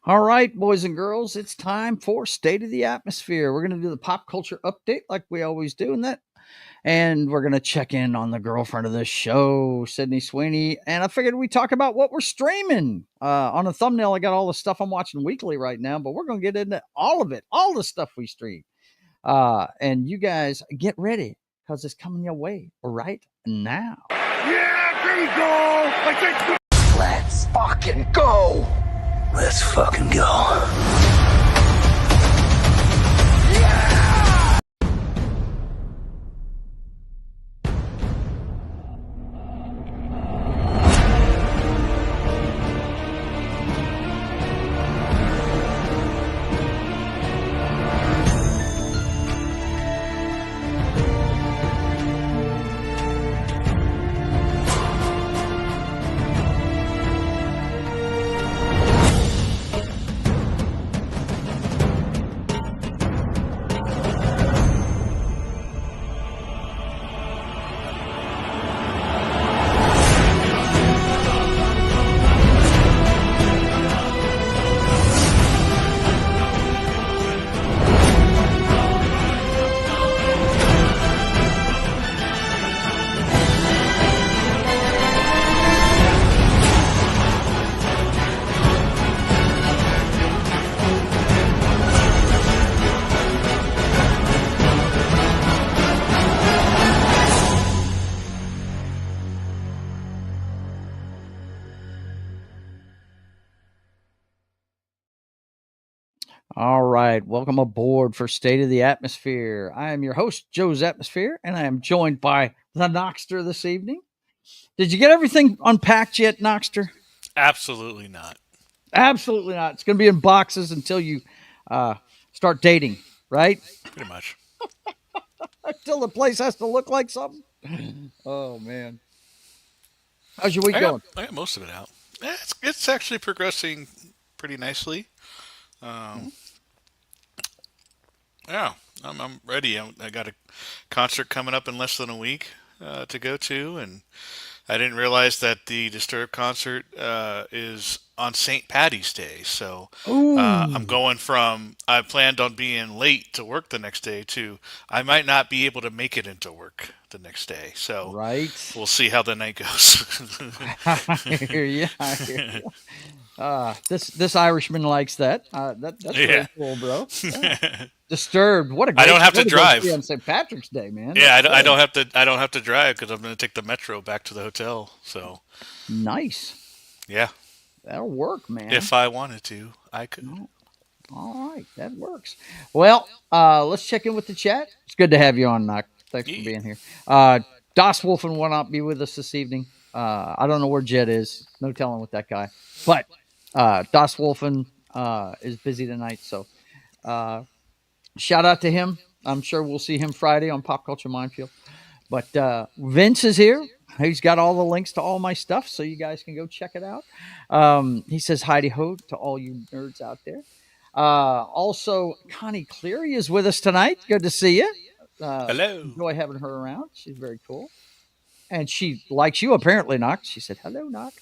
All right, boys and girls, it's time for State of the Atmosphere. We're going to do the pop culture update like we always do in that. And we're going to check in on the girlfriend of the show, Sydney Sweeney. And I figured we'd talk about what we're streaming. On the thumbnail, I got all the stuff I'm watching weekly right now, but we're going to get into all of it, all the stuff we stream. And you guys get ready because it's coming your way right now. Yeah, there you go. Let's fucking go. Let's fucking go. All right, welcome aboard for State of the Atmosphere. I am your host, Joe's Atmosphere, and I am joined by the Noxter this evening. Did you get everything unpacked yet, Noxter? Absolutely not. Absolutely not. It's going to be in boxes until you start dating, right? Pretty much. Until the place has to look like something. Oh, man. How's your week going? I got most of it out. It's actually progressing pretty nicely. Um, yeah, I'm ready. I got a concert coming up in less than a week to go to, and I didn't realize that the Disturbed concert is on St. Patty's Day. So I'm Ooh, going from I planned on being late to work the next day to I might not be able to make it into work the next day. So right. we'll see how the night goes. I hear you. I hear you. This Irishman likes that. That's Yeah. very cool, bro. Yeah. Disturbed. What a I great don't have show to to go see drive. on St. Patrick's Day, man. Yeah, That's I good. don't have to. I don't have to drive because I'm going to take the metro back to the hotel. So Nice. yeah, That'll work, man. if I wanted to, I could. Oh, all right, that works. Well, let's check in with the chat. It's good to have you on, Knock. Thanks for Yeah. being here. Das Wolfen will not be with us this evening. I don't know where Jed is. No telling with that guy. But Das Wolfen is busy tonight, so uh, shout out to him. I'm sure we'll see him Friday on Pop Culture Minefield. But Vince is here. He's got all the links to all my stuff, so you guys can go check it out. He says Heidi ho to all you nerds out there. Also, Connie Cleary is with us tonight. Good to see you. Hello. Enjoy having her around. She's very cool. And she likes you, apparently, Knock. She said, hello, Knock.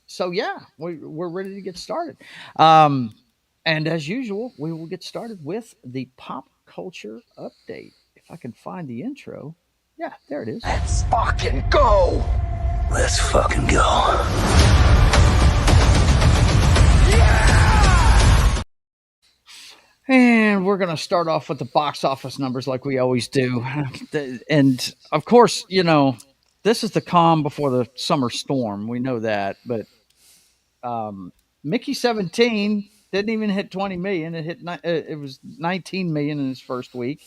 So, yeah, we're ready to get started. And as usual, we will get started with the pop culture update. If I can find the intro. Yeah, there it is. Let's fucking go. Let's fucking go. And we're going to start off with the box office numbers like we always do. And of course, this is the calm before the summer storm. We know that. But Mickey 17 didn't even hit 20 million. It was 19 million in its first week.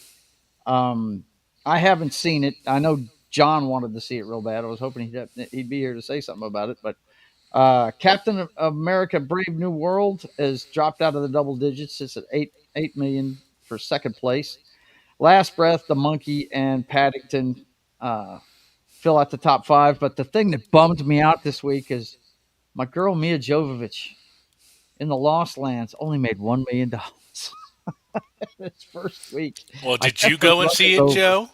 I haven't seen it. I know John wanted to see it real bad. I was hoping he'd be here to say something about it. But Captain America: Brave New World has dropped out of the double digits. It's at 8 million for second place. Last Breath, The Monkey, and Paddington fill out the top five. But the thing that bummed me out this week is my girl Mia Jovovich in The Lost Lands only made $1 million its first week. Well, I did kept you go and running see it, over. Joe?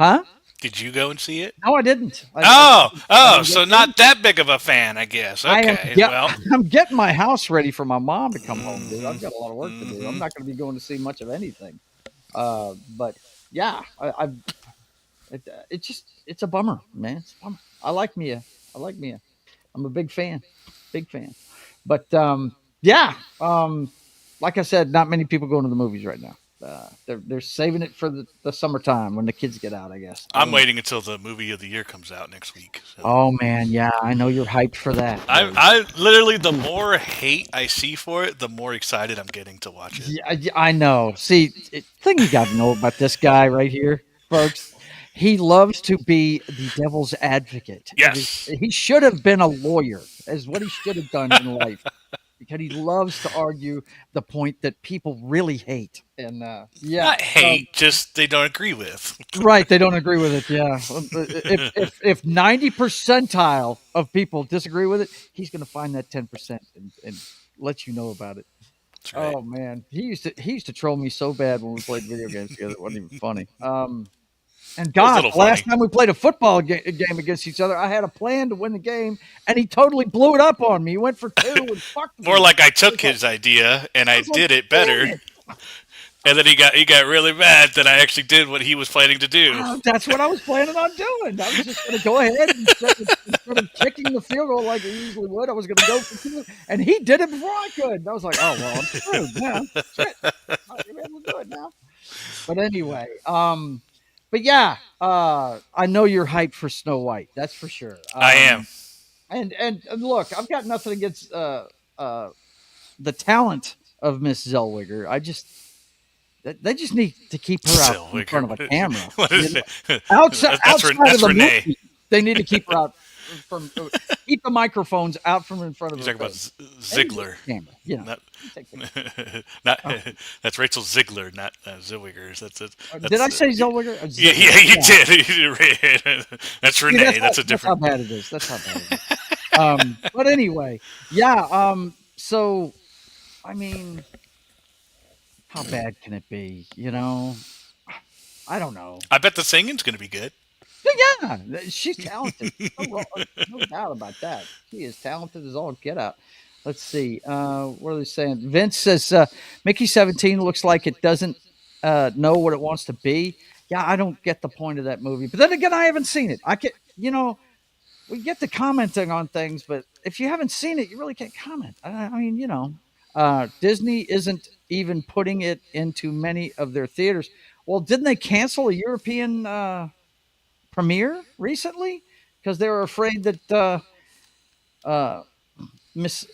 Huh? Did you go and see it? No, I didn't. I Oh, didn't get so in. not that big of a fan, I guess. I am. Okay, Yeah, well, I'm getting my house ready for my mom to come home, dude. hmm I've got a lot of work to do. I'm hmm not going to be going to see much of anything. But yeah, it's a bummer, man. It's a bummer. I like Mia. I like Mia. I'm a big fan, big fan. But yeah, like I said, not many people going to the movies right now. They're saving it for the summertime when the kids get out. I guess I I'm don't know. waiting until the movie of the year comes out next week. So Oh man, yeah, I know you're hyped for that, buddy. I literally the more hate I see for it, the more excited I'm getting to watch it. Yeah, I know. See, thing you got to know about this guy right here, folks. He loves to be the devil's advocate. Yes, He should have been a lawyer, is what he should have done in life, because he loves to argue the point that people really hate. And yeah, not hate, just they don't agree with. right, they don't agree with it. Yeah, if 90 percentile of people disagree with it, he's going to find that 10% and let you know about it. That's right. Oh man, he used to troll me so bad when we played video games together. It wasn't even funny. And It was a God, little the last funny. time we played a football game against each other, I had a plan to win the game, and he totally blew it up on me. He went for two and fucked More me. like I I took was like, his idea and I I was like, did it damn better, it! and then he got really mad that I actually did what he was planning to do. That's what I was planning on doing. I was just going to go ahead and instead of kicking the field goal like he usually would, I was going to go for two, and he did it before I could. And I was like, oh well, I'm screwed now. Shit, I'm not gonna be able to do it now. But anyway, but yeah, I know you're hyped for Snow White. That's for sure. I am. And look, I've got nothing against uh, the talent of Miss Zellweger. They just need to keep her out in front Zellweger. of a camera. What You is know, it? outside of That's the Renee. movie, they need to keep her out from keep the microphones out from in front of You're her talking about face. And Ziegler. camera, you know. Not, Take the, not uh, that's Rachel Ziegler, not Zellweger. That's it. did I That's say Zellweger? yeah, Ziegler. yeah, you Yeah. did. That's See, Renee. That's a that's how different. bad it is. That's how bad it is. But anyway, yeah. So I mean, how bad can it be? You know, I don't know. I bet the singing's going to be good. Yeah, she's talented. No doubt about that. She is talented as all get out. Let's see. What are they saying? Vince says Mickey 17 looks like it doesn't know what it wants to be. Yeah, I don't get the point of that movie. But then again, I haven't seen it. I can, we get to commenting on things, but if you haven't seen it, you really can't comment. I mean, Disney isn't even putting it into many of their theaters. Well, didn't they cancel a European premiere recently because they were afraid that uh,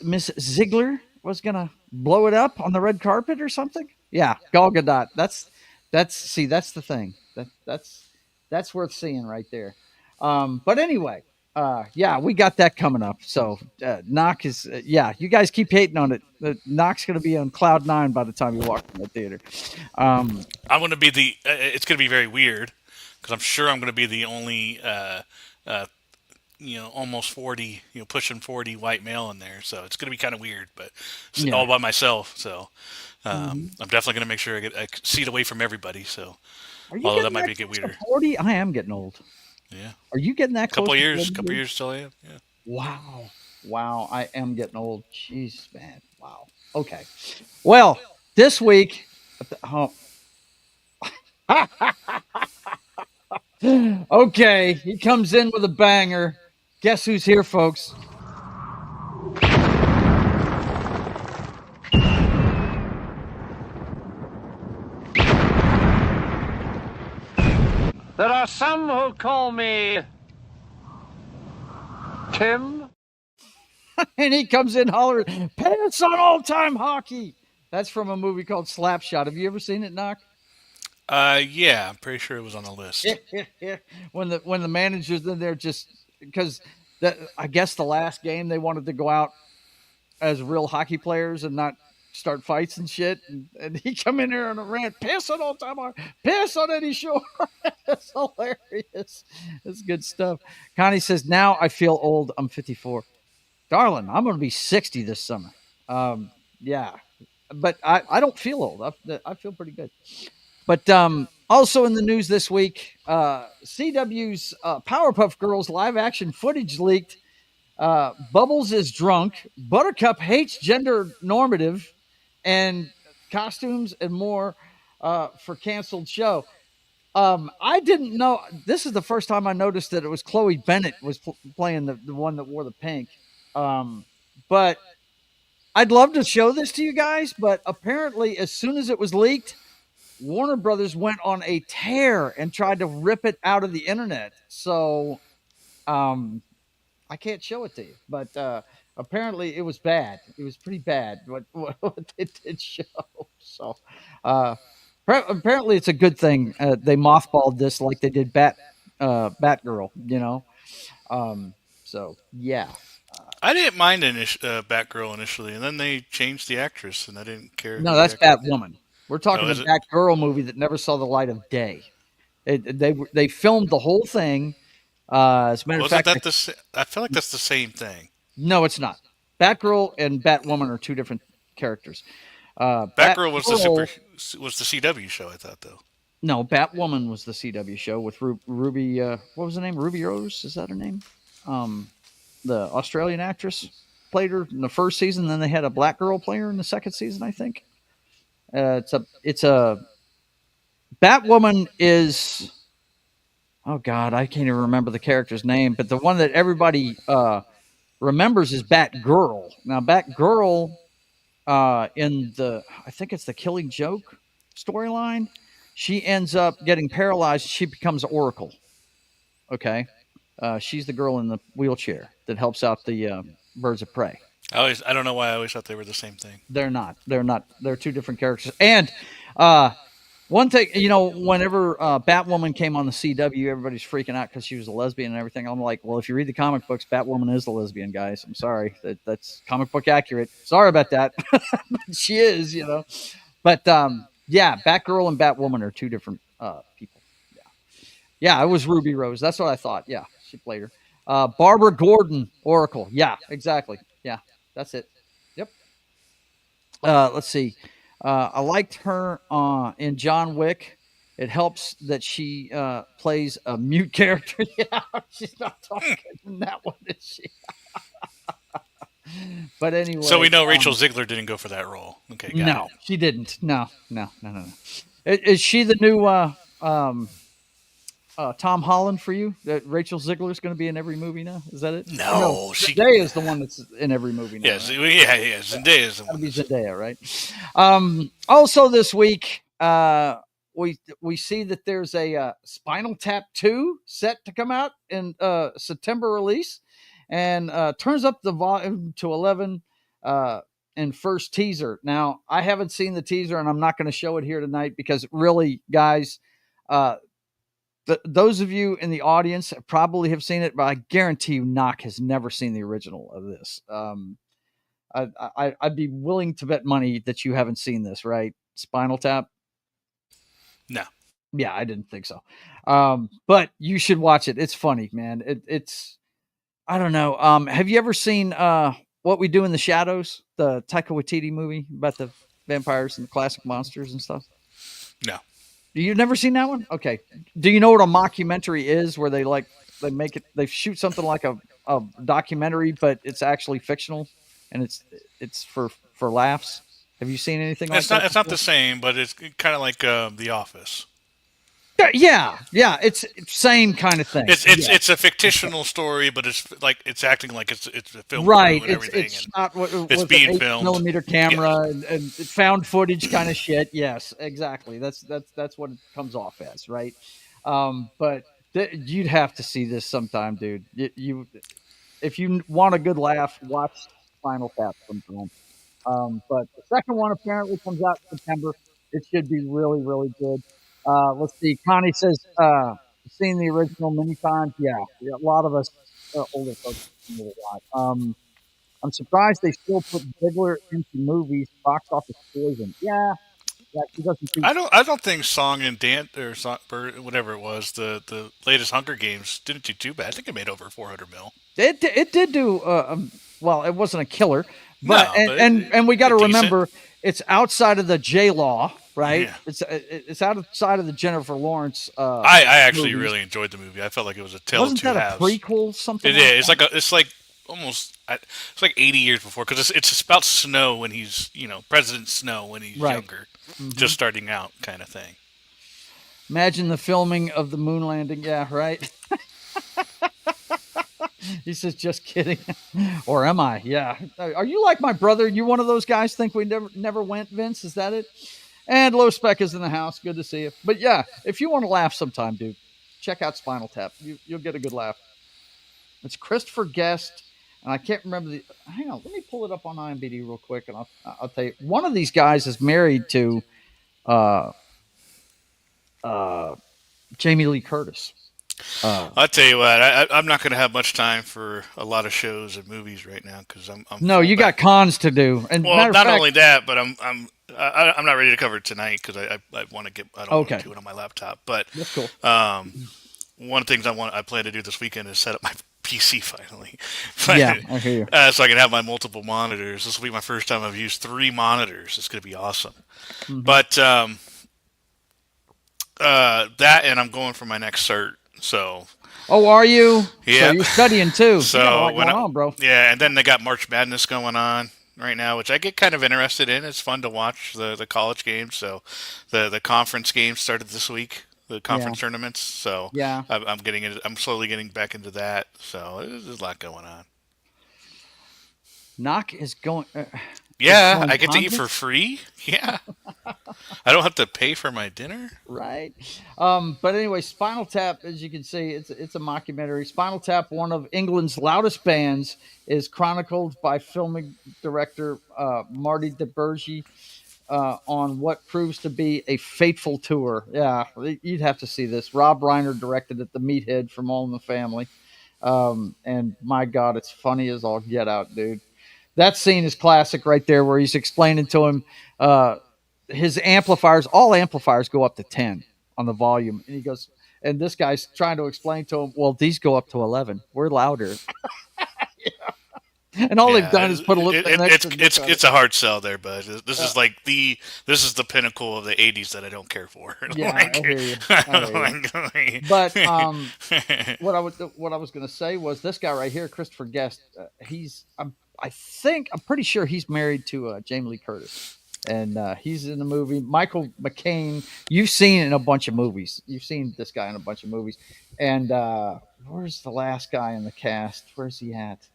Miss Ziegler was gonna blow it up on the red carpet or something? Yeah, Gal Gadot. That's the thing. That's worth seeing right there. But anyway, yeah, we got that coming up. So Knock is yeah. You guys keep hating on it. Knock's gonna be on cloud nine by the time you walk in the theater. Um, I'm going to be the. It's going to be very weird because I'm sure I'm going to be the only, uh, almost 40, pushing 40 white male in there. So it's going to be kind of weird, but yeah. all by myself. So Mhm. I'm definitely going to make sure I get a seat away from everybody. So Are you although that getting might that be get close to weirder. 40? I am getting old. Yeah, Are you getting that close to 40 couple years? years till I am. Yeah. Wow. Wow. I am getting old. Jeez, man. Wow. Okay. Well, this week, oh, okay, he comes in with a banger. Guess who's here, folks? There are some who call me Tim. And he comes in hollering, "Pants on all time hockey." That's from a movie called Slapshot. Have you ever seen it, Knock? Yeah, I'm pretty sure it was on the list. When the managers in there just because I guess the last game they wanted to go out as real hockey players and not start fights and shit. And he come in there on a rant, piss on all time, piss on any shore. It's hilarious. It's good stuff. Connie says, "Now I feel old. I'm 54, darling. I'm going to be 60 this summer." Yeah, but I don't feel old. I feel pretty good. But also in the news this week, CW's Powerpuff Girls live action footage leaked. Bubbles is drunk. Buttercup hates gender normative, and costumes and more for canceled show. I didn't know. This is the first time I noticed that it was Chloe Bennett was playing the one that wore the pink. But I'd love to show this to you guys, but apparently, as soon as it was leaked, Warner Brothers went on a tear and tried to rip it out of the internet. So, um, I can't show it to you, but apparently it was bad. It was pretty bad what they did show. So, uh, apparently it's a good thing they mothballed this like they did Batgirl. Um, so yeah. I didn't mind Batgirl initially, and then they changed the actress, and I didn't care No, who the that's actress. Batwoman. We're Oh, talking the is it? Batgirl movie that never saw the light of day. They filmed the whole thing. As a matter of Wasn't fact, that I feel like that's the same thing. no, it's not. Batgirl and Batwoman are two different characters. Batgirl was the Batgirl, CW show. I thought though. no, Batwoman was the CW show with Ruby. What was the name? Ruby Rose. Is that her name? Um, the Australian actress played her in the first season. Then they had a black girl play her in the second season, I think. It's a Batwoman is. Oh God, I can't even remember the character's name, but the one that everybody remembers is Batgirl. Now, Batgirl in I think it's the Killing Joke storyline, she ends up getting paralyzed. She becomes Oracle. Okay, she's the girl in the wheelchair that helps out the birds of prey. I don't know why I always thought they were the same thing. They're not. They're not. They're two different characters. And one thing, whenever Batwoman came on the CW, everybody's freaking out because she was a lesbian and everything. I'm like, well, if you read the comic books, Batwoman is a lesbian, guys. I'm sorry. That's comic book accurate. Sorry about that. She is. But yeah, Batgirl and Batwoman are two different people. Yeah. Yeah, it was Ruby Rose. That's what I thought. Yeah, she played her. Barbara Gordon, Oracle. Yeah, exactly. Yeah, that's it. Yep. Let's see. I liked her in John Wick. It helps that she plays a mute character. Yeah, she's not talking in that one, is she? But So anyway, we know Rachel Ziegler didn't go for that role. Okay, got it. no, she didn't. No, no, no, no, no. Is she the new Tom Holland for you? That Rachel Ziegler's going to be in every movie now? Is that it? No, No, she. Zendaya is the one that's in every movie now. Yes, Right? yeah. Zendaya is the That'll one. be Zendaya, right? Also this week, we see that there's a Spinal Tap 2 set to come out in September release, and turns up the volume to 11 in first teaser. Now, I haven't seen the teaser, and I'm not going to show it here tonight because really, guys, uh, those of you in the audience probably have seen it, but I guarantee you, Knock has never seen the original of this. I'd be willing to bet money that you haven't seen this, right? Spinal Tap. No. Yeah, I didn't think so. But you should watch it. It's funny, man. It's I don't know. Have you ever seen What We Do in the Shadows, the Taika Waititi movie about the vampires and the classic monsters and stuff? No. You've never seen that one? Okay. Do you know what a mockumentary is? Where they shoot something like a documentary, but it's actually fictional, and it's for laughs. Have you seen anything like It's that? not. It's not the same, but it's kind of like The Office. Yeah, it's same kind of thing. Yeah. It's a fictional story, but it's acting like it's a film Right. crew and everything, It's and not what it's was being an filmed. 8 millimeter camera and found footage kind of shit. Yes, exactly. That's what it comes off as, right? But you'd have to see this sometime, dude. You if you want a good laugh, watch Final Tap sometime. But the second one apparently comes out in September. It should be really, really good. Let's see. Connie says, seen the original many times. Yeah, a lot of us older folks have seen it a lot. I'm surprised they still put Ziggler into movies. Box office poison. Yeah, she doesn't do. I don't think Song and Dance or whatever it was, the latest Hunger Games didn't do too bad. I think it made over 400 mil. It did do. Well, it wasn't a killer, but No, but and we got to decent. remember it's outside of the J Law. right? Yeah. It's outside of the Jennifer Lawrence I actually movies. really enjoyed the movie. I felt like it was a tale of Wasn't two that a halves. prequel, something It like is. that? It's like almost. It's like 80 years before because it's about Snow when he's President Snow when he's Right. younger, Hmm. just starting out kind of thing. Imagine the filming of the moon landing. Yeah, right. He says, "Just kidding," or am I? Yeah. Are you like my brother? You one of those guys think we never went, Vince? Is that it? And Low Spec is in the house. Good to see you. But yeah, if you want to laugh sometime, dude, check out Spinal Tap. You'll get a good laugh. It's Christopher Guest, and I can't remember the. Hang on, let me pull it up on IMDb real quick, and I'll tell you. One of these guys is married to uh, uh, Jamie Lee Curtis. I'll tell you what, I'm not going to have much time for a lot of shows and movies right now because I'm No, full you back. got cons to do, and Well, matter of not fact, only that, but I'm not ready to cover it tonight because I want to get I don't want okay, to do it on my laptop. But that's cool. um, one of the things I plan to do this weekend is set up my PC finally, Yeah, I hear you. so I can have my multiple monitors. This will be my first time I've used 3 monitors. It's going to be awesome. Hmm. But that and I'm going for my next cert. So Oh, are you? So yeah. you're studying too? You got a So lot going on, bro. yeah, and then they got March Madness going on right now, which I get kind of interested in. It's fun to watch the college games. So the conference games started this week, the Yeah, conference tournaments. So yeah. I'm getting it. I'm slowly getting back into that. So there's a lot going on. Knock is Yeah, going I get to eat for convents, free. Yeah, I don't have to pay for my dinner. right? But anyway, Spinal Tap, as you can see, it's a mockumentary. Spinal Tap, one of England's loudest bands, is chronicled by filming director Marty DeBurgi on what proves to be a fateful tour. Yeah, you'd have to see this. Rob Reiner directed it, the meathead from All in the Family. And my God, it's funny as all get out, dude. That scene is classic right there where he's explaining to him uh, his amplifiers, all amplifiers go up to 10 on the volume. And he goes, and this guy's trying to explain to him, well, these go up to 11. We're louder. And all they've Yeah, done is put an extra nick on it. it's a hard sell there, but this Uh, is like this is the pinnacle of the '80s that I don't care for. yeah, I like, hear you. I I don't hear you. But like, what I was going to say was this guy right here, Christopher Guest. I'm pretty sure he's married to Jamie Lee Curtis, and he's in the movie. Michael McCain, you've seen in a bunch of movies. You've seen this guy in a bunch of movies. And where's the last guy in the cast? Where's he at?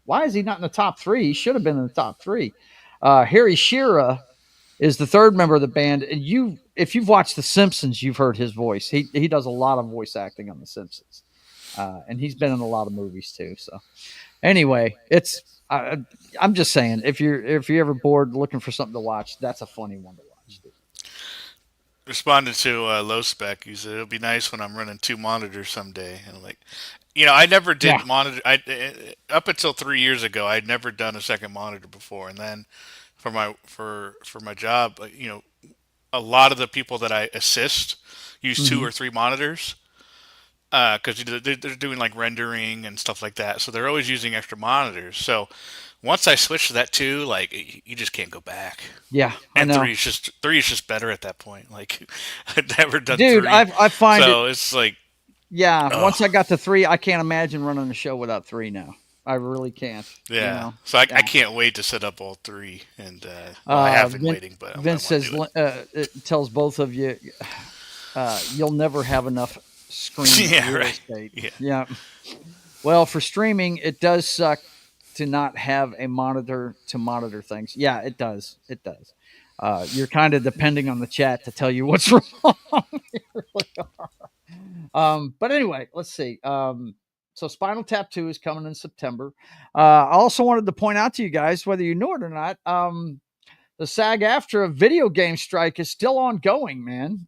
Why is he not in the top three? He should have been in the top three. Harry Shearer is the third member of the band. And if you've watched The Simpsons, you've heard his voice. He does a lot of voice acting on The Simpsons, and he's been in a lot of movies too. So anyway, I'm just saying if you're ever bored looking for something to watch, that's a funny one to watch. Dude. responded to low spec. He said it'll be nice when I'm running 2 monitors someday. And I'm like, I never Yeah. did monitor. I up until 3 years ago, I'd never done a second monitor before, and then for my job, a lot of the people that I assist use two Hmm. or three monitors because they're doing like rendering and stuff like that. So they're always using extra monitors. So once I switched to that too, like you just can't go back. Yeah, I And know, three is just better at that point. Like I've never done dude. three, I find it. so it's like Yeah, oh once I got to three, I can't imagine running a show without three now. I really can't. You yeah. know. So I Yeah. can't wait to set up all three. And well, I have been Vin, waiting, but I Vince want to says do it tells both of you you'll never have enough screen it. Yeah, real right. estate. Yeah. Yeah. Well, for streaming, it does suck to not have a monitor to monitor things. Yeah, it does. It does. You're kind of depending on the chat to tell you what's wrong. You really are. But anyway, let's see. So Spinal Tap 2 is coming in September. I also wanted to point out to you guys, whether you know it or not, the SAG-AFTRA video game strike is still ongoing, man.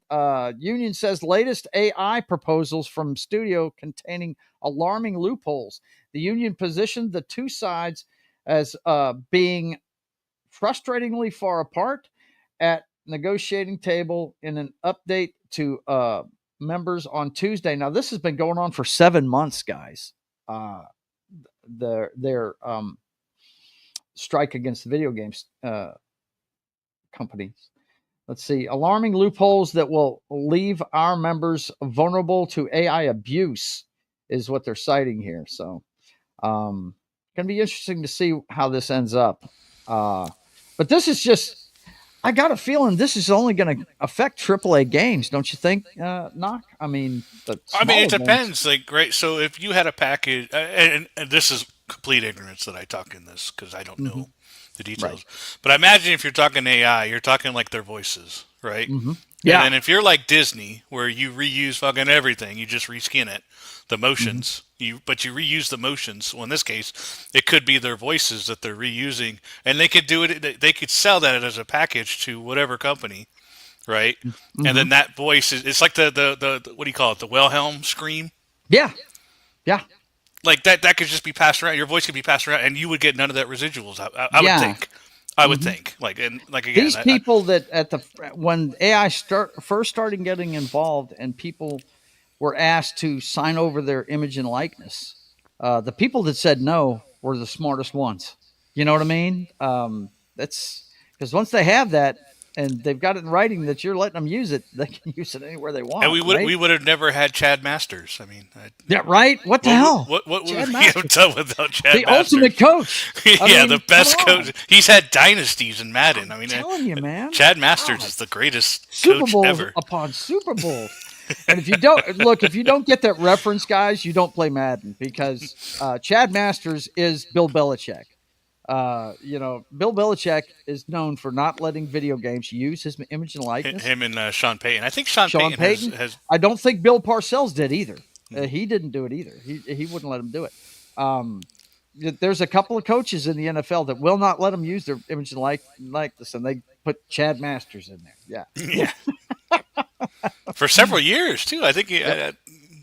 Union says latest AI proposals from studio containing alarming loopholes. The union positioned the two sides as being frustratingly far apart at negotiating table in an update to members on Tuesday. Now, this has been going on for 7 months, guys. Their strike against the video games companies. Let's see. Alarming loopholes that will leave our members vulnerable to AI abuse is what they're citing here. So, going to be interesting to see how this ends up. But this is just, I got a feeling this is only going to affect AAA games, don't you think, Knock? I mean, the I mean, it smaller ones. depends. Like, right. So if you had a package, and this is complete ignorance that I talk in this because I don't Hmm. know the Right. details. But I imagine if you're talking AI, you're talking like their voices, right? Hmm. And Yeah. then if you're like Disney, where you reuse fucking everything, you just reskin it, the Hmm. motions, but you reuse the motions. Well, in this case, it could be their voices that they're reusing, and they could do it. They could sell that as a package to whatever company, right? And Hmm. then that voice is it's like the what do you call it? The Wilhelm scream. Yeah. Yeah. Like that could just be passed around. Your voice could be passed around, and you would get none of that residuals. I would Yeah. think. I would Hmm. think. Like and like again, These people that at the when AI first started getting involved and people were asked to sign over their image and likeness, the people that said no were the smartest ones. You know what I mean? That's because once they have that and they've got it in writing that you're letting them use it, they can use it anywhere they and want, right? we would have never had Chad Masters. I mean, Yeah, right. What the hell? what would Chad we have Masters, done without Chad the ultimate Masters? coach. I Yeah, the mean, come best on. coach. He's had dynasties in Madden. I'm I mean, telling you, man. Chad Masters God, is the greatest Super coach Bowls ever. upon Super Bowls. And if you don't look, if you don't get that reference, guys, you don't play Madden because Chad Masters is Bill Belichick. Bill Belichick is known for not letting video games use his image and likeness. Him and Sean Payton. I think Sean Sean Payton Payton, has. I don't think Bill Parcells did either. He didn't do it either. He wouldn't let him do it. Um, there's a couple of coaches in the NFL that will not let them use their image and likeness, and they put Chad Masters in there. Yeah, Yeah, for several years too. I think yep.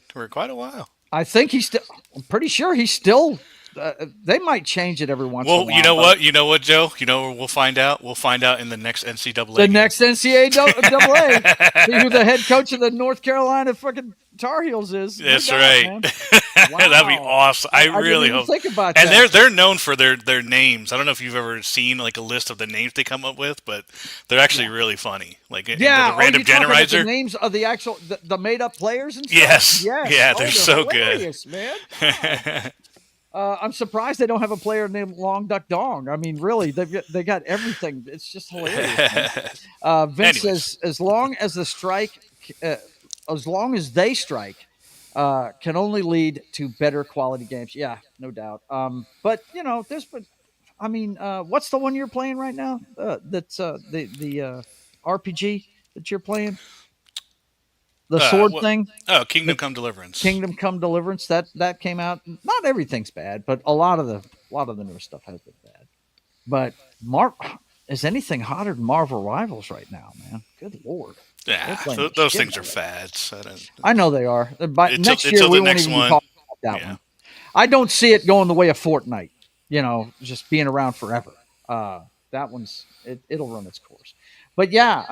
for quite a while. I think he's still. I'm pretty sure he's still. They might change it every once in a Well, you while, know but what? You know what, Joe? You know where we'll find out? We'll find out in the next the NCAA game. next NCAA, see who the head coach of the North Carolina fucking Tar Heels is. No That's doubt, right. man. That'd be Wow, awesome. I I didn't really even hope. think about And that. they're known for their names. I don't know if you've ever seen like a list of the names they come up with, but they're actually Yeah, really funny. Like yeah. the Oh, random you talking about the generizer. names of the actual the made up players and stuff? Yes, Yes. yeah, they're Oh, they're so good. hilarious, man. God. I'm surprised they don't have a player named Long Duck Dong. I mean, really, they got everything. It's just hilarious, man. Vince Anyways, says, uh, as long as they strike, can only lead to better quality games. Yeah, no doubt. But there's been. I mean, what's the one you're playing right now? That's the RPG that you're playing, the sword what? thing, Oh, the Kingdom Come Deliverance. Kingdom Come Deliverance. That came out. Not everything's bad, but a lot of the newer stuff has been bad. But is anything hotter than Marvel Rivals right now, man? Good lord, they're Yeah, playing the those shit things out are of it. fads. I don't, I know they are. But next year until we the won't next even be one. talking about that Yeah. one. I don't see it going the way of Fortnite. Just being around forever. That it'll run its course. But yeah,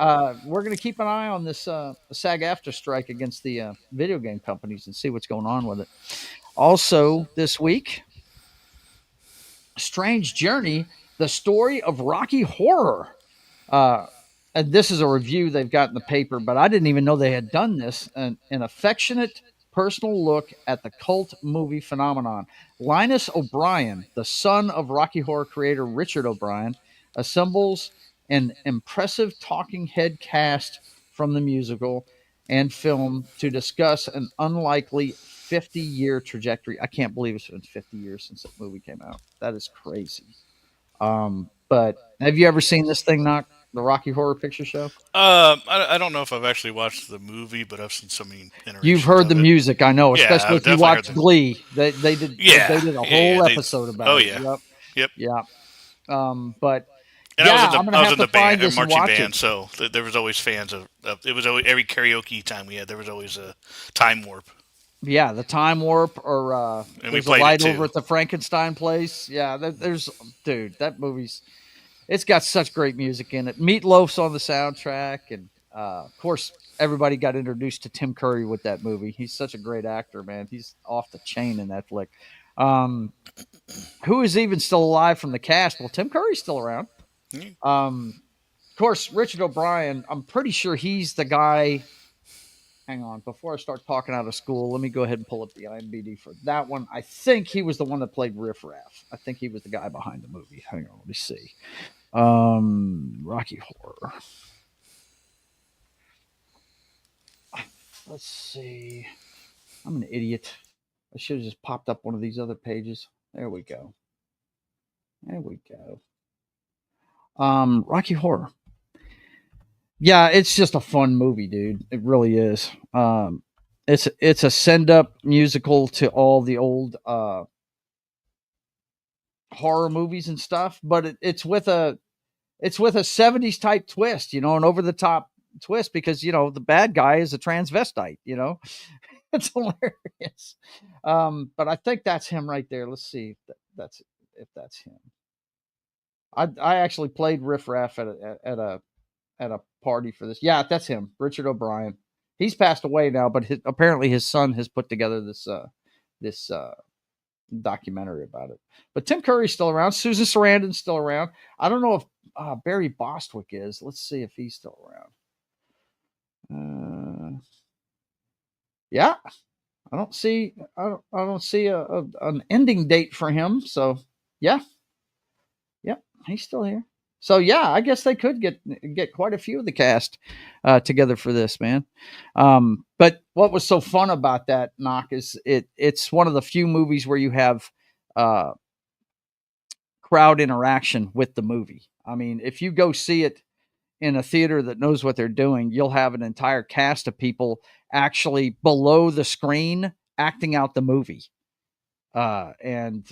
we're going to keep an eye on this SAG-AFTRA strike against the video game companies and see what's going on with it. Also, this week, Strange Journey, the story of Rocky Horror. Uh, and this is a review they've got in the paper, but I didn't even know they had done this. An affectionate personal look at the cult movie phenomenon. Linus O'Brien, the son of Rocky Horror creator Richard O'Brien, assembles an impressive talking head cast from the musical and film to discuss an unlikely 50-year trajectory. I can't believe it's been 50 years since that movie came out. That is crazy. But have you ever seen this thing, Knock? The Rocky Horror Picture Show? I don't know if I've actually watched the movie, but I've seen so many You've iterations heard the of it. music, I know, Yeah, especially I've if you definitely heard watch the. Glee. They did a Yeah, whole they. episode Oh about it. yeah, Yep, yep. yeah. But And yeah, I'm I gonna was have in to the band, find a this and marching watch it. band, so there was always fans of. It was always every karaoke time we had. There was always a time warp, Yeah, the Time Warp, or and we there's a played it light over too. at the Frankenstein place. Yeah, there's dude, that movie's it's got such great music in it. Meatloaf's on the soundtrack, and of course, everybody got introduced to Tim Curry with that movie. He's such a great actor, man. He's off the chain in that flick. Um, who is even still alive from the cast? Well, Tim Curry's still around. Mm. Um, course, Richard O'Brien. I'm pretty sure he's the guy. Hang on, before I start talking out of school, let me go ahead and pull up the IMDb for that one. I think he was the one that played Riff Raff. I think he was the guy behind the movie. Hang on, let me see. Rocky Horror. Let's see. I'm an idiot. I should have just popped up one of these other pages. There we go. There we go. Rocky Horror. Yeah, it's just a fun movie, dude. It really is. It's a send up musical to all the old horror movies and stuff, but it's with a 70s type twist, an over the top twist because the bad guy is a transvestite. It's hilarious. But I think that's him right there. Let's see if that's him. I actually played Riff Raff at a party for this. Yeah, that's him, Richard O'Brien. He's passed away now, but apparently his son has put together this documentary about it. But Tim Curry's still around. Susan Sarandon's still around. I don't know if Barry Bostwick is. Let's see if he's still around. Yeah, I don't see an ending date for him. So yeah, he's still here. So yeah, I guess they could get quite a few of the cast together for this, man. But what was so fun about that knock is it's one of the few movies where you have crowd interaction with the movie. I mean, if you go see it in a theater that knows what they're doing, you'll have an entire cast of people actually below the screen acting out the movie. And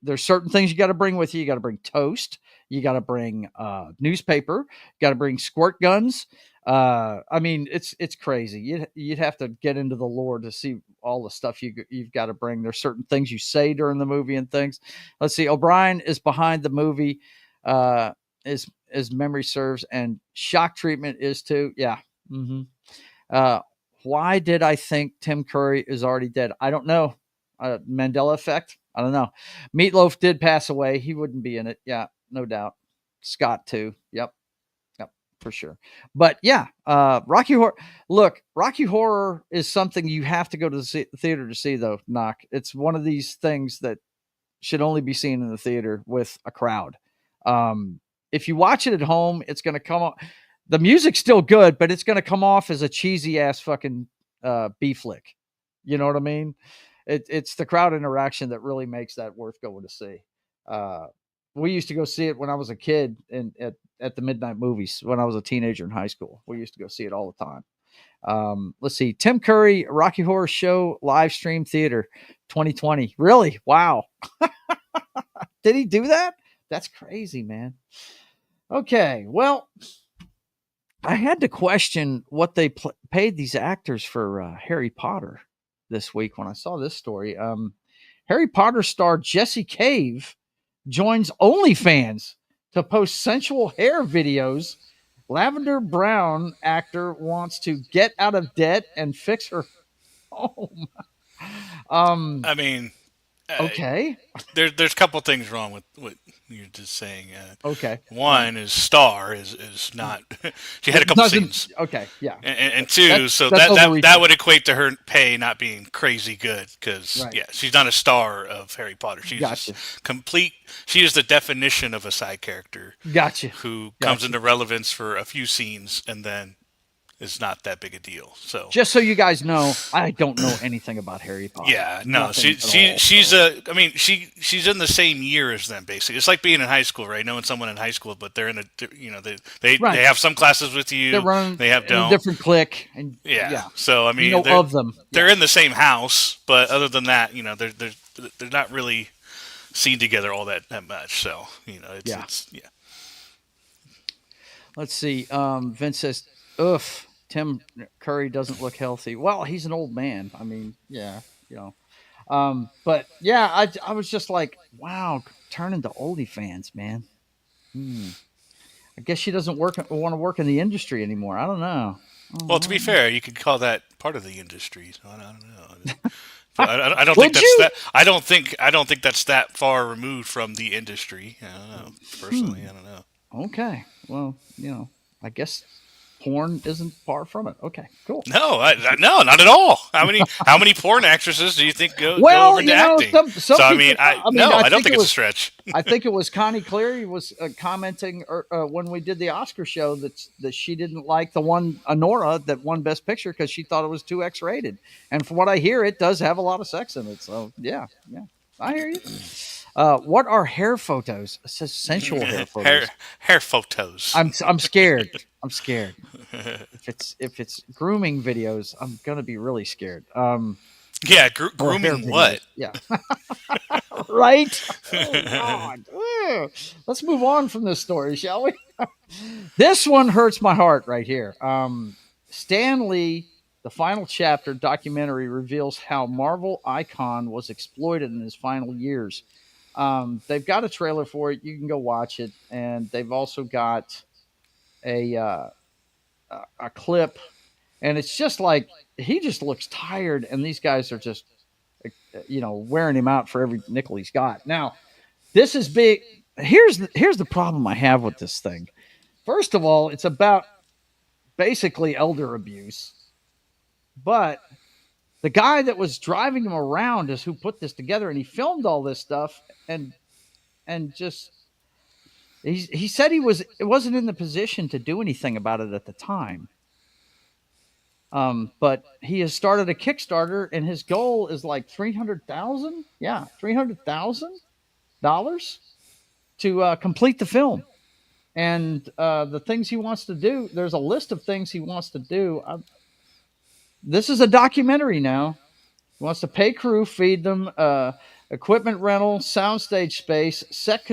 there's certain things you got to bring with you. You got to bring toast. You got to bring newspaper. You got to bring squirt guns. I mean, it's crazy. You'd have to get into the lore to see all the stuff you've got to bring. There's certain things you say during the movie and things. Let's see. O'Brien is behind the movie, as memory serves, and Shock Treatment is too. Yeah. Mm-hmm. Why did I think Tim Curry is already dead? I don't know. Mandela effect. I don't know. Meatloaf did pass away. He wouldn't be in it. Yeah, no doubt. Scott too. Yep, for sure. But yeah, Rocky Horror. Look, Rocky Horror is something you have to go to the theater to see, though. Knock. It's one of these things that should only be seen in the theater with a crowd. If you watch it at home, it's going to come off. The music's still good, but it's going to come off as a cheesy ass fucking B flick. You know what I mean? It's the crowd interaction that really makes that worth going to see. We used to go see it when I was a kid at the midnight movies when I was a teenager in high school. We used to go see it all the time. Let's see. Tim Curry, Rocky Horror Show, live stream theater 2020. Really? Wow. Did he do that? That's crazy, man. Okay. Well, I had to question what they paid these actors for Harry Potter this week when I saw this story. Harry Potter star Jesse Cave joins OnlyFans to post sensual hair videos. Lavender Brown actor wants to get out of debt and fix her home. I mean, Okay. there's a couple things wrong with what you're just saying. Okay. One is Star is not. She had a couple scenes. Okay. Yeah. And two, so that's that would equate to her pay not being crazy good because Right. yeah, she's not a star of Harry Potter. She's Gotcha. just complete. She is the definition of a side character Gotcha. who comes into relevance for a few scenes and then is not that big a deal. So Just so you guys know, I don't know anything about Harry Potter. yeah, no, Nothing she's at all. I mean, she's in the same year as them basically. It's like being in high school, right? Knowing someone in high school, but they're in they Right. have some classes with you. They're running They have in a don't. different clique, and Yeah. So I mean, you know of them. they're in the same house, but other than that, they're not really seen together all that much. So Yeah. it's yeah. Let's see. Vince says, "Oof, Tim Curry doesn't look healthy." Well, he's an old man. I mean, yeah, you know. But yeah, I was just like, wow, turning to oldie fans, man. I guess she doesn't want to work in the industry anymore. I don't know. Well, to be fair, you could call that part of the industry. So I don't know. But I don't think Would that's you? that. I don't think that's that far removed from the industry. I don't know. Personally, I don't know. Okay. Well, I guess porn isn't far from it. Okay, cool. No, no, not at all. How many porn actresses do you think go over Well, into acting? some So I people. mean, I mean, I I don't think it think it's a was. stretch. I think it was Connie Cleary was commenting when we did the Oscar show that she didn't like the one Honora that won Best Picture because she thought it was too X rated. And from what I hear, it does have a lot of sex in it. So yeah, I hear you. What are hair photos? It says sensual hair hair photos. hair photos. I'm scared. I'm scared. If it's grooming videos, I'm gonna be really scared. Yeah, Or hair grooming videos. what? Yeah. Right. Oh God. Ugh. Let's move on from this story, shall we? This one hurts my heart right here. Stan Lee, the final chapter documentary reveals how Marvel icon was exploited in his final years. They've got a trailer for it. You can go watch it, and they've also got a uh, a clip, and it's just like he just looks tired, and these guys are just wearing him out for every nickel he's got. Now, this is big. Here's the problem I have with this thing. First of all, it's about basically elder abuse, but the guy that was driving him around is who put this together, and he filmed all this stuff, and just he said it wasn't in the position to do anything about it at the time. But he has started a Kickstarter, and his goal is like 300,000. Yeah, $300,000 to complete the film. And the things he wants to do, there's a list of things he wants to do. This is a documentary now. He wants to pay crew, feed them, equipment rental, soundstage space, set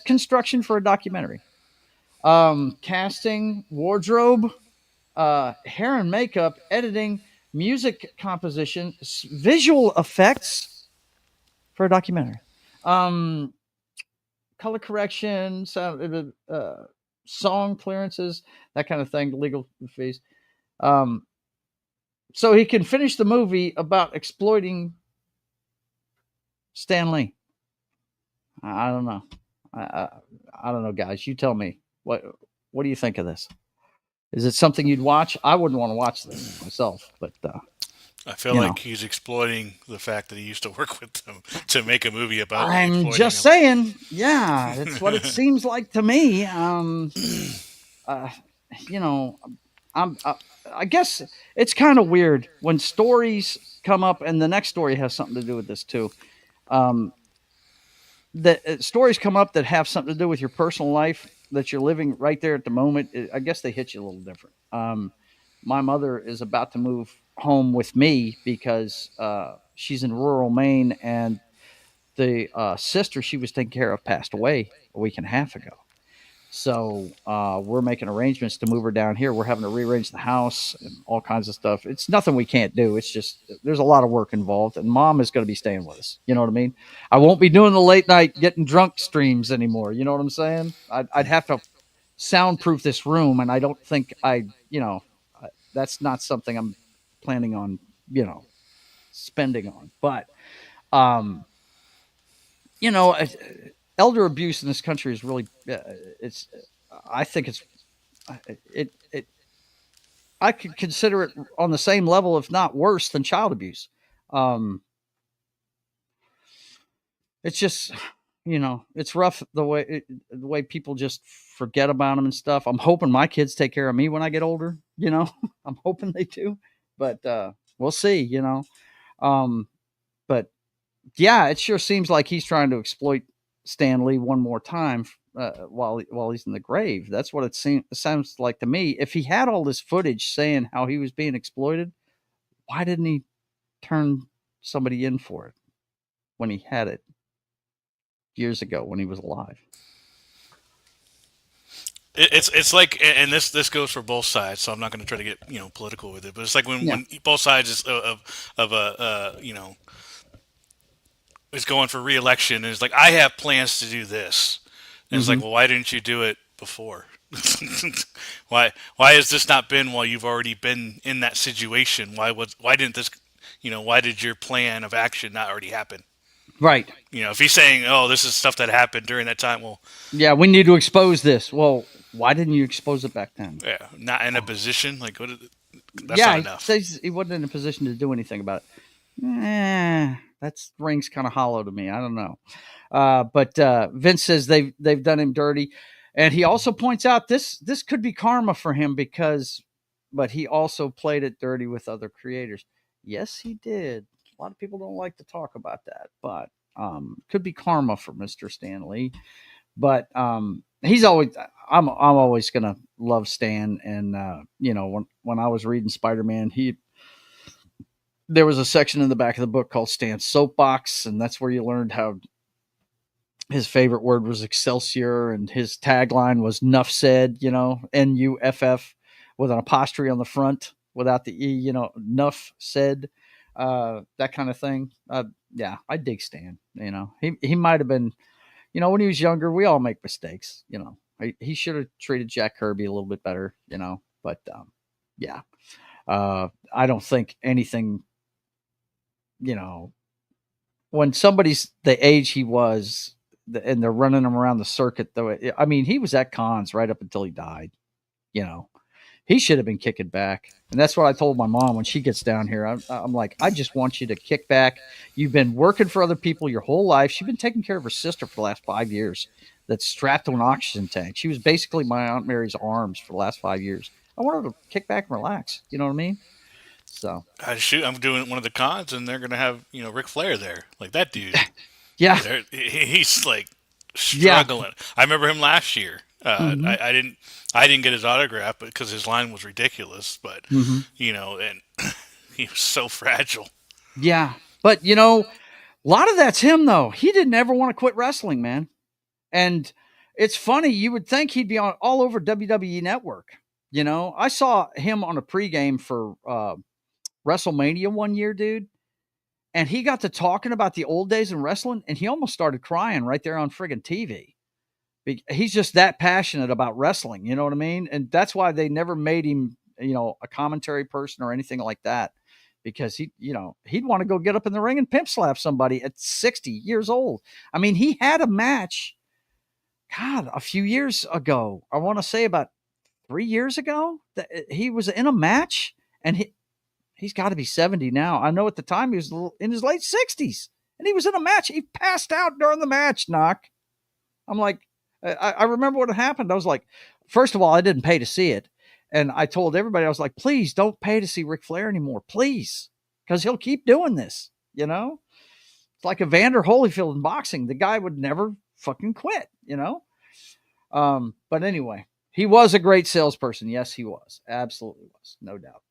construction for a documentary, casting, wardrobe, hair and makeup, editing, music composition, visual effects for a documentary. Color correction, sound, song clearances, that kind of thing, legal fees. So he can finish the movie about exploiting Stan Lee. I don't know. I don't know, guys. You tell me. What do you think of this? Is it something you'd watch? I wouldn't want to watch this myself, but I feel like he's exploiting the fact that he used to work with them to make a movie about. I'm just saying. Yeah, that's what it seems like to me. You know, I guess it's kind of weird when stories come up, and the next story has something to do with this too. That stories come up that have something to do with your personal life that you're living right there at the moment. I guess they hit you a little different. My mother is about to move home with me because she's in rural Maine, and the sister she was taking care of passed away a week and a half ago. So we're making arrangements to move her down here. We're having to rearrange the house and all kinds of stuff. It's nothing we can't do. It's just there's a lot of work involved, and Mom is going to be staying with us. You know what I mean? I won't be doing the late night getting drunk streams anymore. You know what I'm saying? I'd have to soundproof this room, and I don't think that's not something I'm planning on spending on. But you know, elder abuse in this country is really it's I think it I could consider it on the same level, if not worse, than child abuse. um it's just it's rough the way people just forget about them and stuff. I'm hoping my kids take care of me when I get older. I'm hoping they do, but we'll see. Um but yeah, it sure seems like he's trying to exploit Stan Lee one more time while he's in the grave. That's what it sounds like to me. If he had all this footage saying how he was being exploited, why didn't he turn somebody in for it when he had it years ago when he was alive? It's like, and this goes for both sides. So I'm not going to try to get political with it, but it's like when both sides of a is going for re-election, and it's like, I have plans to do this, and it's like, well, why didn't you do it before? why has this not been while you've already been in that situation? Why didn't this why did your plan of action not already happen? Right. If he's saying, oh, this is stuff that happened during that time, well, yeah, we need to expose this. Well, Why didn't you expose it back then? Yeah, not in a position like what? That's Yeah, not he enough. says he wasn't in a position to do anything about it. That rings kind of hollow to me. I don't know. But Vince says they've done him dirty, and he also points out this could be karma for him but he also played it dirty with other creators. Yes, he did. A lot of people don't like to talk about that, but could be karma for Mr. Stanley. But he's always I'm always gonna love Stan, and when I was reading Spider-Man, there was a section in the back of the book called Stan's Soapbox, and that's where you learned how his favorite word was Excelsior, and his tagline was "Nuff said," Nuff with an apostrophe on the front without the e, Nuff said, that kind of thing. Yeah, I dig Stan. He might have been, when he was younger, we all make mistakes. He should have treated Jack Kirby a little bit better. But yeah, I don't think anything. When somebody's the age he was, and they're running him around the circuit, though, I mean, he was at cons right up until he died. He should have been kicking back, and that's what I told my mom when she gets down here. I'm like, I just want you to kick back. You've been working for other people your whole life. She's been taking care of her sister for the last 5 years. That's strapped to an oxygen tank. She was basically my Aunt Mary's arms for the last 5 years. I want her to kick back and relax. You know what I mean? So Shoot, I'm doing one of the cons, and they're gonna have Ric Flair there. Like that dude, yeah, he's like yeah. struggling. I remember him last year. Mm-hmm. I didn't get his autograph because his line was ridiculous. But Mm-hmm. and he was so fragile. Yeah, but a lot of that's him though. He didn't ever want to quit wrestling, man. And it's funny. You would think he'd be on all over WWE Network. I saw him on a pregame for WrestleMania one year, dude, and he got to talking about the old days in wrestling, and he almost started crying right there on friggin' TV. He's just that passionate about wrestling, you know what I mean? And that's why they never made him, a commentary person or anything like that, because he'd want to go get up in the ring and pimp slap somebody at 60 years old. I mean, he had a match, God, a few years ago. I want to say about 3 years ago that he was in a match, and he's got to be 70 now. I know at the time he was in his late 60s, and he was in a match. He passed out during the match, Knock. I'm like, I remember what happened. I was like, first of all, I didn't pay to see it. And I told everybody, I was like, please don't pay to see Ric Flair anymore, please, because he'll keep doing this. It's like Evander Holyfield in boxing. The guy would never fucking quit, But anyway, he was a great salesperson. Yes, he was. Absolutely was. No doubt.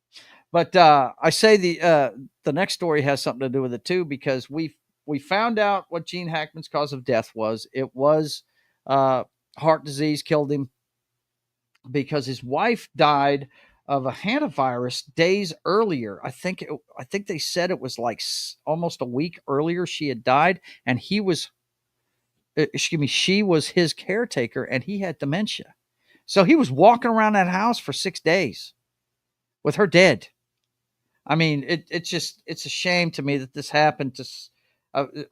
But I say the next story has something to do with it too, because we found out what Gene Hackman's cause of death was. It was heart disease killed him, because his wife died of a hantavirus days earlier. I think they said it was like almost a week earlier she had died, and she was his caretaker, and he had dementia. So he was walking around that house for 6 days with her dead. I mean, it's a shame to me that this happened to.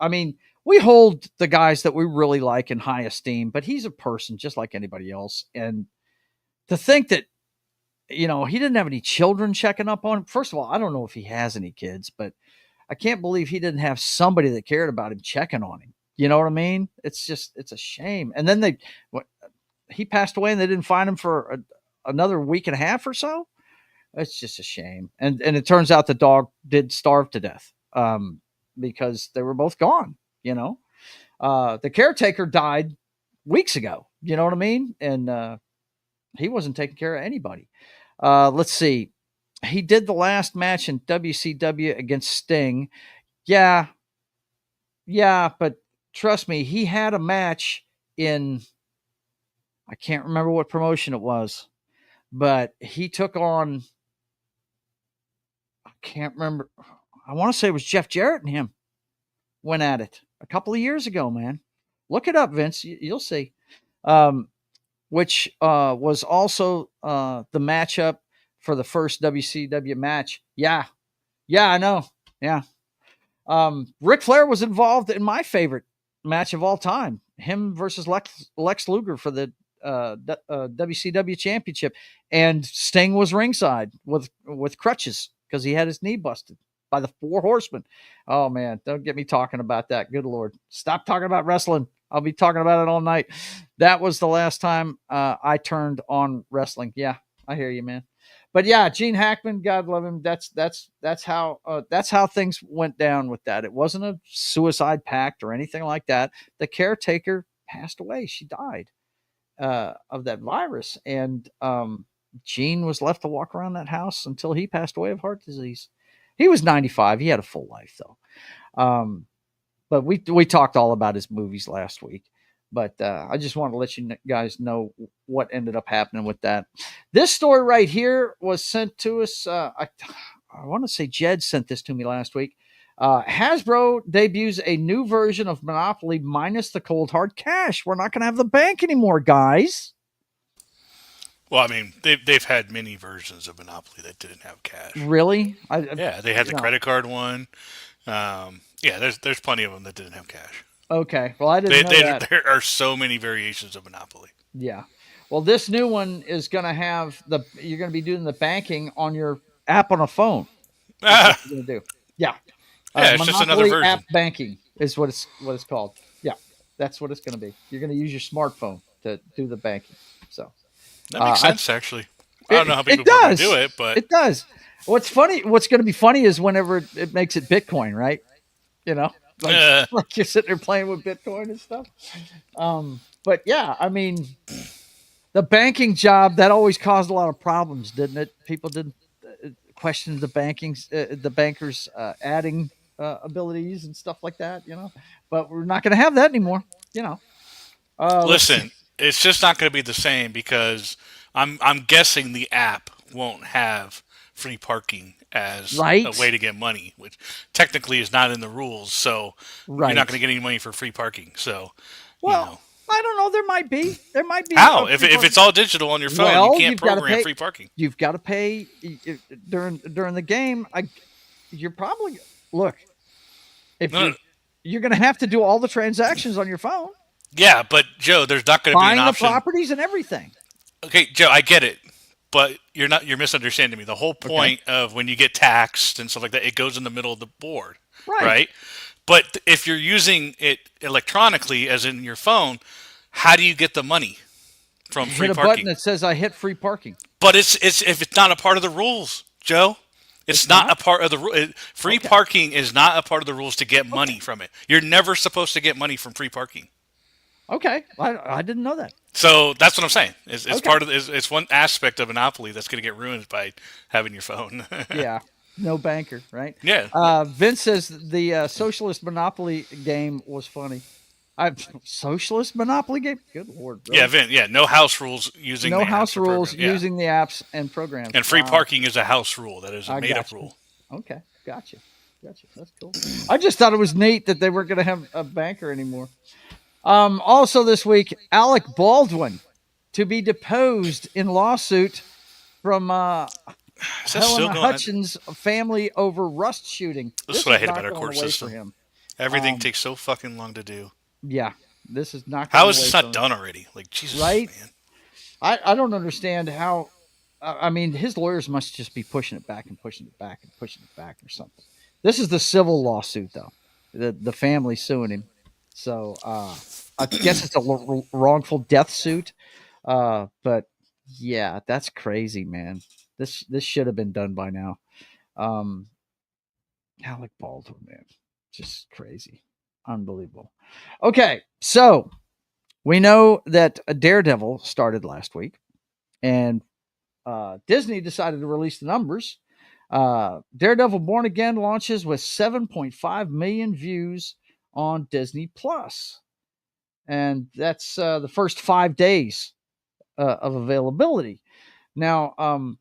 I mean, we hold the guys that we really like in high esteem, but he's a person just like anybody else. And to think that, he didn't have any children checking up on him. First of all, I don't know if he has any kids, but I can't believe he didn't have somebody that cared about him checking on him. You know what I mean? It's a shame. And then he passed away, and they didn't find him for another week and a half or so. It's just a shame. And it turns out the dog did starve to death because they were both gone, The caretaker died weeks ago, you know what I mean? And he wasn't taking care of anybody. Let's see. He did the last match in WCW against Sting. Yeah, but trust me, he had a match in, I can't remember what promotion it was, but he took on, I can't remember. I want to say it was Jeff Jarrett and him went at it a couple of years ago, man. Look it up, Vince. You'll see. Which was also the matchup for the first WCW match. Yeah, I know. Yeah. Ric Flair was involved in my favorite match of all time. Him versus Lex Luger for the WCW championship, and Sting was ringside with crutches because he had his knee busted by the Four Horsemen. Oh man, don't get me talking about that. Good Lord, stop talking about wrestling. I'll be talking about it all night. That was the last time I turned on wrestling. Yeah, I hear you, man. But yeah, Gene Hackman, God love him. That's how things went down with that. It wasn't a suicide pact or anything like that. The caretaker passed away. She died of that virus, and Gene was left to walk around that house until he passed away of heart disease. He was 95. He had a full life though. But we talked all about his movies last week. But I just want to let you guys know what ended up happening with that. This story right here was sent to us. I want to say Jed sent this to me last week. Hasbro debuts a new version of Monopoly minus the cold hard cash. We're not going to have the bank anymore, guys. Well, I mean, they've had many versions of Monopoly that didn't have cash. Really? Yeah, they had the credit card one. Yeah, there's plenty of them that didn't have cash. Okay. Well, I didn't know that. There are so many variations of Monopoly. Yeah. Well, this new one is going to have you're going to be doing the banking on your app on a phone. That's what you're going to do. Yeah. Yeah, it's just another version. App banking is what it's called. Yeah. That's what it's going to be. You're going to use your smartphone to do the banking. So that makes sense, actually. I don't know how people are going to do it, but it does. What's funny? What's going to be funny is whenever it makes it Bitcoin, right? You know, like you're sitting there playing with Bitcoin and stuff. But yeah, I mean, the banking job that always caused a lot of problems, didn't it? People didn't question the bankers adding abilities and stuff like that, you know. But we're not going to have that anymore, you know. Listen, it's just not going to be the same because I'm guessing the app won't have free parking as a way to get money, which technically is not in the rules. So you're not going to get any money for free parking. So, well, I don't know. There might be. How? If it's all digital on your phone, you can't program free parking. You've got to pay during the game. You're probably you're going to have to do all the transactions on your phone. Yeah, but Joe, there's not going to be an option. Buying the properties and everything. Okay, Joe, I get it. But you're misunderstanding me. The whole point of when you get taxed and stuff like that, it goes in the middle of the board, right? But if you're using it electronically, as in your phone, how do you get the money from free parking? Hit a button that says I hit free parking. But if it's not a part of the rules, Joe, it's not a part of the rule. Free parking is not a part of the rules to get money from it. You're never supposed to get money from free parking. Okay, I didn't know that. So that's what I'm saying. It's part of it's one aspect of Monopoly that's going to get ruined by having your phone. Yeah, no banker, right? Yeah. Vince says the Socialist Monopoly game was funny. Socialist Monopoly game? Good Lord. Really? Yeah, Vince. Yeah, no house rules using no house rules using the apps and programs. And free parking is a house rule. That is a made-up rule. Okay, gotcha. That's cool. I just thought it was neat that they weren't going to have a banker anymore. Also this week, Alec Baldwin to be deposed in lawsuit from Helena Hutchins' family over Rust shooting. This is what I hate about our court system. Everything takes so fucking long to do. Yeah, this is not. How is this not done already? Like, Jesus, right? Man. I don't understand how. I mean, his lawyers must just be pushing it back or something. This is the civil lawsuit, though. The family suing him. So I guess it's a wrongful death suit. But yeah, that's crazy, man. This should have been done by now. Alec Baldwin, man, just crazy, unbelievable. Okay, so we know that Daredevil started last week, and Disney decided to release the numbers. Daredevil Born Again launches with 7.5 million views on Disney Plus, and that's the first 5 days of availability. Now,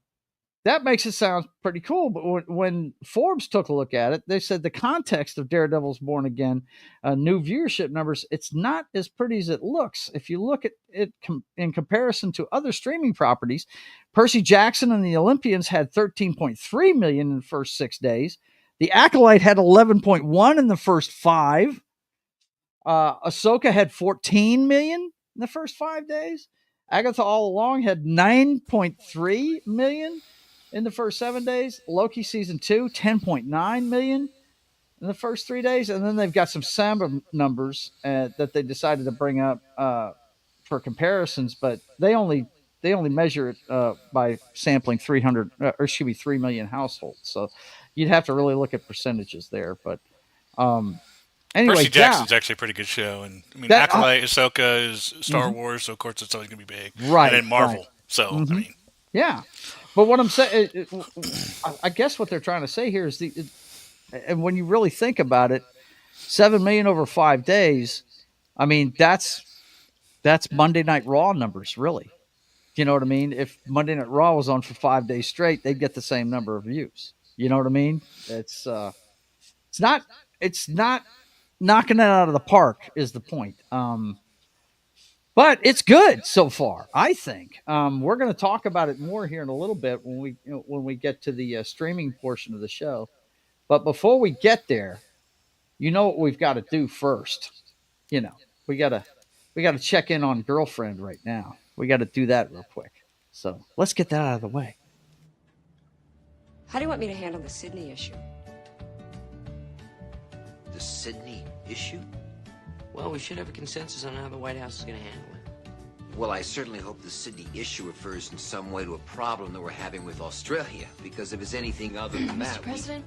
that makes it sound pretty cool, but when Forbes took a look at it, they said the context of Daredevil's Born Again new viewership numbers, it's not as pretty as it looks. If you look at it in comparison to other streaming properties, Percy Jackson and the Olympians had 13.3 million in the first 6 days. The Acolyte had 11.1 in the first 5. Ahsoka had 14 million in the first 5 days. Agatha All Along had 9.3 million in the first 7 days. Loki season 2, 10.9 million in the first 3 days, and then they've got some Samba numbers that they decided to bring up for comparisons, but they only measure it by sampling 3 million households. So you'd have to really look at percentages there. But anyway, Percy Jackson's actually a pretty good show, and I mean, that Acolyte, Ahsoka is Star mhm. Wars, so of course it's always gonna be big, and Right, then right, Marvel. So I hmm mean, yeah. But what I'm saying, I guess what they're trying to say here is and when you really think about it, 7 million over 5 days. I mean, that's Monday Night Raw numbers, really. You know what I mean? If Monday Night Raw was on for 5 days straight, they'd get the same number of views. You know what I mean? It's not it's not knocking it out of the park is the point. But it's good so far, I think. We're going to talk about it more here in a little bit when we get to the streaming portion of the show. But before we get there, you know what we've got to do first. You know, we gotta we gotta check in on girlfriend right now. We got to do that real quick. So let's get that out of the way. How do you want me to handle the Sydney issue? The Sydney issue? Well, we should have a consensus on how the White House is going to handle it. Well, I certainly hope the Sydney issue refers in some way to a problem that we're having with Australia, because if it's anything other than that, Mr. President,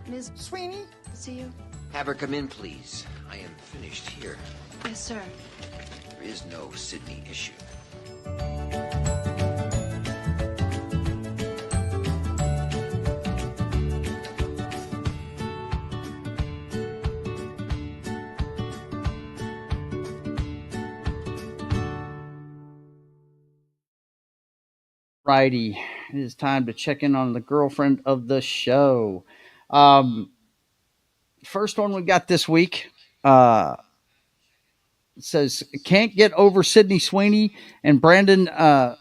Ms. Sweeney? See you. Have her come in, please. I am finished here. Yes, sir. There is no Sydney issue. Righty, it is time to check in on the girlfriend of the show. Um, First one we got this week. Says can't get over Sydney Sweeney and Brandon. I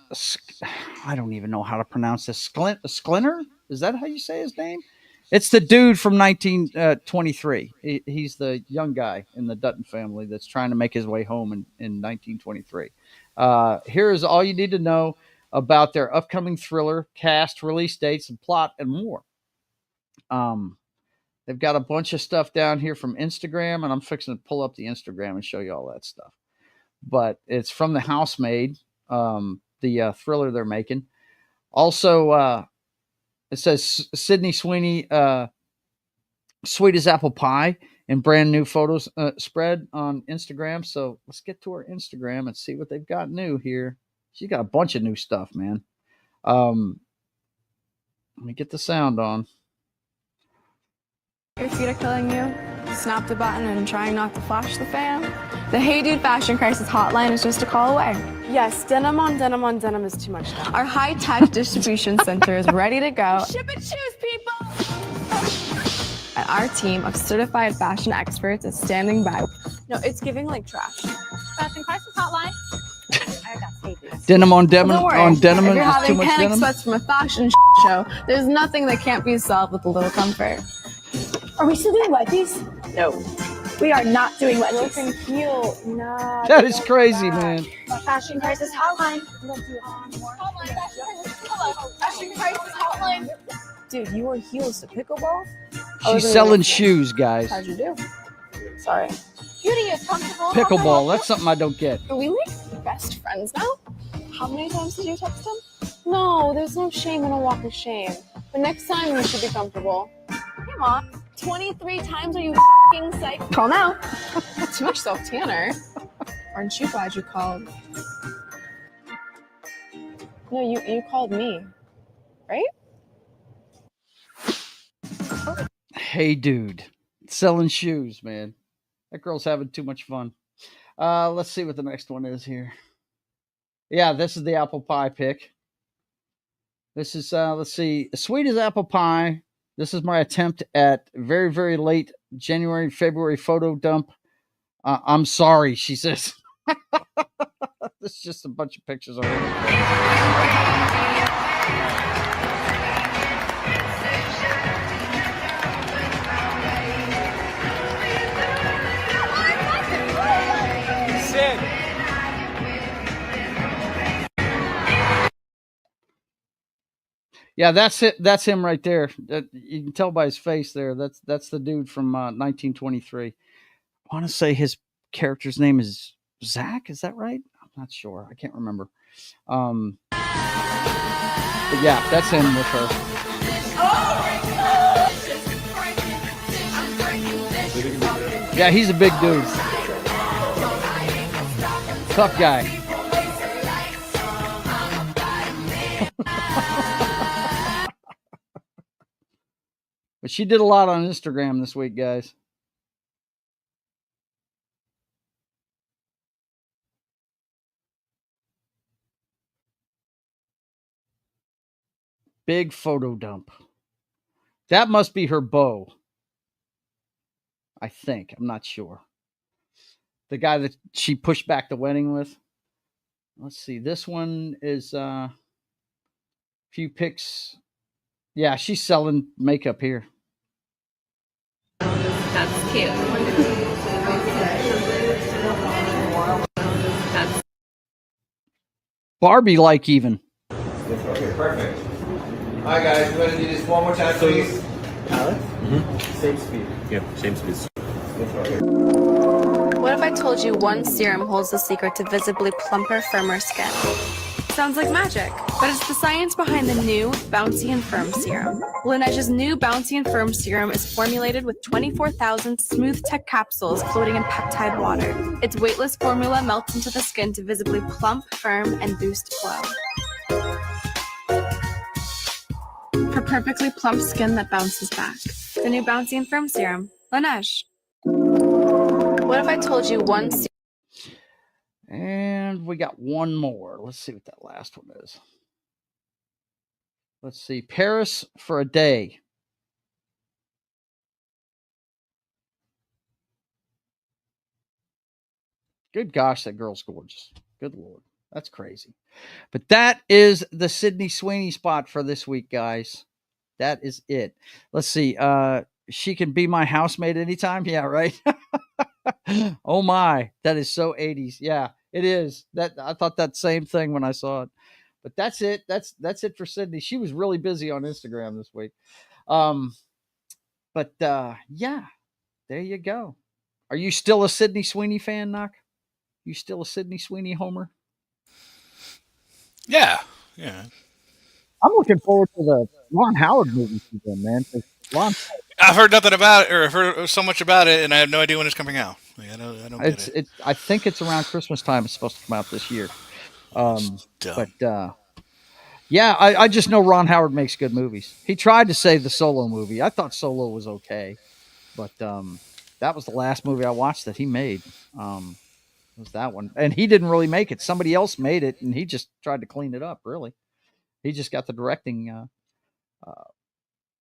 don't even know how to pronounce this. Sklinner, is that how you say his name? It's the dude from 1923. He's the young guy in the Dutton family that's trying to make his way home in 1923. Here is all you need to know about their upcoming thriller, cast, release dates, and plot, and more. They've got a bunch of stuff down here from Instagram, and I'm fixing to pull up the Instagram and show you all that stuff. But it's from The Housemaid, the thriller they're making. Also, it says Sydney Sweeney, sweet as apple pie, and brand new photos spread on Instagram. So let's get to our Instagram and see what they've got new here. She's got a bunch of new stuff, man. Let me get the sound on. Your feet are killing you. Snap the button and trying not to flash the fan. The Hey Dude Fashion Crisis hotline is just a call away. Yes, denim on denim is too much now. Our high-tech distribution center is ready to go. Ship and shoes, people! And our team of certified fashion experts is standing by. No, it's giving like trash. Fashion Crisis hotline. Denim on denim Well, don't worry. on denim If you're is too having much panic denim. sweats from a fashion show, there's nothing that can't be solved with a little comfort. Are we still doing wedgies? No. We are not doing You wedgies. can heal. Nah. That is crazy, man. Fashion crisis hotline. Fashion Crisis hotline. Dude, you wore heels to pickleball? She's selling shoes, guys. How'd you do? Sorry. Beauty is comfortable. Pickleball. That's something I don't get. Are we like best friends now? How many times did you text him? No, there's no shame in a walk of shame. But next time you should be comfortable. Hey, Mom. 23 times are you f***ing psych? Call now. Too much self-tanner. Aren't you glad you called? No, you called me, right? Hey, dude. Selling shoes, man. That girl's having too much fun. Let's see what the next one is here. Yeah, this is the apple pie pick. This is, let's see, sweet as apple pie. This is my attempt at very, very late January, February photo dump. I'm sorry, she says. This is just a bunch of pictures of her. Sid. Yeah, that's it. That's him right there. You can tell by his face there. That's the dude from 1923. I want to say his character's name is Zach. Is that right? I'm not sure. I can't remember. But yeah, that's him with her. Yeah, he's a big dude. Tough guy. But she did a lot on Instagram this week, guys. Big photo dump. That must be her beau. I think. I'm not sure. The guy that she pushed back the wedding with. Let's see. This one is few pics. Yeah, she's selling makeup here. That's cute. That's Barbie like even. Okay, perfect. All right, guys, we're gonna do this one more time, please. Alex? Same speed. Yeah, same speed. What if I told you one serum holds the secret to visibly plumper, firmer skin? Sounds like magic, but it's the science behind the new Bouncy and Firm serum. Laneige's new Bouncy and Firm serum is formulated with 24,000 smooth tech capsules floating in peptide water. Its weightless formula melts into the skin to visibly plump, firm, and boost glow. For perfectly plump skin that bounces back. The new Bouncy and Firm serum. Laneige. What if I told you one serum? And we got one more. Let's see what that last one is. Let's see. Paris for a day. Good gosh, that girl's gorgeous. Good Lord. That's crazy. But that is the Sydney Sweeney spot for this week, guys. That is it. Let's see. She can be my housemate anytime. Yeah, right. Oh my, that is so 80s. Yeah, it is. That I thought that same thing when I saw it. But that's it. That's it for Sydney. She was really busy on Instagram this week. But yeah, there you go. Are you still a Sydney Sweeney fan, Knock? You still a Sydney Sweeney homer? Yeah. I'm looking forward to the Ron Howard movie again, man. Ron, I've heard nothing about it, or I've heard so much about it, and I have no idea when it's coming out. I don't get it. I think it's around Christmas time. It's supposed to come out this year. But yeah, I just know Ron Howard makes good movies. He tried to save the Solo movie. I thought Solo was okay, but that was the last movie I watched that he made. Was that one? And he didn't really make it. Somebody else made it, and he just tried to clean it up. Really, he just got the directing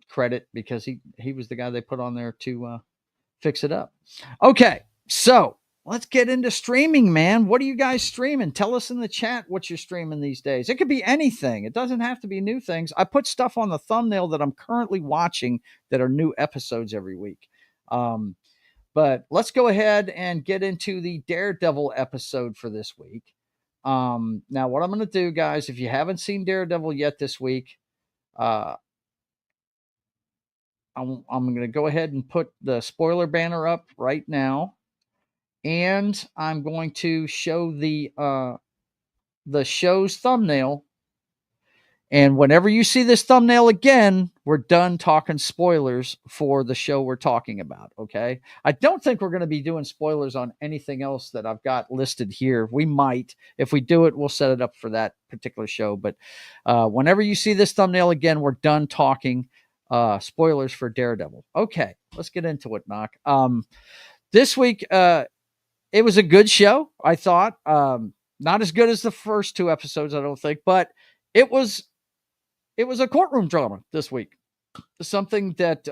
credit because he was the guy they put on there to fix it up. Okay, so let's get into streaming, man. What are you guys streaming? Tell us in the chat what you're streaming these days. It could be anything. It doesn't have to be new things. I put stuff on the thumbnail that I'm currently watching that are new episodes every week. But let's go ahead and get into the Daredevil episode for this week. Now, what I'm going to do, guys, if you haven't seen Daredevil yet this week, I'm going to go ahead and put the spoiler banner up right now. And I'm going to show the show's thumbnail. And whenever you see this thumbnail again, we're done talking spoilers for the show we're talking about, okay? I don't think we're going to be doing spoilers on anything else that I've got listed here. We might. If we do it, we'll set it up for that particular show. But whenever you see this thumbnail again, we're done talking spoilers for Daredevil. Okay, let's get into it, Knock. This week, it was a good show, I thought. Not as good as the first two episodes, I don't think, but it was a courtroom drama this week. Something that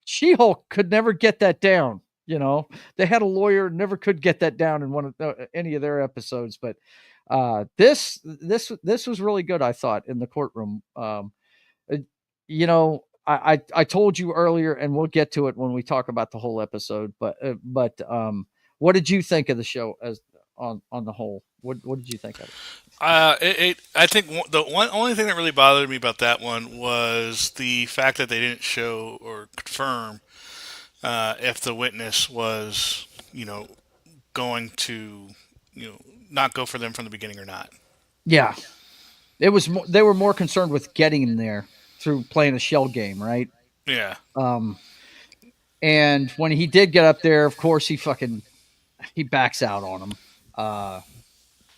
She-Hulk could never get that down. You know, they had a lawyer, never could get that down in one of any of their episodes. But this was really good, I thought, in the courtroom. You know, I told you earlier, and we'll get to it when we talk about the whole episode. But what did you think of the show as on the whole? What did you think of it? I think the only thing that really bothered me about that one was the fact that they didn't show or confirm if the witness was, going to, not go for them from the beginning or not. Yeah, they were more concerned with getting him there through playing a shell game, right? Yeah. Um, and when he did get up there, of course he backs out on him.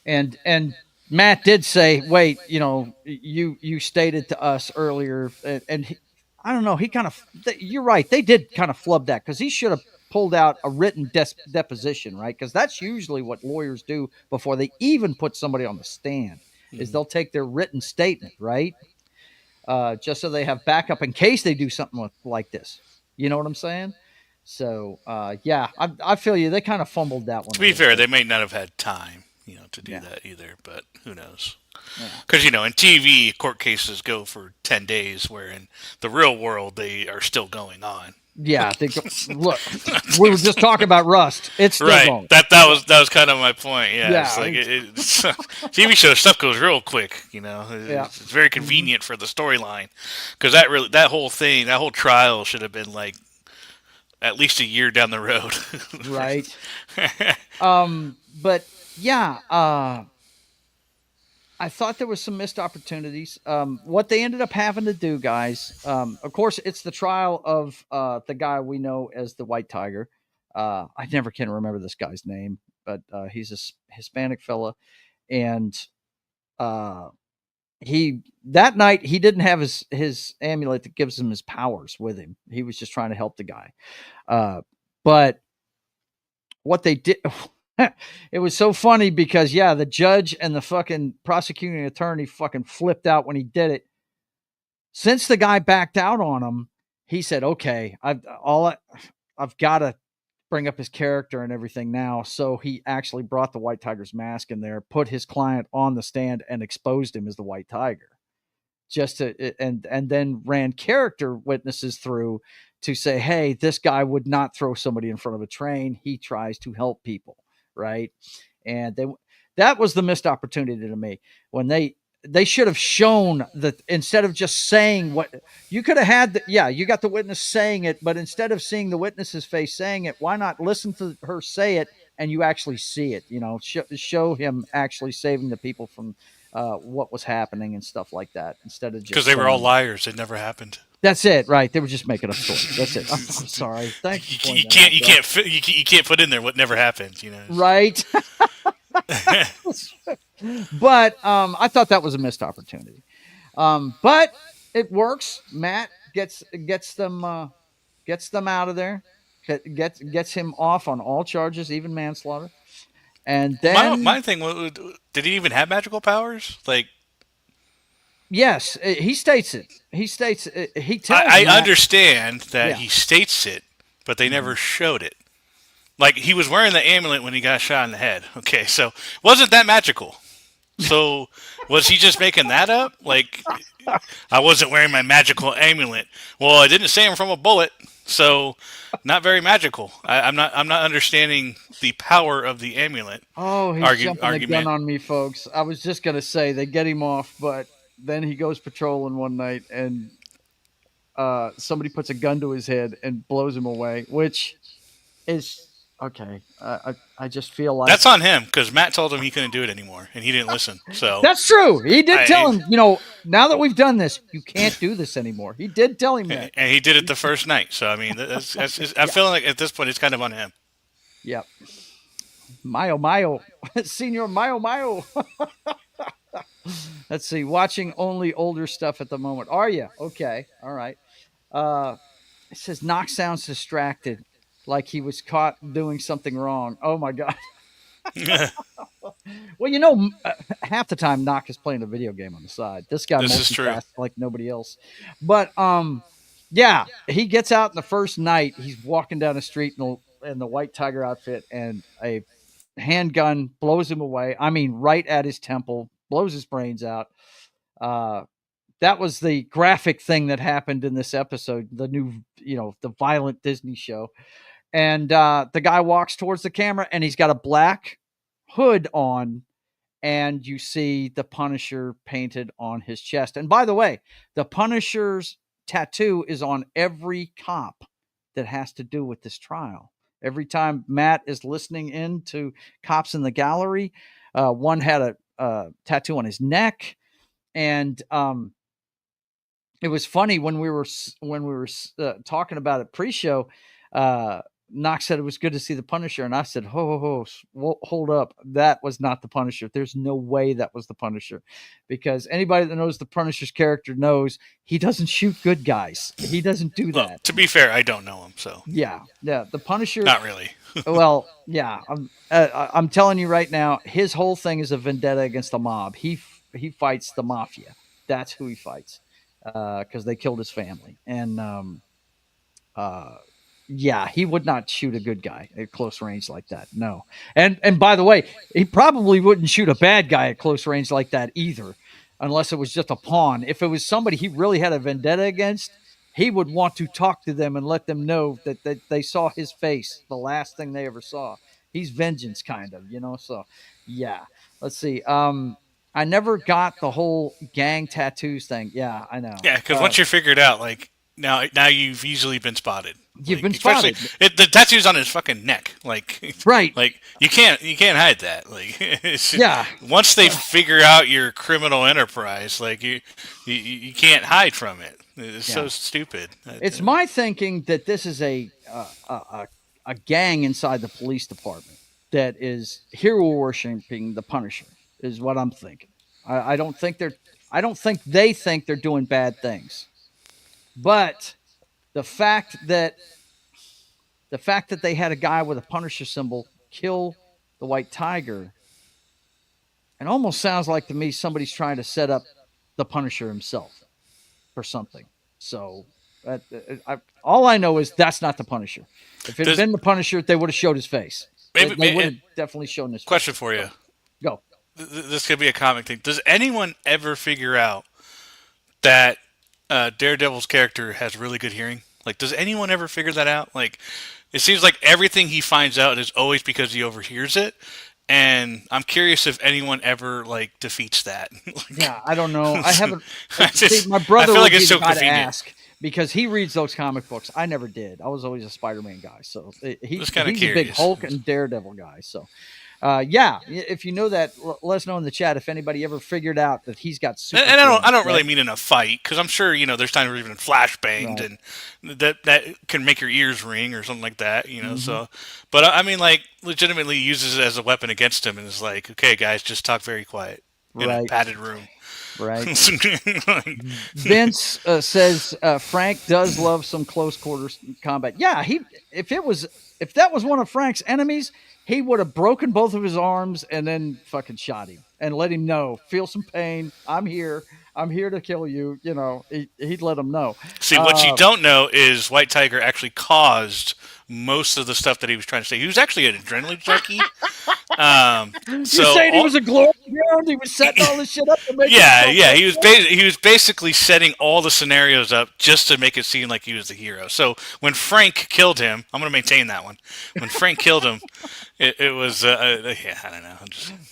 And Matt did say, "Wait, you stated to us earlier," and I don't know. He kind of, you're right. They did kind of flub that because he should have pulled out a written deposition, right? Because that's usually what lawyers do before they even put somebody on the stand. Is they'll take their written statement, right? Just so they have backup in case they do something like this. You know what I'm saying? So, yeah, I feel you. They kind of fumbled that one To a be little fair, bit. they may not have had time, to do Yeah. that either. But who knows? Yeah. Because in TV, court cases go for 10 days, where in the real world they are still going on. Yeah, look, we were just talking about Rust. It's still Right. going. That was kind of my point. Yeah. Yeah. It's like TV show stuff goes real quick. Yeah. It's very convenient for the storyline because that whole thing, that whole trial should have been like at least a year down the road. Right. But yeah, I thought there was some missed opportunities. What they ended up having to do, guys, of course, it's the trial of the guy we know as the White Tiger. I never can remember this guy's name, but he's a Hispanic fella, and he that night he didn't have his amulet that gives him his powers with him. He was just trying to help the guy. But what they did, it was so funny because the judge and the fucking prosecuting attorney fucking flipped out when he did it. Since the guy backed out on him, he said, "Okay, I've got to bring up his character and everything now." So he actually brought the White Tiger's mask in there, put his client on the stand, and exposed him as the White Tiger. Just to and then ran character witnesses through to say, hey, this guy would not throw somebody in front of a train. He tries to help people, right? And that was the missed opportunity to me when they should have shown that instead of just saying what you could have had. You got the witness saying it, but instead of seeing the witness's face saying it, why not listen to her say it and you actually see it? Show him actually saving the people from what was happening and stuff like that instead of just Because they were all saying, liars. It never happened. that's it, right? They were just making up stories. That's it. I'm sorry. Thanks. You can't put in there what never happened. Right. But I thought that was a missed opportunity. But it works. Matt gets them out of there. Gets him off on all charges, even manslaughter. And then My thing was, did he even have magical powers? Like, yes, he states it. He states he tells I Matt, understand that Yeah. he states it, but they never showed it. Like, he was wearing the amulet when he got shot in the head. Okay, so wasn't that magical? So was he just making that up? Like, I wasn't wearing my magical amulet. Well, I didn't save him from a bullet, so not very magical. I'm not understanding the power of the amulet. Oh, he's jumping the argument. gun on me, folks. I was just gonna say they get him off, but then he goes patrolling one night and somebody puts a gun to his head and blows him away, which is okay. I just feel like That's on him because Matt told him he couldn't do it anymore, and he didn't listen. So that's true. He did tell him, now that we've done this, you can't do this anymore. He did tell him that, and he did it the first night. So I mean, that's just, I'm feeling like at this point it's kind of on him. Yep. Mayo, Senior Mayo. Let's see. Watching only older stuff at the moment. Are you? Okay. All right. It says Knock sounds distracted, like he was caught doing something wrong. Oh my god. Well, half the time Knock is playing a video game on the side. This guy This is true. multitasks like nobody else. But yeah, he gets out in the first night. He's walking down the street in the White Tiger outfit, and a handgun blows him away. I mean, right at his temple, blows his brains out. That was the graphic thing that happened in this episode, the new, the violent Disney show. And the guy walks towards the camera and he's got a black hood on and you see the Punisher painted on his chest. And by the way, the Punisher's tattoo is on every cop that has to do with this trial. Every time Matt is listening in to cops in the gallery, one had a tattoo on his neck, and it was funny when we were talking about it pre-show. Knox said it was good to see the Punisher, and I said, hold up, that was not the Punisher. There's no way that was the Punisher, because anybody that knows the Punisher's character knows he doesn't shoot good guys. He doesn't do that. Well, to be fair, I don't know him, so yeah, the Punisher. Not really. Well, yeah, I'm telling you right now, his whole thing is a vendetta against the mob. He fights the mafia. That's who he fights, because they killed his family, and yeah, he would not shoot a good guy at close range like that. No. And by the way, he probably wouldn't shoot a bad guy at close range like that either, unless it was just a pawn. If it was somebody he really had a vendetta against, he would want to talk to them and let them know that they saw his face, the last thing they ever saw. He's vengeance kind of, so yeah. Let's see. I never got the whole gang tattoos thing. Yeah, I know. Yeah, because once you're figured out, like, now you've easily been spotted. You've been spotted. The tattoo's on his fucking neck, like right. Like you can't hide that. Like yeah. Once they figure out your criminal enterprise, like you can't hide from it. It's so stupid. It's my thinking that this is a gang inside the police department that is hero worshiping the Punisher. Is what I'm thinking. I don't think they think they're doing bad things, but the fact that they had a guy with a Punisher symbol kill the White Tiger, it almost sounds like to me somebody's trying to set up the Punisher himself for something. So all I know is that's not the Punisher. If it had been the Punisher, they would have showed his face. They would have definitely shown his face. Question for you. Go. This could be a comic thing. Does anyone ever figure out that Daredevil's character has really good hearing? Like, does anyone ever figure that out? Like, it seems like everything he finds out is always because he overhears it. And I'm curious if anyone ever, like, defeats that. Yeah, I don't know. I haven't. See, my brother would be the guy to ask, because he reads those comic books. I never did. I was always a Spider-Man guy. So he's a big Hulk and Daredevil guy. So. Yeah, if you know that, let us know in the chat if anybody ever figured out that he's got super. And I don't really mean in a fight, because I'm sure there's times where even flashbanged and that can make your ears ring or something like that, Mm-hmm. So, but I mean, like, legitimately uses it as a weapon against him and is like, okay, guys, just talk very quiet in a padded room. Right. Vince says Frank does love some close quarters combat. Yeah, if that was one of Frank's enemies, he would have broken both of his arms and then fucking shot him and let him know, feel some pain. I'm here to kill you. He'd let him know. See, what you don't know is White Tiger actually caused most of the stuff that he was trying to say. He was actually an adrenaline junkie. You saying he was a glory ground? He was setting all this shit up to make he was basically setting all the scenarios up just to make it seem like he was the hero. So when Frank killed him, I'm going to maintain that one. When Frank killed him, it was I don't know.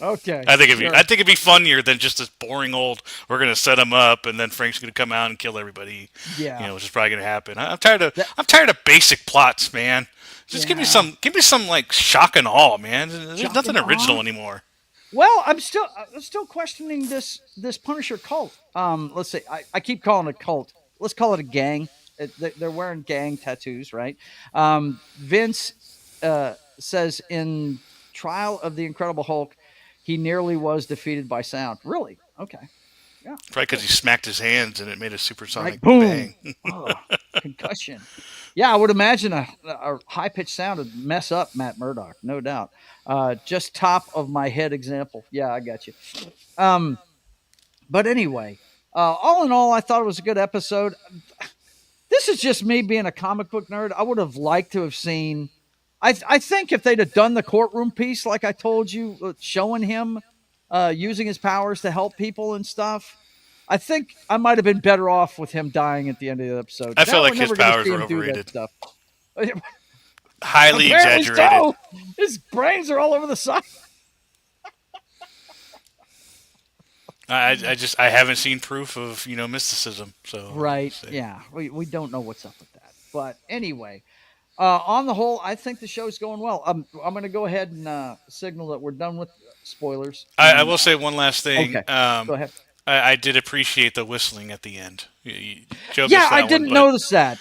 Okay. I think it'd be funnier than just this boring old. We're going to set him up, and then Frank's going to come out and kill everybody. Yeah, which is probably going to happen. I'm tired of basic plots, man. Just give me some like shock and awe, man. There's nothing original anymore. Well, I'm still questioning this Punisher cult. Let's say I keep calling it a cult. Let's call it a gang. They're wearing gang tattoos, right? Vince says in Trial of the Incredible Hulk, he nearly was defeated by sound. Really? Okay. Yeah. Probably because he smacked his hands and it made a supersonic boom. Bang. Concussion. Yeah, I would imagine a high-pitched sound would mess up Matt Murdock, no doubt. Just top of my head example. Yeah, I got you. But anyway, all in all, I thought it was a good episode. This is just me being a comic book nerd. I would have liked to have seen... I think if they'd have done the courtroom piece like I told you, showing him using his powers to help people and stuff, I think I might have been better off with him dying at the end of the episode. I feel like his powers were overrated. Highly Apparently exaggerated. So. His brains are all over the side. I haven't seen proof of mysticism. So Right. let's see. Yeah. We don't know what's up with that. But anyway, on the whole, I think the show's going well. I'm going to go ahead and signal that we're done with spoilers. I And will say one last thing. okay, go ahead. I did appreciate the whistling at the end. Joe Yeah, missed I that one, didn't but notice that.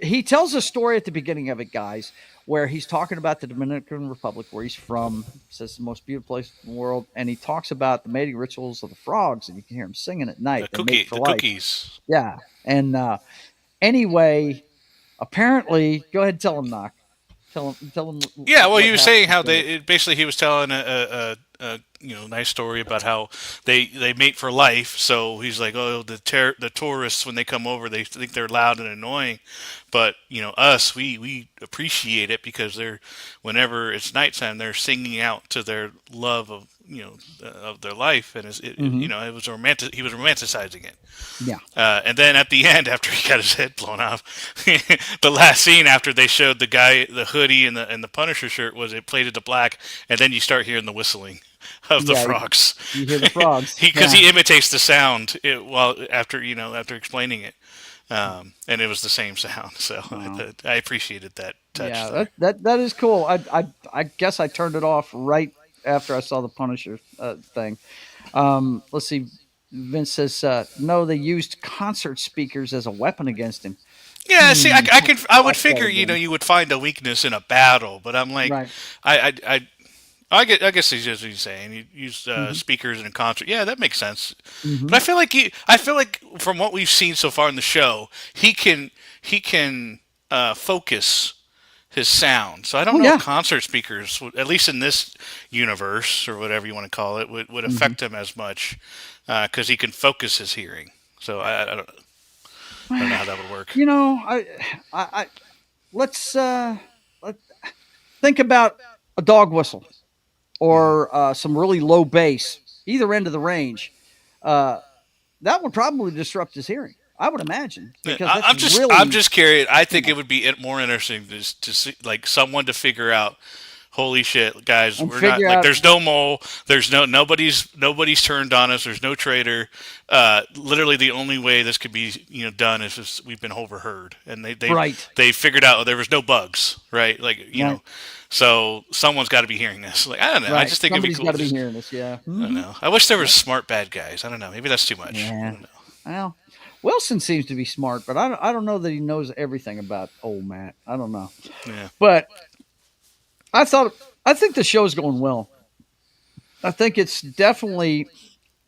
He tells a story at the beginning of it, guys, where he's talking about the Dominican Republic, where he's from. Says it's the most beautiful place in the world, and he talks about the mating rituals of the frogs, and you can hear them singing at night. They mate for the life. cookies. Yeah, and anyway, apparently, go ahead, and tell him, Knock. Tell him. Yeah, well, What he was saying how happened. basically he was telling a nice story about how they mate for life. So he's like, oh, the tourists when they come over, they think they're loud and annoying, but us, we appreciate it because they're whenever it's nighttime, they're singing out to their love of of their life, and Mm-hmm. it was romantic. He was romanticizing it. Yeah. And then at the end, after he got his head blown off, the last scene after they showed the guy the hoodie and the Punisher shirt was it played it to black, and then you start hearing the whistling of the Yeah, frogs. you hear the frogs. Because Yeah. he imitates the sound while after explaining it, and it was the same sound. So Wow. I appreciated that touch Yeah, there. that is cool. I guess I turned it off right after I saw the Punisher thing. Let's see. Vince says no. They used concert speakers as a weapon against him. Yeah, see, I would Watch that figure again. you would find a weakness in a battle, but I'm like, Right. I guess he's just what he's saying. He used Hmm. speakers in a concert. Yeah, that makes sense. But Hmm. I feel like from what we've seen so far in the show, he can focus his sound. So I don't Oh know if yeah. concert speakers, at least in this universe or whatever you want to call it, would Hmm. affect him as much because he can focus his hearing. So I don't know how that would work. You know, I let's let think about a dog whistle Mhm. or some really low bass, either end of the range. Uh, that would probably disrupt his hearing. I would imagine Yeah, because that's I'm really just curious. I you think it know would be more interesting to see like someone to figure out. Holy shit, guys! and We're not figure like out there's no mole. There's nobody's turned on us. There's no traitor. Literally, the only way this could be done is if we've been overheard, and right, they figured out there was no bugs, right? Like right, so someone's got to be hearing this. Like I don't know. I right. just think it'd be Somebody's cool. got to be Just hearing this. Yeah. I don't Hmm. know. I wish there was Yep. smart bad guys. I don't know. Maybe that's too much. I Yeah. don't know. Well, Wilson seems to be smart, but I don't know that he knows everything about old Matt. I don't know, Yeah. but I thought I think the show's going well. I think it's definitely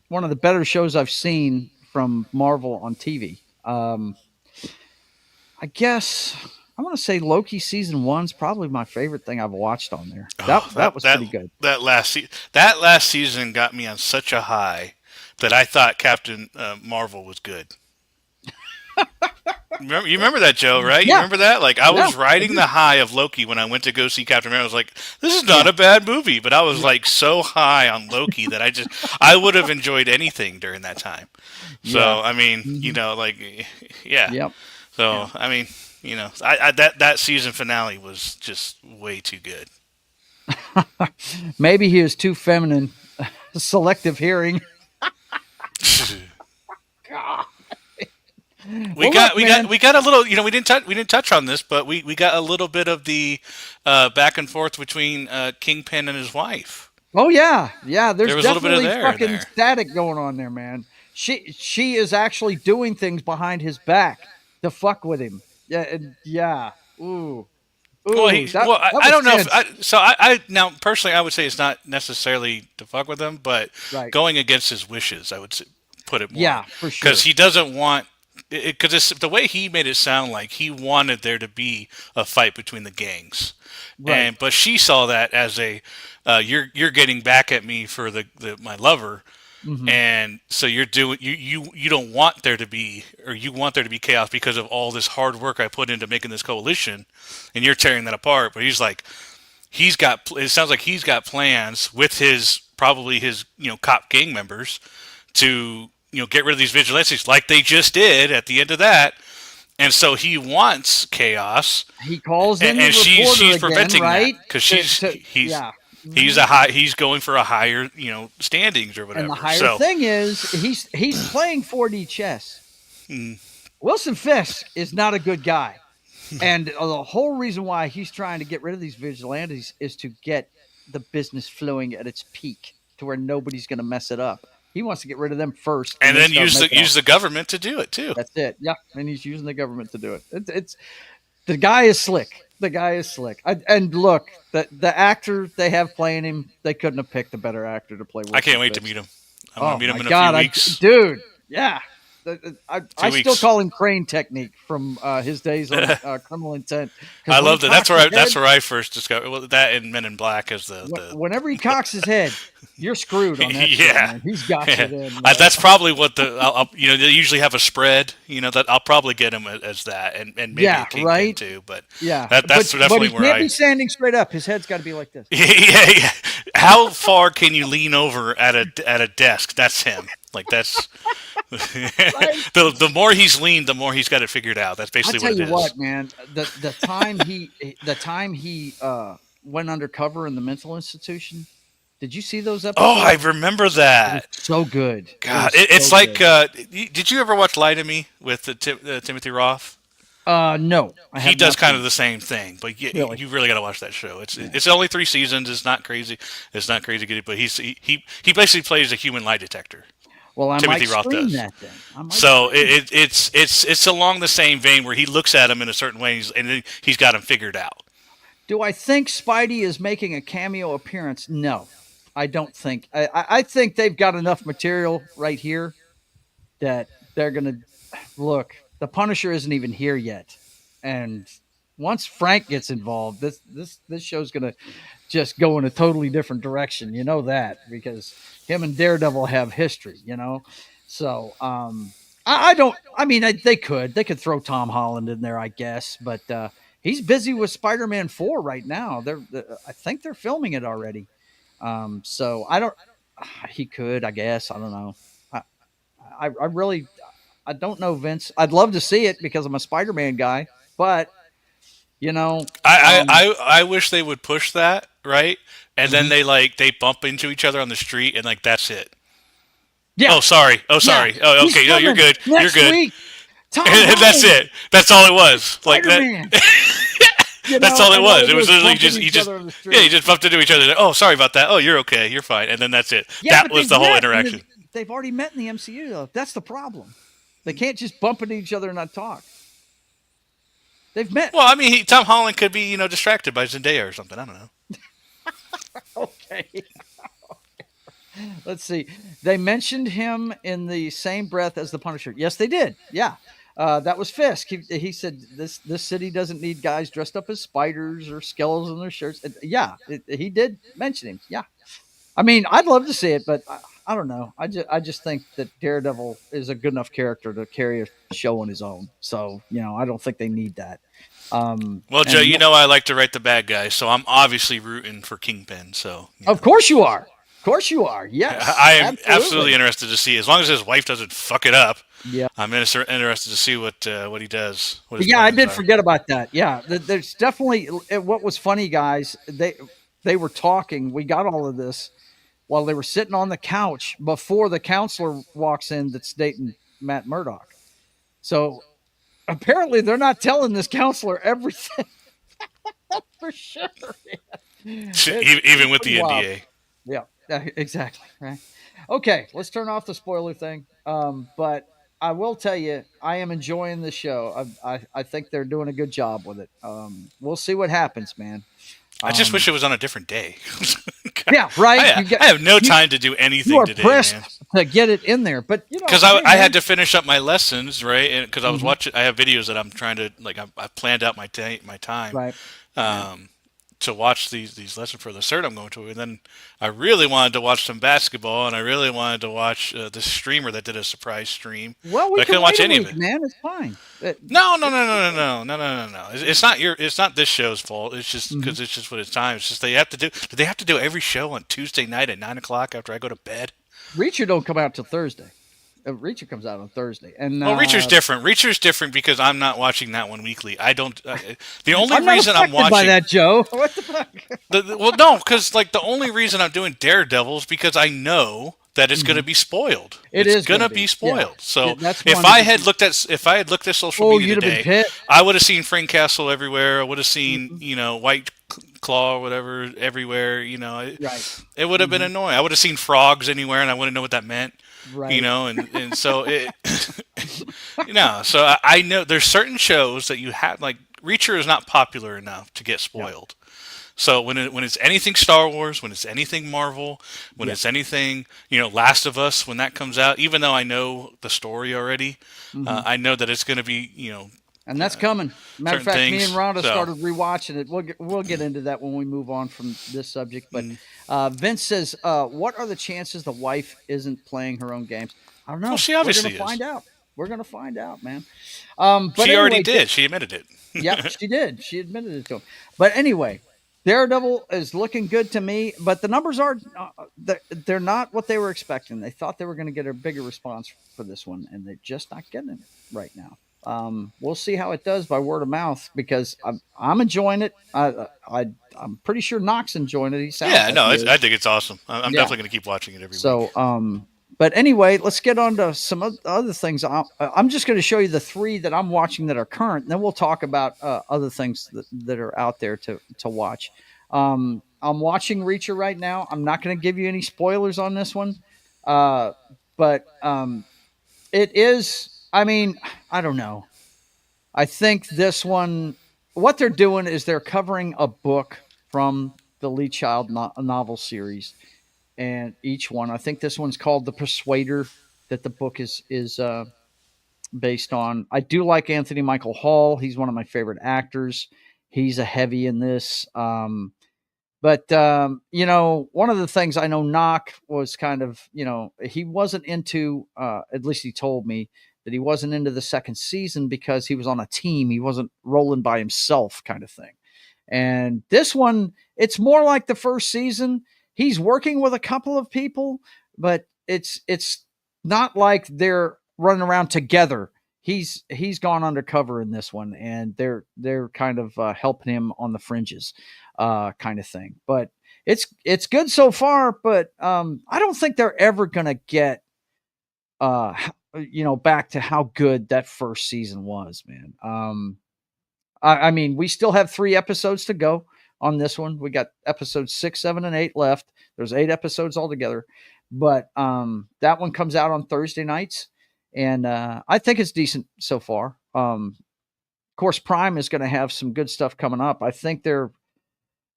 one of the better shows I've seen from Marvel on TV. I guess I want to say Loki season one's probably my favorite thing I've watched on there. Oh, That was pretty good. that last season got me on such a high that I thought Captain Marvel was good. You remember that, Joe, right? You Yeah, remember that? Like I yeah, was I riding do. the high of Loki when I went to go see Captain America. I was like, this is not Yeah, a bad movie, but I was yeah, like so high on Loki that I would have enjoyed anything during that time. yeah. So I mean, Hmm. like yeah. Yep, So yeah. I mean, I that season finale was just way too good. Maybe he was too feminine. Selective hearing. We Well, got look, we got man. we got a little we didn't touch on this, but we got a little bit of the back and forth between Kingpin and his wife. Oh yeah, yeah. There's There was a little bit of definitely there in fucking there. static going on there, man. She is actually doing things behind his back to fuck with him. Yeah, yeah. Ooh, Well, ooh. That that I was don't know if tense. I now personally I would say it's not necessarily to fuck with him, but Right. going against his wishes, put it more Yeah, for because sure. he doesn't want because it's the way he made it sound like he wanted there to be a fight between the gangs, Right. and but she saw that as a you're getting back at me for the my lover. Hmm. And so you're doing you don't want there to be or you want there to be chaos because of all this hard work I put into making this coalition, and you're tearing that apart. But he's like it sounds like he's got plans with his probably his cop gang members to get rid of these vigilantes like they just did at the end of that, and so he wants chaos, He calls in the and reporter she's again, preventing that right? because she's he's Yeah, He's going for a higher, standings or And whatever. the higher So, thing is he's playing 4D chess. Wilson Fisk is not a good guy. And the whole reason why he's trying to get rid of these vigilantes is to get the business flowing at its peak to where nobody's going to mess it up. He wants to get rid of them first, and then start making use the government to do it too. That's it. Yeah, and he's using the government to do it. It's the guy is slick. The guy is slick. And look, the actor they have playing him, they couldn't have picked a better actor to play. I can't wait to meet him. I'm gonna meet him in a few weeks, dude. Yeah, I weeks. still call him Crane Technique from his days on Criminal Intent. I love that. That's where I first discovered that in Men in Black as the. Whenever he cocks his head, you're screwed on that. Yeah, show, man. He's got you then. That's probably what they usually have a spread. That I'll probably get him as that, and maybe a Kingpin too. But that's definitely where he can't be standing straight up. His head's got to be like this. Yeah. How far can you lean over at a desk? That's him. Like that's the more he's leaned, the more he's got it figured out. That's basically what it is. I'll tell you what, man. The time he went undercover in the mental institution. Did you see those episodes? Oh, I remember that. So good. God, it's so like. Did you ever watch Lie to Me with Timothy Roth? No. He does kind of the same thing, but you really got to watch that show. It's only 3 seasons. It's not crazy. It's not crazy good, but he basically plays a human lie detector. Well, I Timothy might Roth does. that then. So it's along the same vein where he looks at him in a certain way, and then he's got him figured out. Do I think Spidey is making a cameo appearance? No, I don't think. I think they've got enough material right here that they're going to look. The Punisher isn't even here yet, and once Frank gets involved, this show's going to just go in a totally different direction. You know that because him and Daredevil have history. So I don't. I mean, they could throw Tom Holland in there, I guess, but he's busy with Spider-Man 4 right now. I think they're filming it already. So I don't. He could, I guess. I don't know. I really. I don't know, Vince. I'd love to see it because I'm a Spider-Man guy, but I wish they would push that, right? And then they bump into each other on the street and that's it. Yeah. Oh, sorry. Oh, sorry. Yeah. Oh, okay. No, you're good. You're good. Week. And that's it. That's all it was. Like that. That's all it was. It was literally he just bumped into each other. Oh, sorry about that. Oh, you're okay. You're fine. And then that's it. Yeah, that was the whole interaction. They've already met in the MCU, though. That's the problem. They can't just bump into each other and not talk. They've met. Well, I mean, Tom Holland could be, distracted by Zendaya or something. I don't know. Okay. Let's see. They mentioned him in the same breath as the Punisher. Yes, they did. Yeah. That was Fisk. He said this city doesn't need guys dressed up as spiders or skeletons on their shirts. He did mention him. Yeah. I mean, I'd love to see it, but I don't know. I just think that Daredevil is a good enough character to carry a show on his own. So, I don't think they need that. Well, Joe, I like to write the bad guys, so I'm obviously rooting for Kingpin. So, Of course you are. Of course you are. Yes. I am absolutely interested to see, as long as his wife doesn't fuck it up. Yeah. I'm interested to see what he does. I did forget about that. Yeah. There's definitely what was funny, guys. They were talking. We got all of this while they were sitting on the couch before the counselor walks in that's dating Matt Murdock. So apparently they're not telling this counselor everything. For sure. Even with the NDA. Yeah, exactly. Right. Okay, let's turn off the spoiler thing. But I will tell you, I am enjoying the show. I think they're doing a good job with it. We'll see what happens, man. I just wish it was on a different day. Yeah, right. I have no time to do anything today, man. To get it in there, but because I had to finish up my lessons, right? And because I was watching, I have videos that I'm trying to I planned out my time, right? To watch these lessons for the cert I'm going to, and then I really wanted to watch some basketball, and I really wanted to watch the streamer that did a surprise stream. Well, we I couldn't watch any of it. Man, it's fine. No. It's not this show's fault. It's just because it's just what it's time. It's just they have to do. Do they have to do every show on Tuesday night at 9:00 after I go to bed? Reacher don't come out till Thursday. Reacher comes out on Thursday, and Well, Reacher's different. Reacher's different because I'm not watching that one weekly. I don't. The only I'm not reason I'm affected by watching that, Joe. What the fuck? well, no, because like the only reason I'm doing Daredevil is because I know that it's going to be spoiled. It It's is going gonna to be. be spoiled. Yeah. So That's if one I of the- had looked at social Oh, media you'd have been today, pissed. I would have seen Frank Castle everywhere. I would have seen White Claw or whatever everywhere. Right. It would have been annoying. I would have seen frogs anywhere, and I wouldn't know what that meant. Right. And so it, so I know there's certain shows that you have, like Reacher is not popular enough to get spoiled. So when it's anything Star Wars, when it's anything Marvel, when it's anything, Last of Us, when that comes out, even though I know the story already, I know that it's going to be, And that's coming. Matter of certain fact, me things, and Rhonda so. started rewatching it. We'll get into that when we move on from this subject. But Vince says, "What are the chances the wife isn't playing her own games?" I don't know. Well, she obviously We're gonna is. find out. We're gonna find out, man. But She already anyway, did. She admitted it. Yep, she did. She admitted it to him. But anyway, Daredevil is looking good to me. But the numbers are they're not what they were expecting. They thought they were going to get a bigger response for this one, and they're just not getting it right now. We'll see how it does by word of mouth because I'm enjoying it. I'm pretty sure Knox enjoying it. He sounds I think it's awesome. I'm Yeah. definitely going to keep watching it every week. So, but anyway, let's get on to some other things. I'm just going to show you the 3 that I'm watching that are current, and then we'll talk about other things that are out there to watch. I'm watching Reacher right now. I'm not going to give you any spoilers on this one, but it is. I mean, I don't know. I think this one, what they're doing is they're covering a book from the Lee Child novel series, and each one, I think this one's called The Persuader, that the book is based on. I do like Anthony Michael Hall. He's one of my favorite actors. He's a heavy in this. But one of the things I know Knock was kind of, he wasn't into, at least he told me that he wasn't into the second season because he was on a team. He wasn't rolling by himself kind of thing. And this one, it's more like the first season. He's working with a couple of people, but it's not like they're running around together. He's gone undercover in this one, and they're kind of helping him on the fringes, kind of thing. But it's good so far. But I don't think they're ever gonna get back to how good that first season was, man. I mean, we still have 3 episodes to go on this one. We got episodes 6, 7, and 8 left. There's 8 episodes altogether, but that one comes out on Thursday nights, and I think it's decent so far. Of course, Prime is going to have some good stuff coming up. I think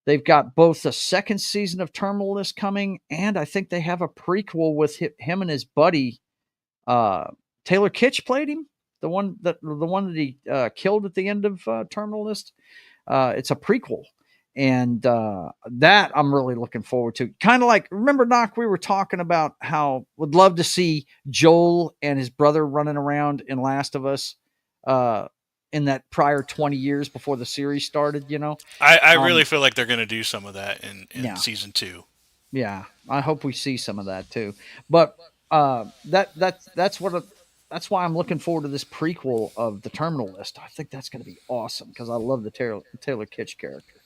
they've got both the second season of Terminal List coming, and I think they have a prequel with him and his buddy. Taylor Kitsch played him. The one that he killed at the end of Terminal List. It's a prequel, and that I'm really looking forward to. Kind of like, remember, Doc, we were talking about how would love to see Joel and his brother running around in Last of Us in that prior 20 years before the series started. I really feel like they're going to do some of that in season 2. Yeah, I hope we see some of that too. But that's why I'm looking forward to this prequel of the Terminal List. I think that's going to be awesome because I love the Taylor Kitsch character.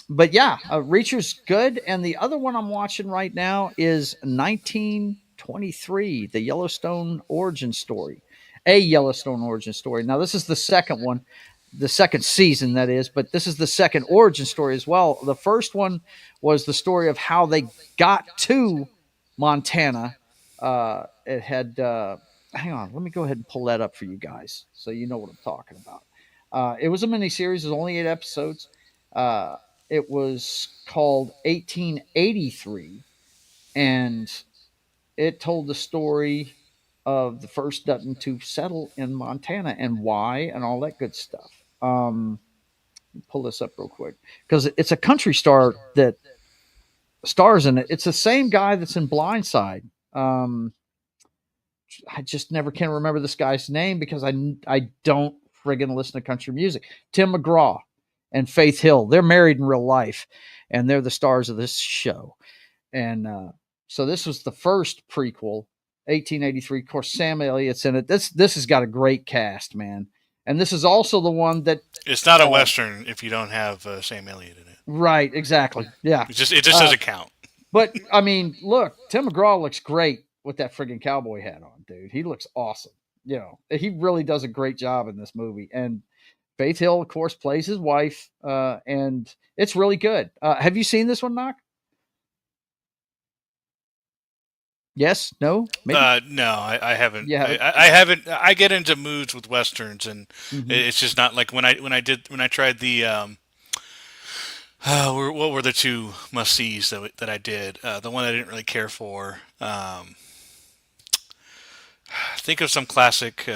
But yeah, Reacher's good, and the other one I'm watching right now is 1923, the Yellowstone origin story, a Yellowstone origin story. Now this is the second one, the second season that is, but this is the second origin story as well. The first one was the story of how they got to Montana. It had, hang on, let me go ahead and pull that up for you guys so you know what I'm talking about. It was a miniseries. It was only 8 episodes. It was called 1883, and it told the story of the first Dutton to settle in Montana and why and all that good stuff. Pull this up real quick because it's a country star that stars in it. It's the same guy that's in Blindside. I just never can remember this guy's name because I don't friggin' listen to country music. Tim McGraw and Faith Hill. They're married in real life, and they're the stars of this show. And so this was the first prequel 1883. Of course, Sam Elliott's in it. This has got a great cast, man. And this is also the one that It's not a Western if you don't have Sam Elliott in it. right, exactly. Yeah. It just doesn't count. But I mean, look, Tim McGraw looks great with that friggin' cowboy hat on, dude. He looks awesome. You know, he really does a great job in this movie. And Faith Hill, of course, plays his wife, and it's really good. Have you seen this one, Knock? Yes, no, maybe. No, I haven't. Yeah. I haven't. I get into moods with westerns, and Mhm. it's just not like when I tried the what were the two must sees that I did? The one I didn't really care for. Think of some classic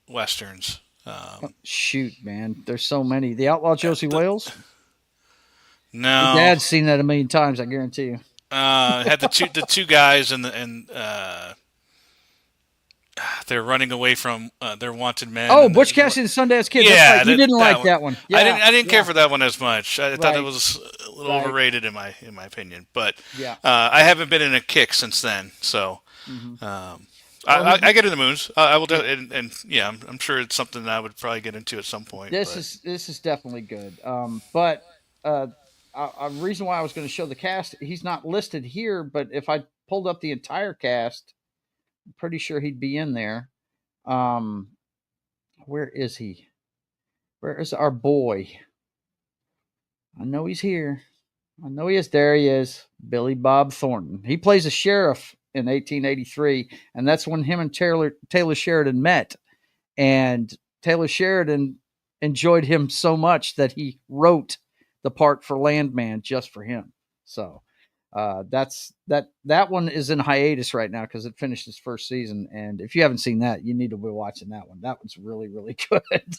westerns. Shoot, man, there's so many. The Outlaw Josie Wales. No, Your dad's seen that a million times, I guarantee you. had the two guys and they're running away from their wanted men. Oh, Butch Cassidy and the Sundance Kid. Yeah, That's right. You didn't like that one. Yeah, I didn't care for that one as much. I thought Right. it was a little overrated in my opinion. But Yeah. I haven't been in a kick since then. So Mhm. I get in the moons. I will, and yeah, I'm sure it's something that I would probably get into at some point. This is definitely good. But a reason why I was going to show the cast, he's not listed here, but if I pulled up the entire cast, I'm pretty sure he'd be in there. Where is he? Where is our boy? I know he's here. I know he is. There he is. Billy Bob Thornton. He plays a sheriff in 1883, and that's when him and Taylor Sheridan met. And Taylor Sheridan enjoyed him so much that he wrote the part for Landman just for him. So that one is in hiatus right now because it finished its first season. And if you haven't seen that, you need to be watching that one. That one's really, really good.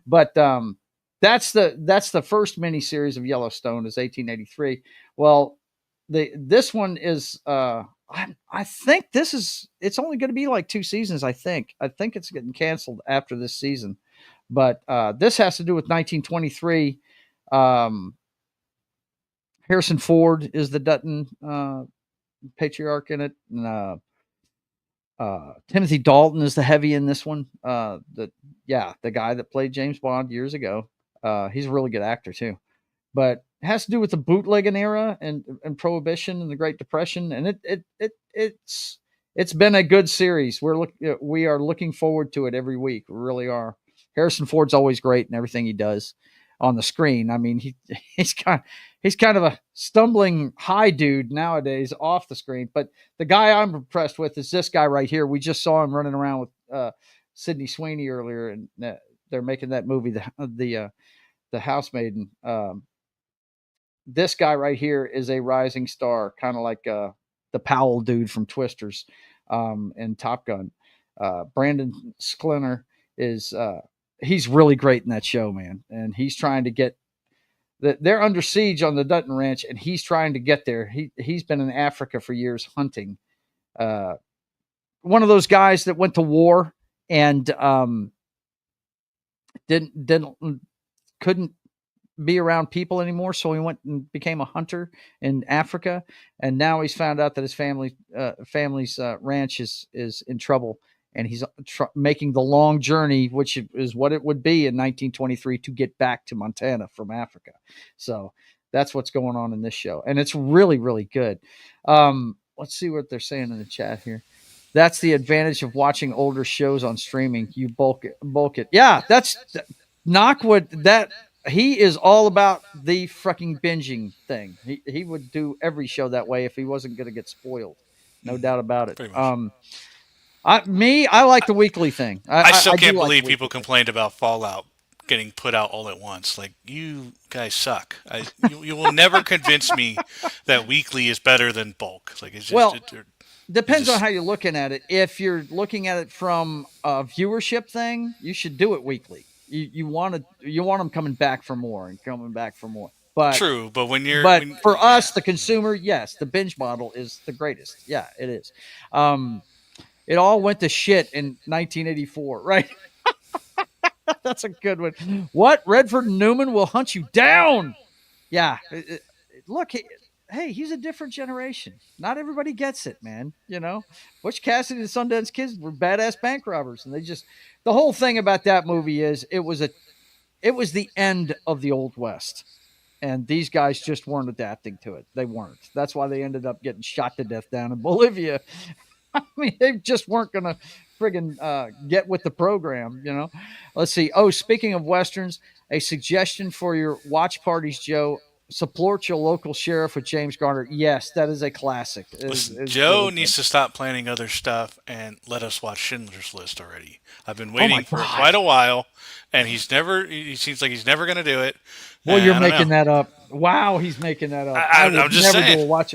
But that's the first miniseries of Yellowstone is 1883. Well, this one is I think it's only going to be like 2 seasons. I think it's getting canceled after this season, but this has to do with 1923. Harrison Ford is the Dutton patriarch in it. And, Timothy Dalton is the heavy in this one. The guy that played James Bond years ago. He's a really good actor too. But it has to do with the bootlegging era and Prohibition and the Great Depression, and it's been a good series. We are looking forward to it every week. We really are. Harrison Ford's always great in everything he does on the screen. I mean, he's kind of a stumbling high dude nowadays off the screen. But the guy I'm impressed with is this guy right here. We just saw him running around with Sydney Sweeney earlier, and they're making that movie, the Housemaiden. This guy right here is a rising star, kind of like the Powell dude from Twisters and Top Gun. Brandon Sklenar is he's really great in that show, man. And he's trying to get they're under siege on the Dutton Ranch, and he's trying to get there. He's been in Africa for years hunting. One of those guys that went to war and couldn't be around people anymore, so he went and became a hunter in Africa, and now he's found out that his family's ranch is in trouble, and he's making the long journey, which is what it would be in 1923 to get back to Montana from Africa. So that's what's going on in this show, and it's really, really good. Let's see what they're saying in the chat here. That's the advantage of watching older shows on streaming. You bulk it. Yeah, that's Knockwood. That he is all about the fucking binging thing. He would do every show that way if he wasn't going to get spoiled. No doubt about it. I like the weekly thing. I still can't believe people complained about Fallout getting put out all at once. Like, you guys suck. You will never convince me that weekly is better than bulk. Like, it's just, depends on how you're looking at it. If you're looking at it from a viewership thing, you should do it weekly. You want them coming back for more and coming back for more. But true, but for us, the consumer, yes, the binge model is the greatest. Yeah, it is. It all went to shit in 1984, right? That's a good one. What? Redford and Newman will hunt you down. Yeah. Look, hey, he's a different generation. Not everybody gets it, man. You know, Butch Cassidy and the Sundance Kids were badass bank robbers, and the whole thing about that movie is it was the end of the Old West, and these guys just weren't adapting to it. They weren't. That's why they ended up getting shot to death down in Bolivia. I mean, they just weren't going to friggin' get with the program, you know? Let's see. Oh, speaking of Westerns, a suggestion for your watch parties, Joe. Support your local sheriff with James Garner. Yes, that is a classic. Listen, It's Joe really needs good. to stop planning other stuff and let us watch Schindler's List already. I've been Oh my waiting for God. quite a while, and he seems like he's never going to do it. Well, And you're I don't making know. that up. Wow, he's making that up. I, I I'm would I'm just never saying. do a watch.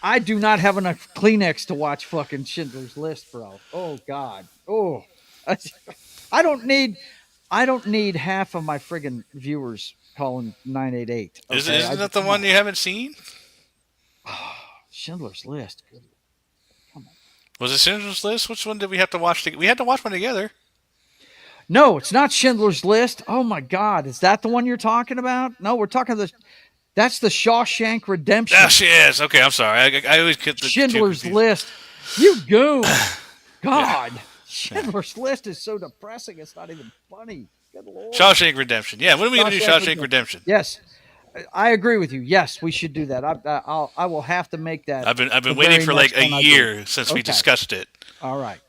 I do not have enough Kleenex to watch fucking Schindler's List, bro. Oh God. Oh, I, I don't need. I don't need half of my friggin' viewers calling 988. Okay, Isn't that the come one on. you haven't seen? Schindler's List. Good. Was it Schindler's List? Which one did we have to watch? We had to watch one together. No, it's not Schindler's List. Oh my God, is that the one you're talking about? No, we're talking That's the Shawshank Redemption. Ah, she is. Okay, I'm sorry. I always get the two Schindler's confused. List. You goon. God. Schindler's List is so depressing. It's not even funny. Good Lord. Shawshank Redemption. Yeah, when are we going to do Shawshank Shawshank Redemption? Yes, I agree with you. Yes, we should do that. I will have to make that. I've been the waiting very for like next a one I do. year since we Okay. discussed it. All right.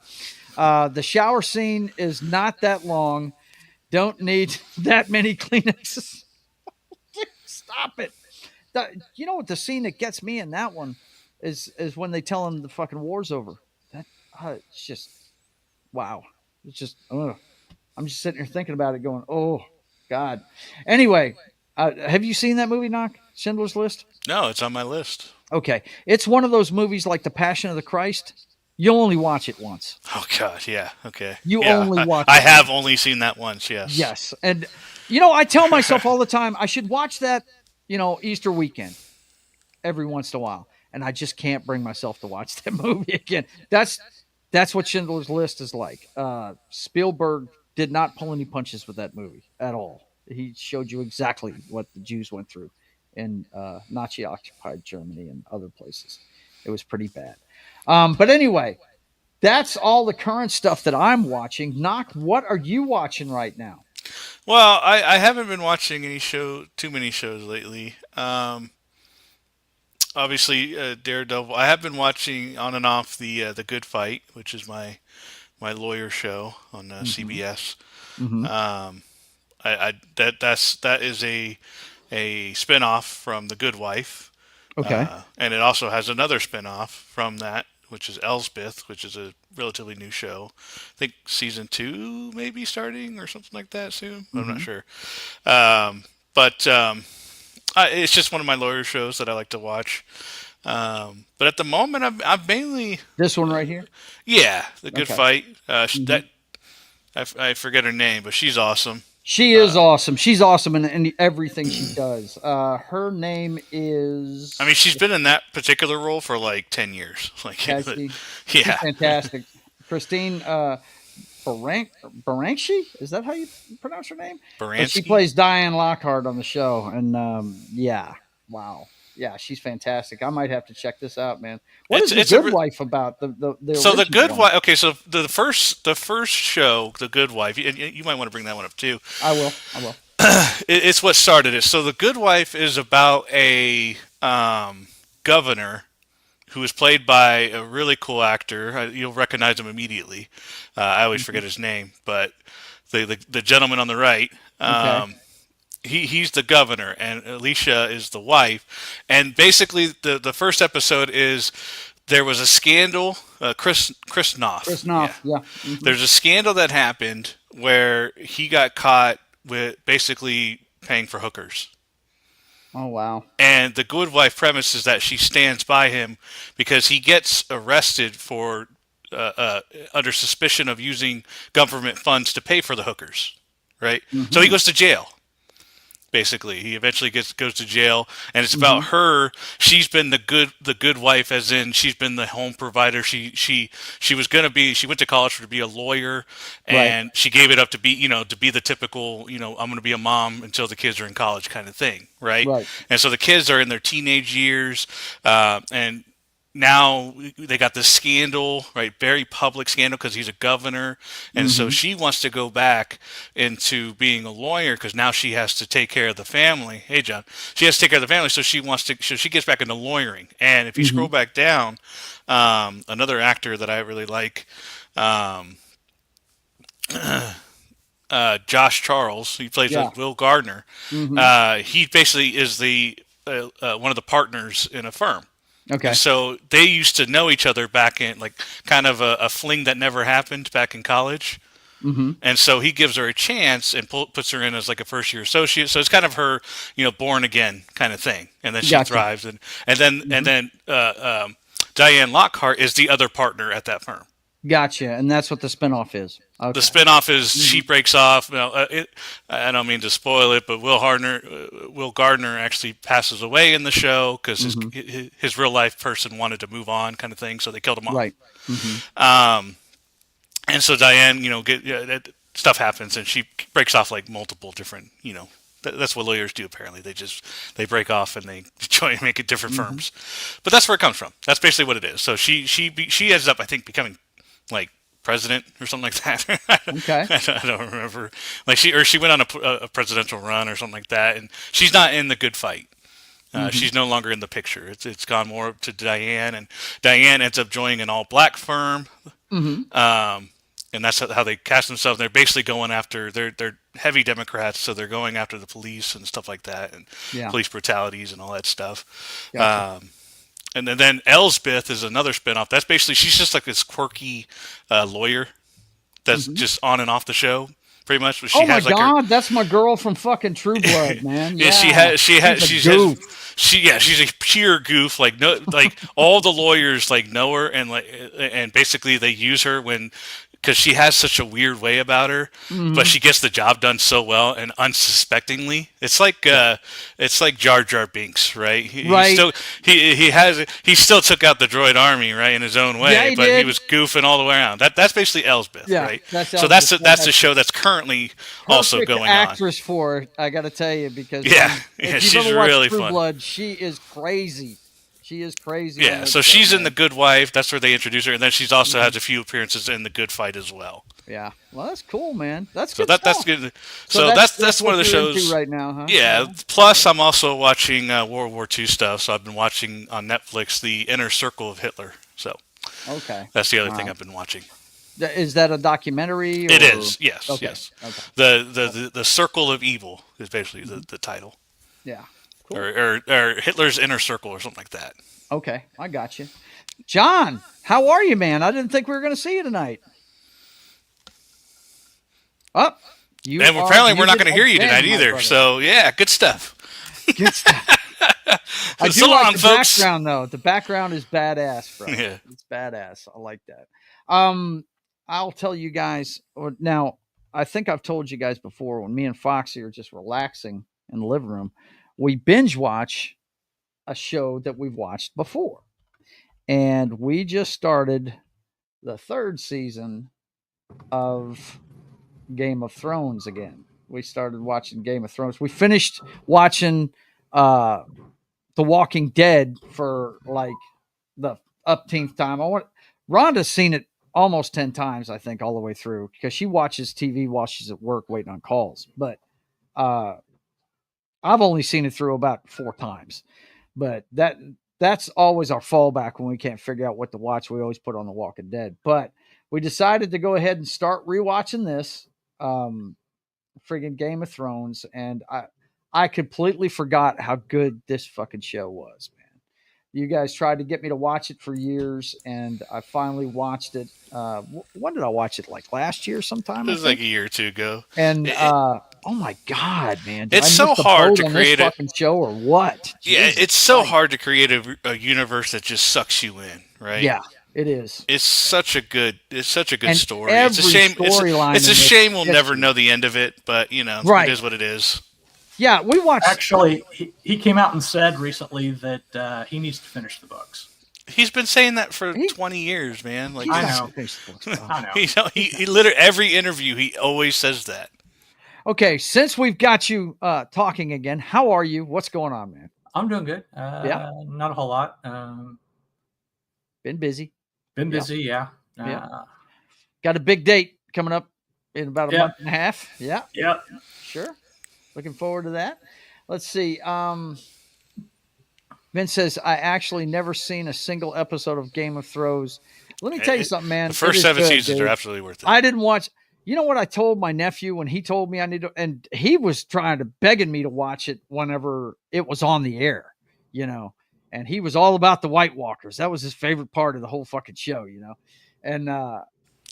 The shower scene is not that long. Don't need that many Kleenexes. Stop it. You know what the scene that gets me in that one is when they tell him the fucking war's over. That it's just wow. It's just I'm just sitting here thinking about it, going, oh God. Anyway, have you seen that movie, Knock? Schindler's List? No, it's on my list. Okay, it's one of those movies like The Passion of the Christ. You'll only watch it once. Oh God, yeah, okay. You yeah, only watch I it have only seen that once. Yes. Yes, and you know I tell myself all the time I should watch that. Easter weekend every once in a while, and I just can't bring myself to watch that movie again. That's what Schindler's List is like. Spielberg did not pull any punches with that movie at all. He showed you exactly what the Jews went through in Nazi-occupied Germany and other places. It was pretty bad. But anyway, that's all the current stuff that I'm watching. Knock, what are you watching right now? Well, I haven't been watching too many shows lately. Obviously, Daredevil. I have been watching on and off the Good Fight, which is my lawyer show on CBS. Mm-hmm. That is a spinoff from The Good Wife. Okay. And it also has another spinoff from that, which is Elsbeth, which is a relatively new show. I think season 2 may be starting or something like that soon. I'm not sure. But it's just one of my lawyer shows that I like to watch. But at the moment, I'm mainly This one right here? yeah, The Good Okay. Fight. That I forget her name, but she's awesome. She is awesome. She's awesome in everything she does. Her name is. I mean, she's been in that particular role for like 10 years. Like, Cassie. yeah, She's fantastic. Christine Baranski? Is that how you pronounce her name? But she Baranski? plays Diane Lockhart on the show. And yeah, wow. Yeah, she's fantastic. I might have to check this out, man. What is It's The a Good Wife about? The So The original Good one? Wife. Okay, so the first show, The Good Wife, and you might want to bring that one up too. I will. It's what started it. So The Good Wife is about a governor who is played by a really cool actor. You'll recognize him immediately. I always forget his name, but the gentleman on the right. Okay. He's the governor, and Alicia is the wife. And basically, the first episode is there was a scandal. Chris Noth. Chris Noth, yeah. There's a scandal that happened where he got caught with basically paying for hookers. Oh, wow. And the good wife premise is that she stands by him because he gets arrested for under suspicion of using government funds to pay for the hookers, right? So he goes to jail. Basically, he eventually goes to jail, and it's about her. She's been the good wife, as in she's been the home provider. She was gonna be. She went to college to be a lawyer, and she gave it up to be to be the typical I'm gonna be a mom until the kids are in college kind of thing, right? Right. And so the kids are in their teenage years, and now they got this scandal, right? Very public scandal because he's a governor, and so she wants to go back into being a lawyer because now she has to take care of the family. Hey, John, she has to take care of the family, so she wants to. So she gets back into lawyering. And if you scroll back down, another actor that I really like, Josh Charles, he plays Will Gardner. He basically is the one of the partners in a firm. Okay. So they used to know each other back in like kind of a fling that never happened back in college. And so he gives her a chance and puts her in as like a first year associate. So it's kind of her, born again kind of thing. And then she thrives. And then Diane Lockhart is the other partner at that firm. Gotcha. And that's what the spinoff is. Okay. The spinoff is she breaks off. I don't mean to spoil it, but Will Gardner actually passes away in the show because his real life person wanted to move on, kind of thing. So they killed him off. Right. And so Diane, stuff happens, and she breaks off like multiple different, That's what lawyers do. Apparently, they break off and they join and make it different firms. But that's where it comes from. That's basically what it is. So she ends up, I think, becoming like president or something like that. Okay. I don't remember. Like she went on a presidential run or something like that, and she's not in the good fight. She's no longer in the picture. It's gone more to Diane, and Diane ends up joining an all-black firm. And that's how they cast themselves. They're basically going after they're heavy Democrats, so they're going after the police and stuff like that, and police brutalities and all that stuff. Gotcha. And then Elsbeth is another spinoff. That's basically she's just like this quirky lawyer that's just on and off the show, pretty much. But she has my God, that's my girl from fucking True Blood, man. Yeah, she's a pure goof. Like all the lawyers like know her, and basically they use her because she has such a weird way about her, but she gets the job done so well and unsuspectingly. It's like Jar Jar Binks, right? He still took out the droid army, right, in his own way, but he was goofing all the way around. That's basically Elsbeth, right? That's the show that's currently also going actress on. For it, I got to tell you, because if she's you've ever watched really True fun. Blood, she is crazy. She is crazy. Yeah, so she's in The Good Wife. That's where they introduce her, and then she's also has a few appearances in The Good Fight as well. Yeah, well, that's cool, man. That's so good. That's good. So that's one of the shows right now, huh? Yeah. Plus, I'm also watching World War II stuff. So I've been watching on Netflix The Inner Circle of Hitler. So okay, that's the other thing I've been watching. Is that a documentary? Or? It is. Yes. Okay. Yes. Okay. The Circle of Evil is basically the title. Yeah. Cool. Or Hitler's Inner Circle or something like that. Okay, I got you. John, how are you, man? I didn't think we were going to see you tonight. And apparently we're not going to hear you tonight either. Brother. So, yeah, good stuff. Good stuff. I do like the background, though. The background is badass, bro. Yeah. It's badass. I like that. I'll tell you guys. Now, I think I've told you guys before, when me and Foxy are just relaxing in the living room, we binge watch a show that we've watched before. And we just started the 3rd season of Game of Thrones again. We started watching Game of Thrones. We finished watching The Walking Dead for like the upteenth time. Rhonda's seen it almost 10 times, I think, all the way through, because she watches TV while she's at work waiting on calls. But I've only seen it through about 4 times. But that's always our fallback when we can't figure out what to watch. We always put on The Walking Dead. But we decided to go ahead and start rewatching this friggin' Game of Thrones, and I completely forgot how good this fucking show was, man. You guys tried to get me to watch it for years, and I finally watched it. When did I watch it? Like last year sometime? It was like a year or two ago. And oh my God, man! It's so hard to create a fucking show, or what? Yeah, it's so hard to create a universe that just sucks you in, right? Yeah, it is. It's such a good story. It's a shame. It's a shame we'll never know the end of it, but it is what it is. Yeah, we watched. Actually, he came out and said recently that he needs to finish the books. He's been saying that for 20 years, man. Like, I know. I know. He literally every interview he always says that. Okay, since we've got you talking again, how are you? What's going on, man? I'm doing good. Yeah. Not a whole lot. Been busy. Been busy, yeah. Got a big date coming up in about a month and a half. Yeah. Yeah. Sure. Looking forward to that. Let's see. Vince says, I actually never seen a single episode of Game of Thrones. Let me tell you something, man. The first 7 seasons are absolutely worth it. I didn't watch. You know what I told my nephew when he told me I need to, and he was trying to begging me to watch it whenever it was on the air, you know, and he was all about the White Walkers. That was his favorite part of the whole fucking show, you know, and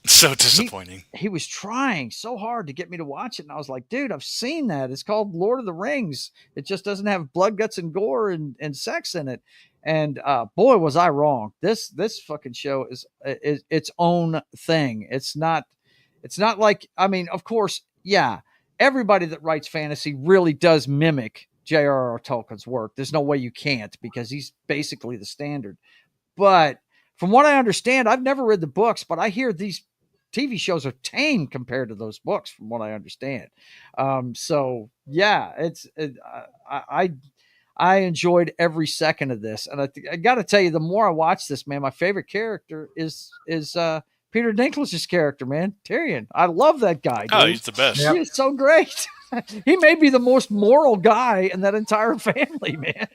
so disappointing. He was trying so hard to get me to watch it, and I was like, dude, I've seen that. It's called Lord of the Rings. It just doesn't have blood, guts, and gore and sex in it. And boy, was I wrong. This fucking show is its own thing. It's not like, I mean, of course, yeah, everybody that writes fantasy really does mimic J.R.R. Tolkien's work. There's no way you can't, because he's basically the standard. But from what I understand, I've never read the books, but I hear these TV shows are tame compared to those books, from what I understand. So yeah, I enjoyed every second of this, and I got to tell you, the more I watch this, man, my favorite character is Peter Dinklage's character, man, Tyrion. I love that guy. Dude. Oh, he's the best. He is so great. He may be the most moral guy in that entire family, man.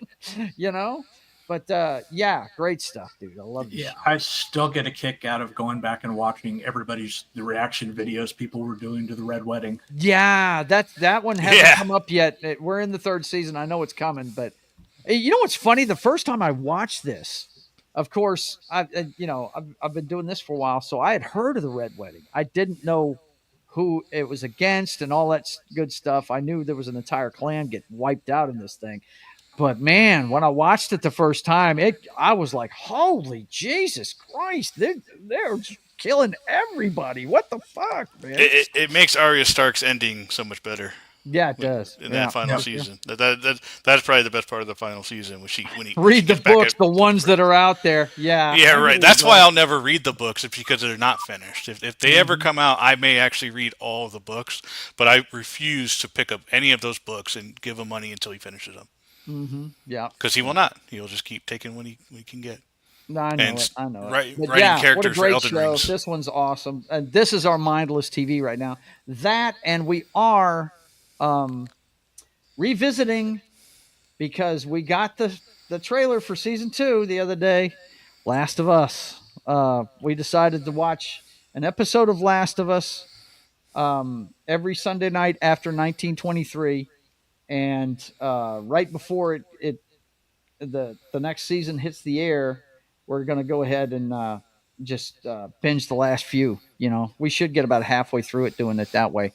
You know. But yeah, great stuff, dude. I love this. Yeah, I still get a kick out of going back and watching the reaction videos people were doing to the Red Wedding. Yeah, that one hasn't come up yet. We're in the 3rd season. I know it's coming, but you know what's funny? The first time I watched this, of course, I've been doing this for a while, so I had heard of the Red Wedding. I didn't know who it was against and all that good stuff. I knew there was an entire clan get wiped out in this thing. But man, when I watched it the first time, I was like, holy Jesus Christ, they're killing everybody. What the fuck, man? It makes Arya Stark's ending so much better. Yeah, it does. In that final season. That's probably the best part of the final season. When she read the books, the ones that are out there. Yeah. Yeah, right. That's why I'll never read the books, because they're not finished. If they ever come out, I may actually read all of the books, but I refuse to pick up any of those books and give him money until he finishes them. Mm-hmm. Yeah, because he will not. He'll just keep taking what he can get. No, I know it. I know it. Writing what characters a great for Elden show. Rings. This one's awesome. And this is our mindless TV right now. That, and we are revisiting, because we got the trailer for season 2 the other day. Last of Us. We decided to watch an episode of Last of Us every Sunday night after 1923. And right before the next season hits the air, we're going to go ahead and just binge the last few. You know, we should get about halfway through it doing it that way.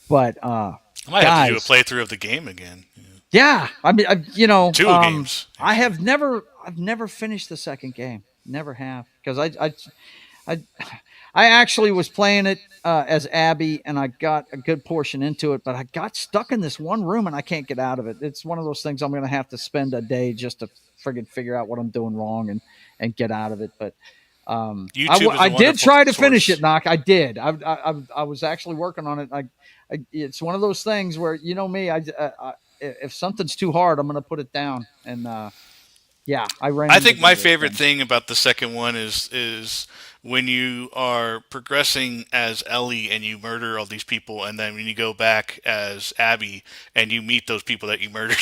But I might have to do a playthrough of the game again. Yeah, I mean, 2 games. I've never finished the second game. Never have, because I actually was playing it as Abby, and I got a good portion into it, but I got stuck in this one room and I can't get out of it. It's one of those things I'm going to have to spend a day just to friggin' figure out what I'm doing wrong and get out of it. But I did try to finish it, Knock. I did. I was actually working on it. It's one of those things where, you know me, if something's too hard, I'm going to put it down. And yeah, I think my favorite thing about the second one is when you are progressing as Ellie and you murder all these people, and then when you go back as Abby and you meet those people that you murdered,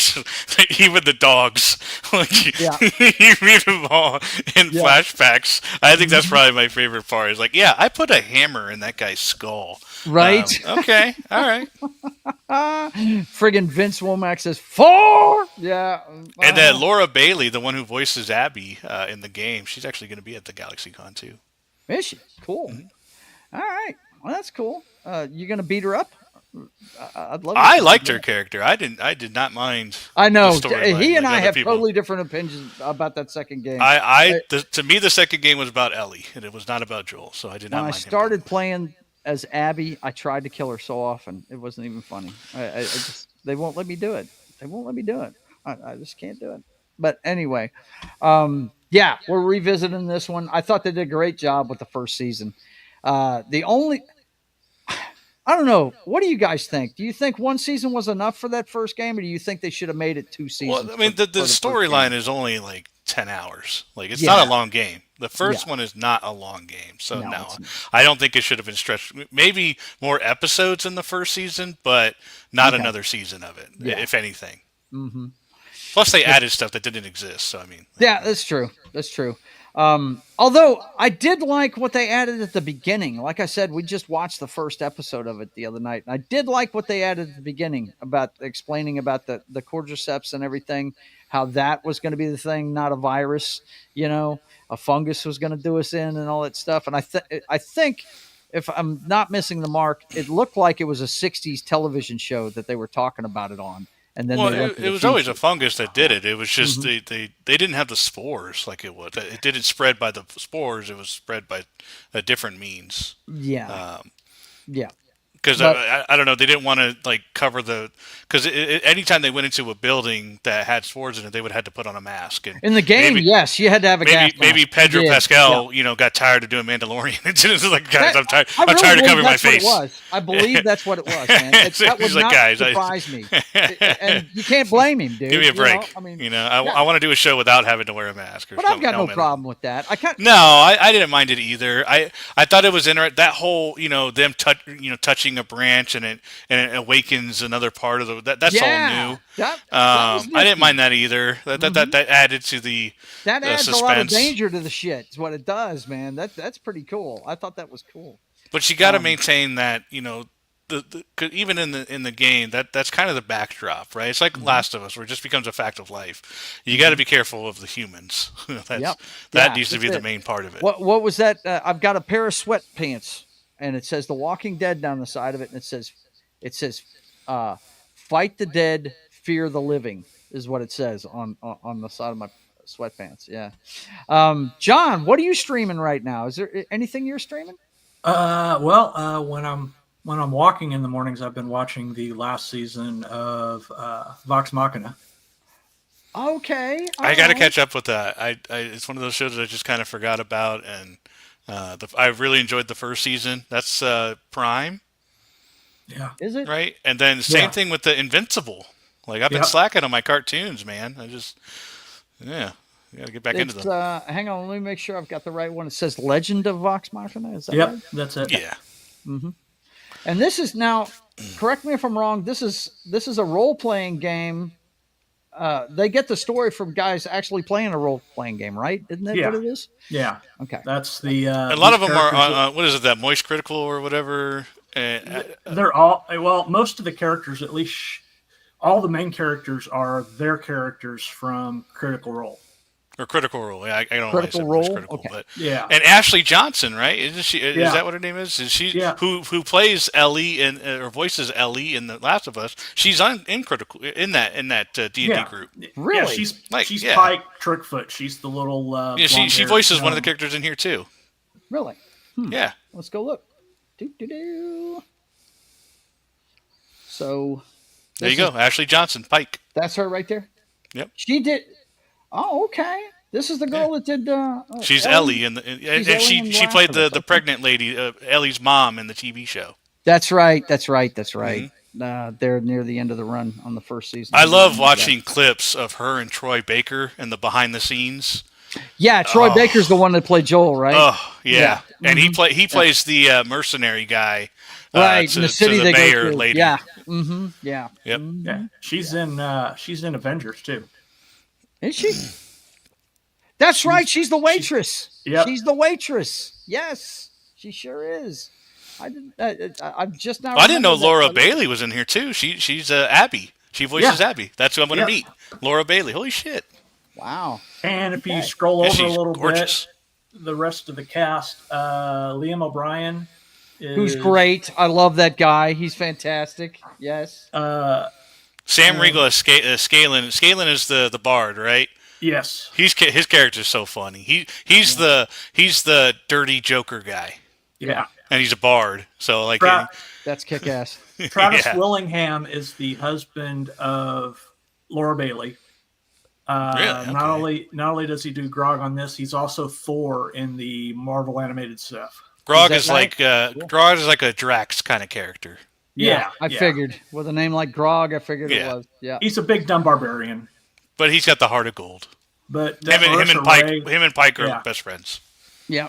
even the dogs, you meet them all in flashbacks. I think that's probably my favorite part. Is like, yeah, I put a hammer in that guy's skull. Right. Okay. All right. Friggin' Vince Womack says 4. Yeah. And then Laura Bailey, the one who voices Abby in the game, she's actually going to be at the GalaxyCon too. Is she? Cool. Mm-hmm. All right. Well, that's cool. You going to beat her up? I'd love. I liked her character. I did not mind. I know. The he and I have totally different opinions about that second game. To me, the second game was about Ellie, and it was not about Joel. So I did not. When mind I started playing as Abby, I tried to kill her so often it wasn't even funny. I just they won't let me do it. They won't let me do it. I just can't do it. But anyway, yeah, we're revisiting this one. I thought they did a great job with the first season. The only I don't know. What do you guys think? Do you think one season was enough for that first game, or do you think they should have made it two seasons? Well, I mean, the for first storyline game? is only like 10 hours. Like, it's Yeah. not a long game. The first Yeah. one is not a long game. So, No, no, it's not. I don't think it should have been stretched. Maybe more episodes in the first season, but not Okay. another season of it, Yeah. if anything. Mm-hmm. Plus, they added stuff that didn't exist. So, I mean, Yeah, that's true. That's true. Although I did like what they added at the beginning. Like I said, we just watched the first episode of it the other night. And I did like what they added at the beginning about explaining about the cordyceps and everything, how that was going to be the thing, not a virus, a fungus was going to do us in and all that stuff. And I think if I'm not missing the mark, it looked like it was a 60s television show that they were talking about it on. And then well, they went to it the was always a future. fungus that did it. It was just Mhm. they didn't have the spores like it was. It didn't spread by the spores. It was spread by a different means. Yeah. Yeah. Because But- I don't know, they didn't want to like cover because anytime they went into a building that had spores in it, they would have had to put on a mask. And In the game, yes, you had to have a gas maybe mask. Pedro You did. Pascal, got tired of doing Mandalorian. It's just like, guys, That- I'm tired. I I'm really tired of believe covering my that's what it face. was. I believe that's what it was, man. That He's would like, not guys, surprise me. And you can't blame him, dude. Give me a break. I mean, I want to do a show without having to wear a mask. Or but I've some got no helmet. problem with that. No, I didn't mind it either. I thought it was interesting. That whole, them touching a branch and it awakens another part of that's all new. That was I didn't nifty. mind that either. That added to the That adds suspense. a lot of danger to the shit. Is what it does, man. That's pretty cool. I thought that was cool. But you got to maintain that, 'cause even in the game, that's kind of the backdrop, right? It's like Mm-hmm. Last of Us, where it just becomes a fact of life. You got to be careful of the humans. That Yeah, needs to be that's the it. main part of it. What was that? I've got a pair of sweatpants, and it says The Walking Dead down the side of it, and it says, "Fight the dead, fear the living," is what it says on the side of my sweatpants. Yeah. John, what are you streaming right now? Is there anything you're streaming? When I'm walking in the mornings, I've been watching the last season of Vox Machina. Okay. I got to catch up with that. It's one of those shows that I just kind of forgot about, and I really enjoyed the first season. That's Prime, Yeah. Is it? right? And then same Yeah. thing with the Invincible. Like, I've been Yeah. slacking on my cartoons, man. I got to get back into It's, them. hang on, let me make sure I've got the right one. It says Legend of Vox Machina. Is that Yep, right? that's it. Yeah. And this is now, correct me if I'm wrong, this is a role-playing game. They get the story from guys actually playing a role-playing game, right? Isn't that Yeah. what it is? Yeah, Okay. that's the. A lot of these them are characters what is it? That Moist Critical or whatever. They're all most of the characters, at least all the main characters, are their characters from Critical Role. Or Critical Role. Yeah, I don't know why I Critical said Role? Moist Critical, Okay. but Yeah. and Ashley Johnson, right? Isn't she? Is Yeah. that what her name is? Is she Yeah. who plays Ellie or voices Ellie in The Last of Us? She's in Critical in that D&D Yeah. group. Really? Yeah, she's Yeah. Pike Trickfoot. She's the little. Yeah, she blonde-haired voices one of the gnome. characters in here too. Really? Yeah. Let's go look. Do. So There you this go, Ashley Johnson, Pike. that's her right there. Yep. She did. Oh, okay. This is the girl that did. She's Ellie, and She's and Ellie in she Last played of Us, the okay. pregnant lady, Ellie's mom, in the TV show. That's right. That's right. They're near the end of the run on the first season. I love watching clips of her and Troy Baker in the behind the scenes. Yeah, Troy Baker's the one that played Joel, right? Oh yeah, Yeah. and he plays the mercenary guy, Right, to, in the to city the they mayor go to. lady. Yeah. Mm-hmm. Yeah. Yep. Yeah, she's in Avengers too. Is she? That's right. She's the waitress. Yep. She's the waitress. Yes, she sure is. I didn't. I'm just now. I didn't know remember that. Laura Bailey was in here too. She's Abby. She voices Yeah. Abby. That's who I'm going to Yeah. meet. Laura Bailey. Holy shit. Wow. And if you Okay. scroll Yeah, over a she's little gorgeous. bit, the rest of the cast, Liam O'Brien, Who's great? I love that guy. He's fantastic. Yes. Sam Riegel is Scalen. Scalen is the bard, right? Yes. His character's so funny. He's the dirty Joker guy, Yeah. and he's a bard. So like, Tra- That's kick ass. Travis yeah. Willingham is the husband of Laura Bailey. Really? Okay. Not only does he do Grog on this, he's also Thor in the Marvel animated stuff. Grog Is is that right? like Grog is like a Drax kind of character. Yeah, I figured with a name like Grog, I figured it Yeah. was. Yeah, he's a big dumb barbarian. But he's got the heart of gold. But Him and Pike are Yeah. best friends. yeah.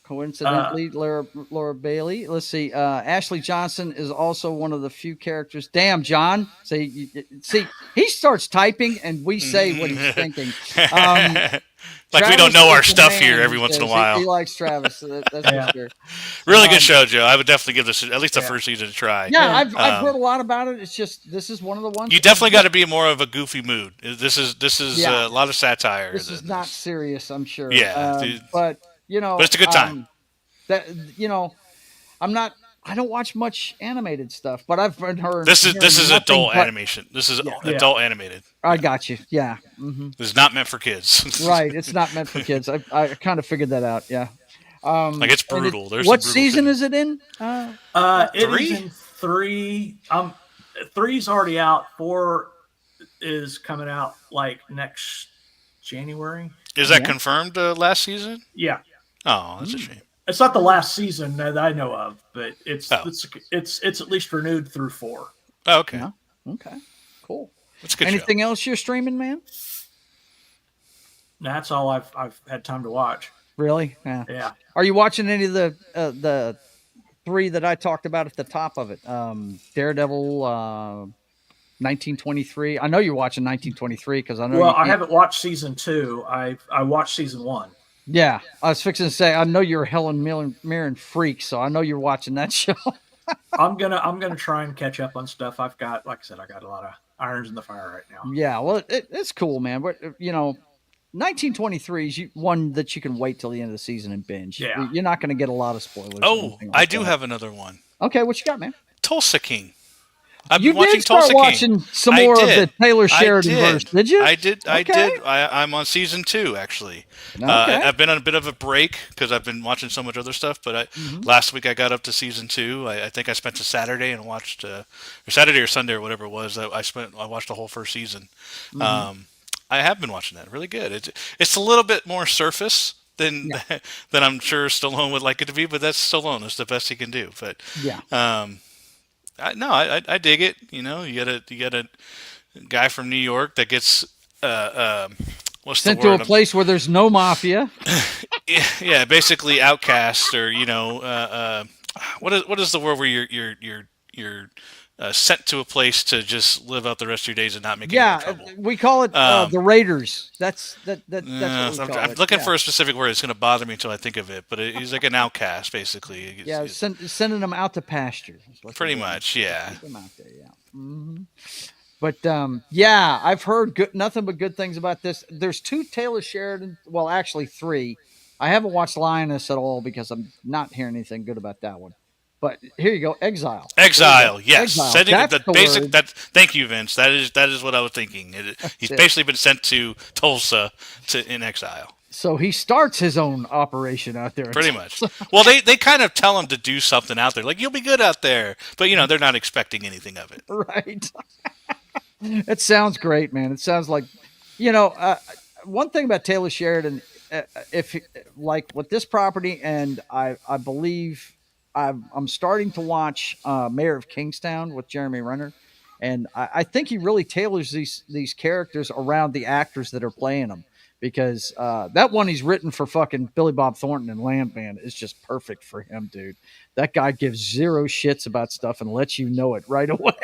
Coincidentally, Laura Bailey. Let's see. Ashley Johnson is also one of the few characters. Damn, John. See, he starts typing, and we say what he's thinking. Like we don't Travis know our is the stuff man, here he every once in a says. while. He likes Travis. That's Yeah. for sure. Really good show, Joe. I would definitely give this at least the Yeah. first season a try. Yeah, I've heard a lot about it. It's just this is one of the ones You definitely got to be more of a goofy mood. This is Yeah. a lot of satire. This is not serious, I'm sure. Yeah, dude. But you know, But it's a good time. That you know, I don't watch much animated stuff, but I've heard This is nothing adult but- animation. This is adult animated. I got you. Yeah. hmm This is not meant for kids. Right. It's not meant for kids. I kind of figured that out. Yeah. Like it's and brutal. There's what some brutal season shit. is it in? It Three? is in 3. 3's already out. 4 is coming out like next January. Is that Yeah. confirmed last season? Yeah. Oh, that's a shame. It's not the last season that I know of, but it's Oh. it's at least renewed through 4. Oh, okay. Yeah. Okay. Cool. That's a good Anything else you're streaming, man? That's all I've had time to watch. Really? Yeah. Yeah. Are you watching any of the 3 that I talked about at the top of it? Daredevil, 1923. I know you're watching 1923 because I know. Well, I haven't watched season 2. I watched season 1. Yeah, I was fixing to say I know you're a Helen Mirren freak, so I know you're watching that show. I'm gonna try and catch up on stuff. I've got, like I said, I got a lot of irons in the fire right now. Yeah, well, it's cool, man. But 1923 is one that you can wait till the end of the season and binge. Yeah. You're not going to get a lot of spoilers. or Oh, anything like I do that. have another one. Okay, what you got, man? Tulsa King. I've You been watching did start Tulsa watching King. some I more of did. the Taylor I Sheridan verse, did you? I did. I Okay. did. I'm on season 2 actually. Okay. I've been on a bit of a break because I've been watching so much other stuff. But last week I got up to season 2. I think I spent a Saturday and watched, or Saturday or Sunday or whatever it was. I watched the whole first season. I have been watching that. Really good. It's a little bit more surface than than I'm sure Stallone would like it to be, but that's Stallone. It's the best he can do. But Yeah. I dig it. You know, you got a guy from New York that gets what's Sent the to word? a place where there's no mafia. Yeah, basically outcast, or what is the word where you're sent to a place to just live out the rest of your days and not make any trouble. We call it the Raiders. That's what we call I'm it. looking Yeah. for a specific word. It's going to bother me until I think of it. But he's like an outcast, basically. Yeah, sending them out to pasture. is what Pretty they're doing. much, yeah. Keep them out there, yeah. But yeah, I've heard nothing but good things about this. There's 2 Taylor Sheridan. Well, actually 3. I haven't watched Lioness at all because I'm not hearing anything good about that one. But here you go, Exile. Exile, yes. Exile. Sending That's the the basic. word. Thank you, Vince. That is what I was thinking. He's basically been sent to Tulsa in exile. So he starts his own operation out there. Pretty much. Well, they kind of tell him to do something out there, like you'll be good out there, but they're not expecting anything of it. Right. It sounds great, man. It sounds like, one thing about Taylor Sheridan, like with this property, and I believe I'm starting to watch Mayor of Kingstown with Jeremy Renner, and I think he really tailors these characters around the actors that are playing them, because that one he's written for fucking Billy Bob Thornton and Landman is just perfect for him, dude. That guy gives zero shits about stuff and lets you know it right away.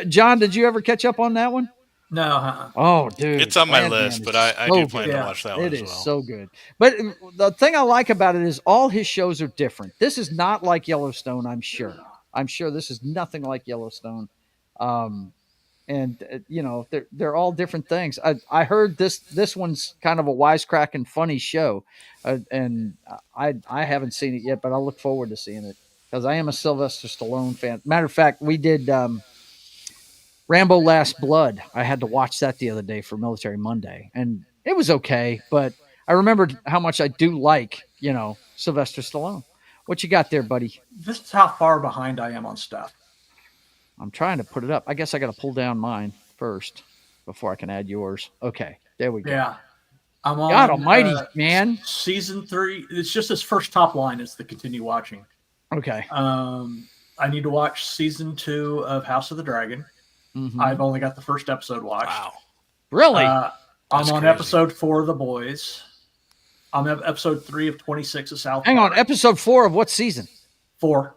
John, did you ever catch up on that one? No. Oh, dude. It's on my Landman list, is but I so do plan good. to watch that one It as is well. so good. But the thing I like about it is all his shows are different. This is not like Yellowstone, I'm sure. I'm sure this is nothing like Yellowstone. They're all different things. I heard this one's kind of a wisecracking, funny show, and I haven't seen it yet, but I look forward to seeing it because I am a Sylvester Stallone fan. Matter of fact, we did Rambo: Last Blood. I had to watch that the other day for Military Monday, and it was okay, but I remembered how much I do like, Sylvester Stallone. What you got there, buddy? This is how far behind I am on stuff. I'm trying to put it up. I guess I got to pull down mine first before I can add yours. Okay, there we go. Yeah. I'm God on almighty, man. season 3. It's just this first top line is to continue watching. Okay. I need to watch season 2 of House of the Dragon. Mhm. I've only got the first episode watched. Wow. Really? I'm That's on crazy. episode 4 of The Boys. I'm on episode 3 of 26 of South Hang Park. on, episode 4 of what season? 4.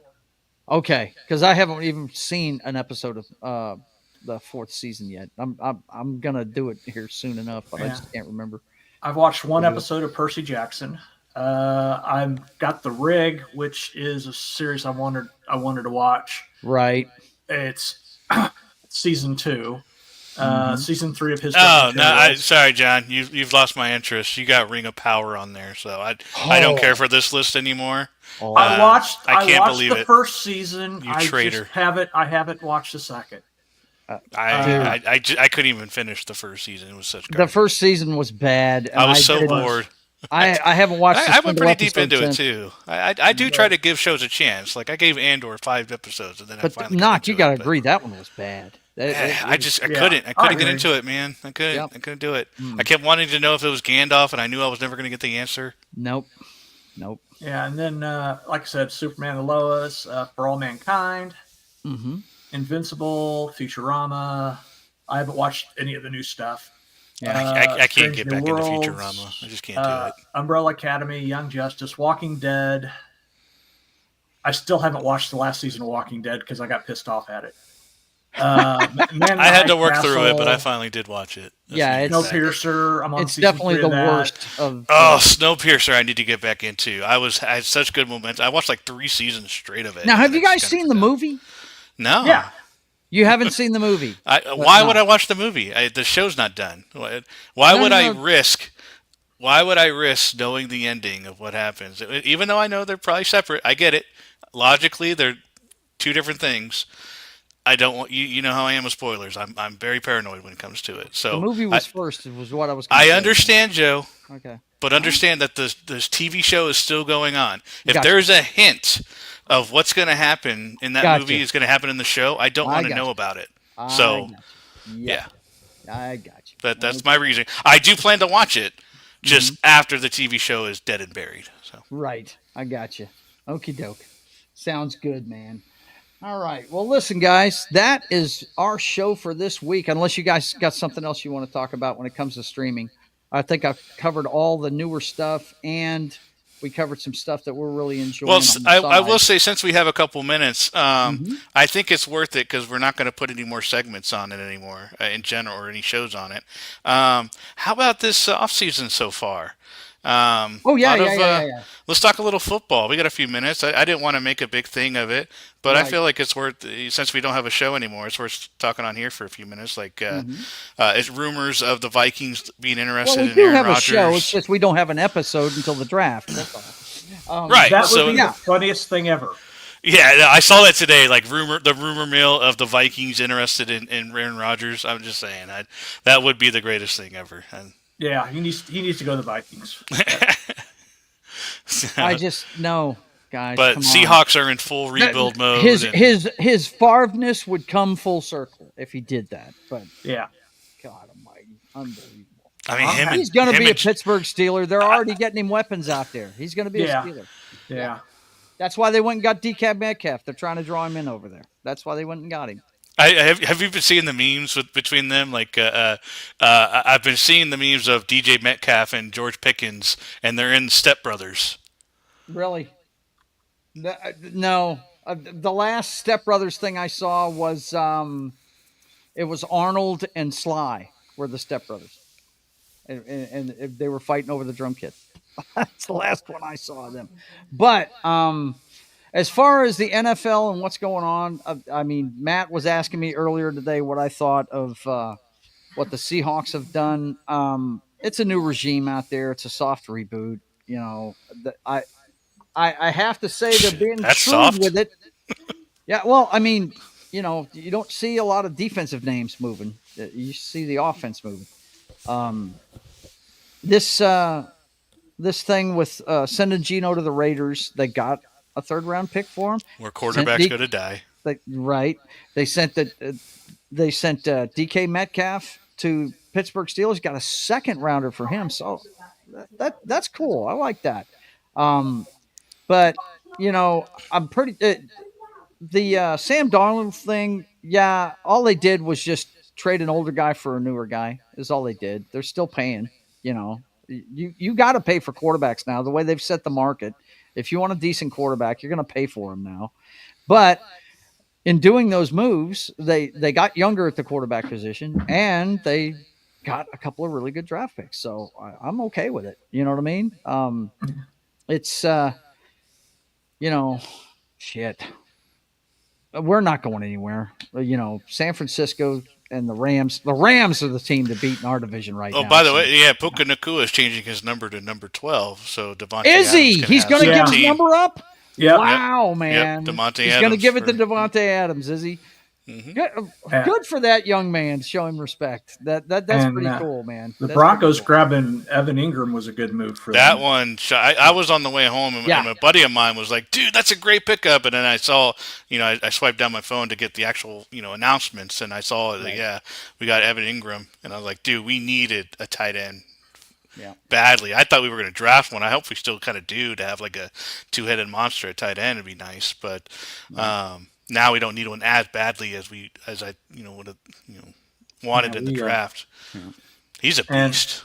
Okay, because I haven't even seen an episode of the 4th season yet. I'm gonna do it here soon enough, but I just can't remember. I've watched one episode of Percy Jackson. I've got The Rig, which is a series I wanted to watch. Right. It's season 2. Season 3 of his. Oh no! Sorry, John. You've lost my interest. You got Ring of Power on there, so I don't care for this list anymore. I watched. I can't watched believe the it. first season. You traitor. I haven't watched the second. I couldn't even finish the first season. It was such The first season was bad. And I was so bored. I haven't watched. I went pretty deep episode into since. it too. I do try to give shows a chance. Like I gave Andor 5 episodes, and then I But finally. Knock, you gotta agree that one was bad. I couldn't get into it, man. I couldn't do it. I kept wanting to know if it was Gandalf, and I knew I was never going to get the answer. Nope. Yeah, and then like I said, Superman and Lois, For All Mankind, Invincible, Futurama. I haven't watched any of the new stuff. Yeah, I can't Strange get New back into Worlds, Futurama. I just can't do it. Umbrella Academy, Young Justice, Walking Dead. I still haven't watched the last season of Walking Dead because I got pissed off at it. Man, I had to work through it, but I finally did watch it. Yeah, Snowpiercer. I'm on it's season definitely 3 the of that. worst of. Snowpiercer, I need to get back into. I had such good momentum. I watched like 3 seasons straight of it. Now, have you guys seen the movie? No. Yeah. You haven't seen the movie. Why would I watch the movie? The show's not done. Why would I risk? Why would I risk knowing the ending of what happens? Even though I know they're probably separate, I get it. Logically, they're 2 different things. I don't want you know how I am with spoilers. I'm very paranoid when it comes to it. So The movie was first. It was what I was. I understand, Joe. Okay. But understand that this TV show is still going on. If Gotcha. there's a hint of what's going to happen in that Gotcha. movie is going to happen in the show, I don't want to know about it. So, yeah. I got you. That's my reason. I do plan to watch it just after the TV show is dead and buried. So Right. I got you. Okie doke. Sounds good, man. All right. Well, listen, guys, that is our show for this week. Unless you guys got something else you want to talk about when it comes to streaming. I think I've covered all the newer stuff, and we covered some stuff that we're really enjoying. Well, on the I will side. say, since we have a couple minutes, I think it's worth it because we're not going to put any more segments on it anymore in general, or any shows on it. How about this off season so far? Yeah. Let's talk a little football. We got a few minutes. I didn't want to make a big thing of it, but I feel like it's worth, since we don't have a show anymore, it's worth talking on here for a few minutes. Like, it's rumors of the Vikings being interested Well, we in do Aaron have Rodgers. a show. It's just we don't have an episode until the draft. That's all. Right. That would be the funniest thing ever. Yeah, I saw that today. Like the rumor mill of the Vikings interested in Aaron Rodgers. I'm just saying that would be the greatest thing ever. Yeah, he needs to go to the Vikings. I just no, guys. But come Seahawks are in full rebuild mode. His Favre-ness would come full circle if he did that. But yeah, God Almighty, unbelievable. I mean, he's going to be a Pittsburgh Steeler. They're already getting him weapons out there. He's going to be a Steeler. Yeah. That's why they went and got DK Metcalf. They're trying to draw him in over there. That's why they went and got him. Have you been seeing the memes between them? Like, I've been seeing the memes of DJ Metcalf and George Pickens, and they're in Step Brothers. Really? No. The last Step Brothers thing I saw was it was Arnold and Sly were the Step Brothers, and they were fighting over the drum kit. That's the last one I saw of them. But as far as the NFL and what's going on, I mean, Matt was asking me earlier today what I thought of what the Seahawks have done. It's a new regime out there. It's a soft reboot. You know, I have to say they're being shrewd with it. Yeah, well, I mean, you know, you don't see a lot of defensive names moving. You see the offense moving. This thing with sending Geno to the Raiders, they got a 3rd-round pick for him. Where quarterbacks go to die. Right. They sent DK Metcalf to Pittsburgh Steelers. Got a second rounder for him. So that's cool. I like that. But I'm pretty the Sam Darnold thing. Yeah, all they did was just trade an older guy for a newer guy. Is all they did. They're still paying. You got to pay for quarterbacks now. The way they've set the market, if you want a decent quarterback, you're going to pay for him now. But in doing those moves, they got younger at the quarterback position, and they got a couple of really good draft picks. So I'm okay with it. You know what I mean? It's shit. We're not going anywhere. San Francisco and the Rams. The Rams are the team to beat in our division right now. Oh, by the way, yeah, Puka Nacua is changing his number to number 12. So Devontae is he? He's going to give his team. number up? Yeah. Wow, man. Yep. Devontae He's going to give it to Devontae Adams, is he? Mm-hmm. Good for that young man. Show him respect. That's pretty cool, man. The Broncos grabbing Evan Ingram was a good move for that them. one. I was on the way home, and a buddy of mine was like, "Dude, that's a great pickup." And then I saw, I swiped down my phone to get the actual, announcements, and I saw, we got Evan Ingram, and I was like, "Dude, we needed a tight end." Yeah. Badly. I thought we were going to draft one. I hope we still kind of do to have like a two-headed monster at tight end. It'd be nice, but now we don't need one as badly as I would have wanted in the draft. He's a beast. And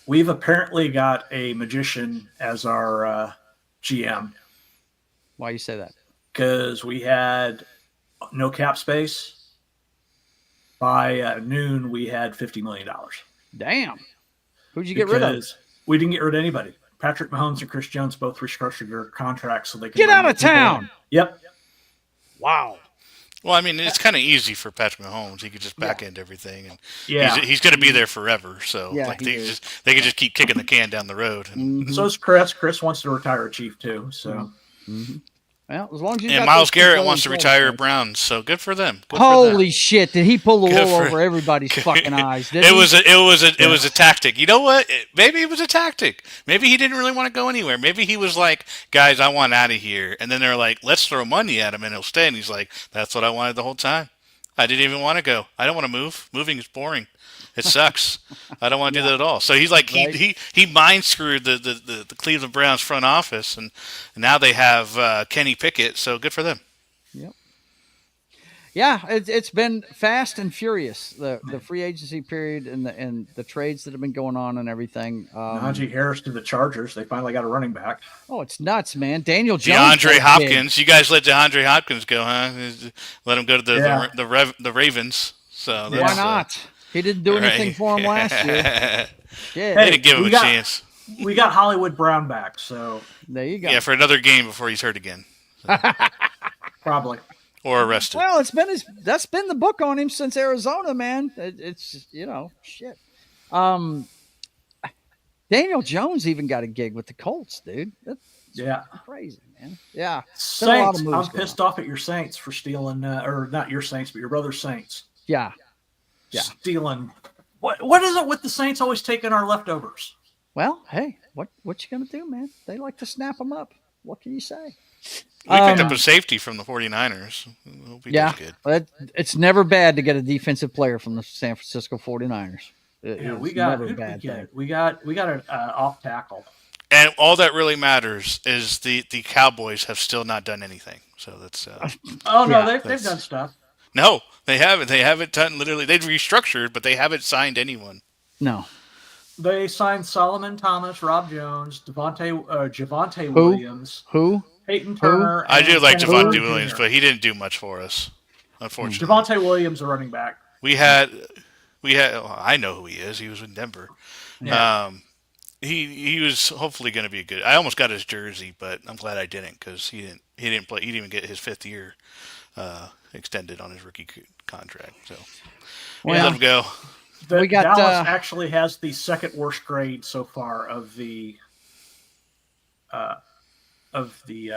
we've apparently got a magician as our GM. Why you say that? Because we had no cap space. By noon, we had $50 million. Damn. Who'd you get rid of? We didn't get rid of anybody. Patrick Mahomes and Chris Jones both restructured their contracts so they can get out of town. Yep. Wow. Well, I mean, it's kind of easy for Patrick Mahomes. He could just back end everything, and he's going to be there forever. So they can just keep kicking the can down the road. And, so is Chris. Chris wants to retire a Chief too. So. Mm-hmm. Well, as long as you and Myles Garrett wants to retire at Browns, so good for them. Holy shit! Did he pull the wool over everybody's fucking eyes? It was a tactic. You know what? Maybe it was a tactic. Maybe he didn't really want to go anywhere. Maybe he was like, "Guys, I want out of here." And then they're like, "Let's throw money at him and he'll stay." And he's like, "That's what I wanted the whole time. I didn't even want to go. I don't want to move. Moving is boring. It sucks. I don't want to do that at all." So he's like, he mind screwed the Cleveland Browns front office, and now they have Kenny Pickett. So good for them. Yep. Yeah, it's been fast and furious, the free agency period and the trades that have been going on and everything. Najee Harris to the Chargers. They finally got a running back. Oh, it's nuts, man. Daniel Jones. DeAndre Hopkins. You guys let DeAndre Hopkins go, huh? Let him go to the Ravens. So why not? He didn't do anything for him last year. Yeah, they didn't give him a chance. We got Hollywood Brown back, so there you go. Yeah, for another game before he's hurt again. So. Probably. Or arrested. Well, that's been the book on him since Arizona, man. It's shit. Daniel Jones even got a gig with the Colts, dude. That's crazy, man. Yeah. Saints, I'm pissed off at your Saints for stealing, or not your Saints, but your brother's Saints. Yeah. Stealing. What is it with the Saints always taking our leftovers? Well, hey, what you gonna do, man? They like to snap them up. What can you say? We picked up a safety from the 49ers. Hope he does good. It's never bad to get a defensive player from the San Francisco 49ers. We got an off tackle. And all that really matters is the Cowboys have still not done anything. So that's. They've done stuff. No, they haven't. They haven't done literally. They've restructured, but they haven't signed anyone. No. They signed Solomon Thomas, Rob Jones, Javonte Williams. Who? Peyton Turner. I do like Javonte Williams, but he didn't do much for us, unfortunately. Javonte Williams, a running back. We had. I know who he is. He was in Denver. Yeah. He was hopefully going to be good. I almost got his jersey, but I'm glad I didn't because he didn't play. He didn't even get his 5th year extended on his rookie contract. So we let him go. Dallas actually has the second worst grade so far of the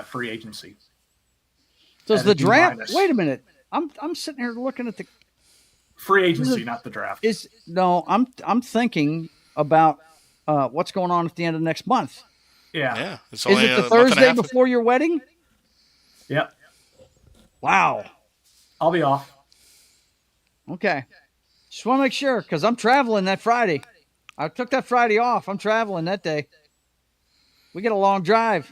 free agency. Does the draft? Wait a minute. I'm sitting here looking at the free agency, not the draft. I'm thinking about what's going on at the end of next month. Yeah. Is it the Thursday before your wedding? Yep. Wow. I'll be off. Okay. Just want to make sure because I'm traveling that Friday. I took that Friday off. I'm traveling that day. We get a long drive.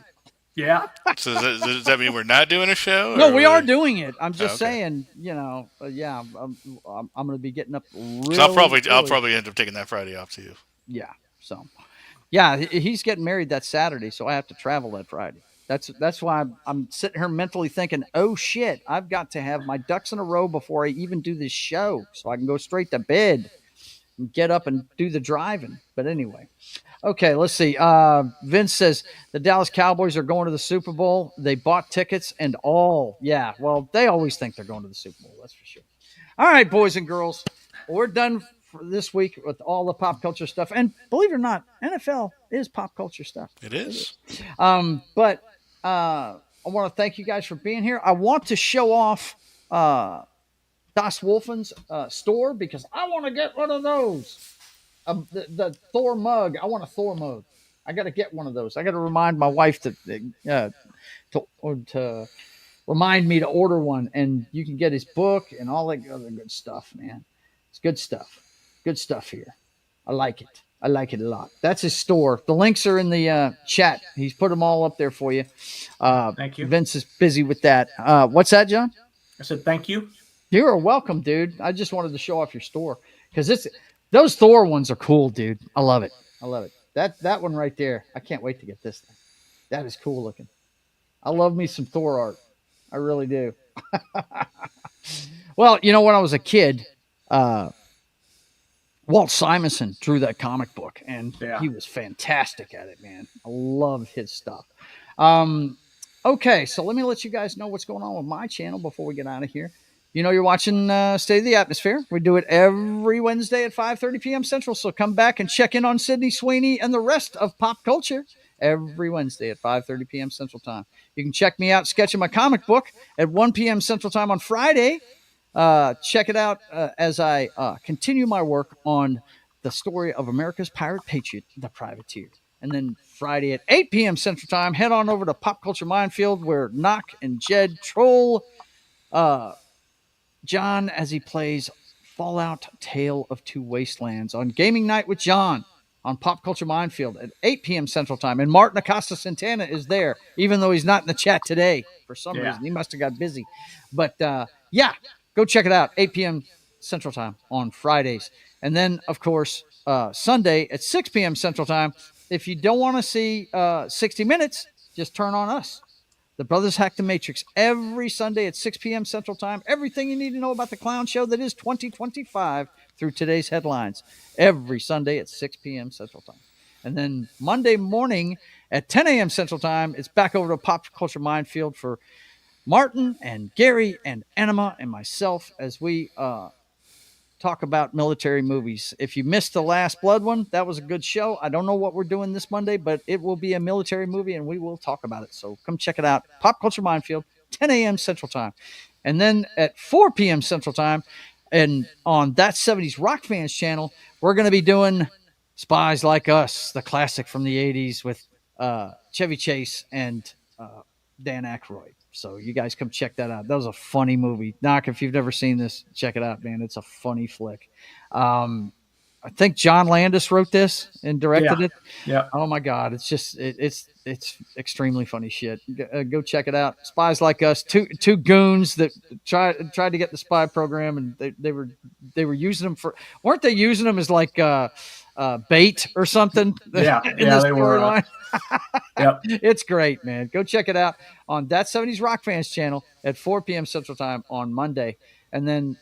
Yeah. So does that mean we're not doing a show? No, or we are doing it. I'm just Okay. saying, yeah, I'm going to be getting up So I'll really early. probably end up taking that Friday off too. Yeah. So, yeah, he's getting married that Saturday, so I have to travel that Friday. That's why I'm sitting here mentally thinking, oh shit, I've got to have my ducks in a row before I even do this show, so I can go straight to bed and get up and do the driving. But anyway, okay, let's see. Vince says the Dallas Cowboys are going to the Super Bowl. They bought tickets and all. Yeah, well, they always think they're going to the Super Bowl. That's for sure. All right, boys and girls, we're done for this week with all the pop culture stuff. And believe it or not, NFL is pop culture stuff. It is. But I want to thank you guys for being here. I want to show off Das Wolfen's store because I want to get one of those. The Thor mug. I want a Thor mug. I got to get one of those. I got to remind my wife to remind me to order one, and you can get his book and all that other good stuff, man. It's good stuff. Good stuff here. I like it. I like it a lot. That's his store. The links are in the chat. He's put them all up there for you. Thank you. Vince is busy with that. What's that, John? I said thank you. You're welcome, dude. I just wanted to show off your store because those Thor ones are cool, dude. I love it. I love it. That one right there. I can't wait to get this thing. That is cool looking. I love me some Thor art. I really do. Well, when I was a kid, Walt Simonson drew that comic book, and he was fantastic at it, man. I love his stuff. Okay, so let me let you guys know what's going on with my channel before we get out of here. You're watching State of the Atmosphere. We do it every Wednesday at 5:30 p.m. Central, so come back and check in on Sydney Sweeney and the rest of pop culture every Wednesday at 5:30 p.m. Central Time. You can check me out sketching my comic book at 1 p.m. Central Time on Friday. Check it out as I continue my work on the story of America's pirate patriot, the Privateer. And then Friday at 8 p.m. Central Time, head on over to Pop Culture Minefield where Knock and Jed troll John as he plays Fallout Tale of Two Wastelands on Gaming Night with John on Pop Culture Minefield at 8 p.m. Central Time. And Martin Acosta Santana is there, even though he's not in the chat today for some reason. He must have got busy. But yeah, go check it out, 8 p.m. Central Time on Fridays. And then, of course, Sunday at 6 p.m. Central Time. If you don't want to see 60 Minutes, just turn on us. The Brothers Hack the Matrix every Sunday at 6 p.m. Central Time. Everything you need to know about the clown show that is 2025 through today's headlines. Every Sunday at 6 p.m. Central Time. And then Monday morning at 10 a.m. Central Time, it's back over to Pop Culture Minefield for Martin and Gary and Anima and myself as we talk about military movies. If you missed the Last Blood one, that was a good show. I don't know what we're doing this Monday, but it will be a military movie and we will talk about it. So come check it out. Pop Culture Minefield, 10 a.m. Central Time. And then at 4 p.m. Central Time, and on That 70s Rock Fans channel, we're going to be doing Spies Like Us, the classic from the 80s with Chevy Chase and Dan Aykroyd. So you guys come check that out. That was a funny movie. Knock, if you've never seen this, check it out, man. It's a funny flick. I think John Landis wrote this and directed it. Yeah. Oh my God. It's just, it's extremely funny shit. Go check it out. Spies Like Us, two goons that tried to get the spy program, and they were using them weren't they using them as like, bait or something? Yeah. in this they were. Yep. It's great, man. Go check it out on That 70s Rock Fans channel at 4 p.m. Central Time on Monday. And then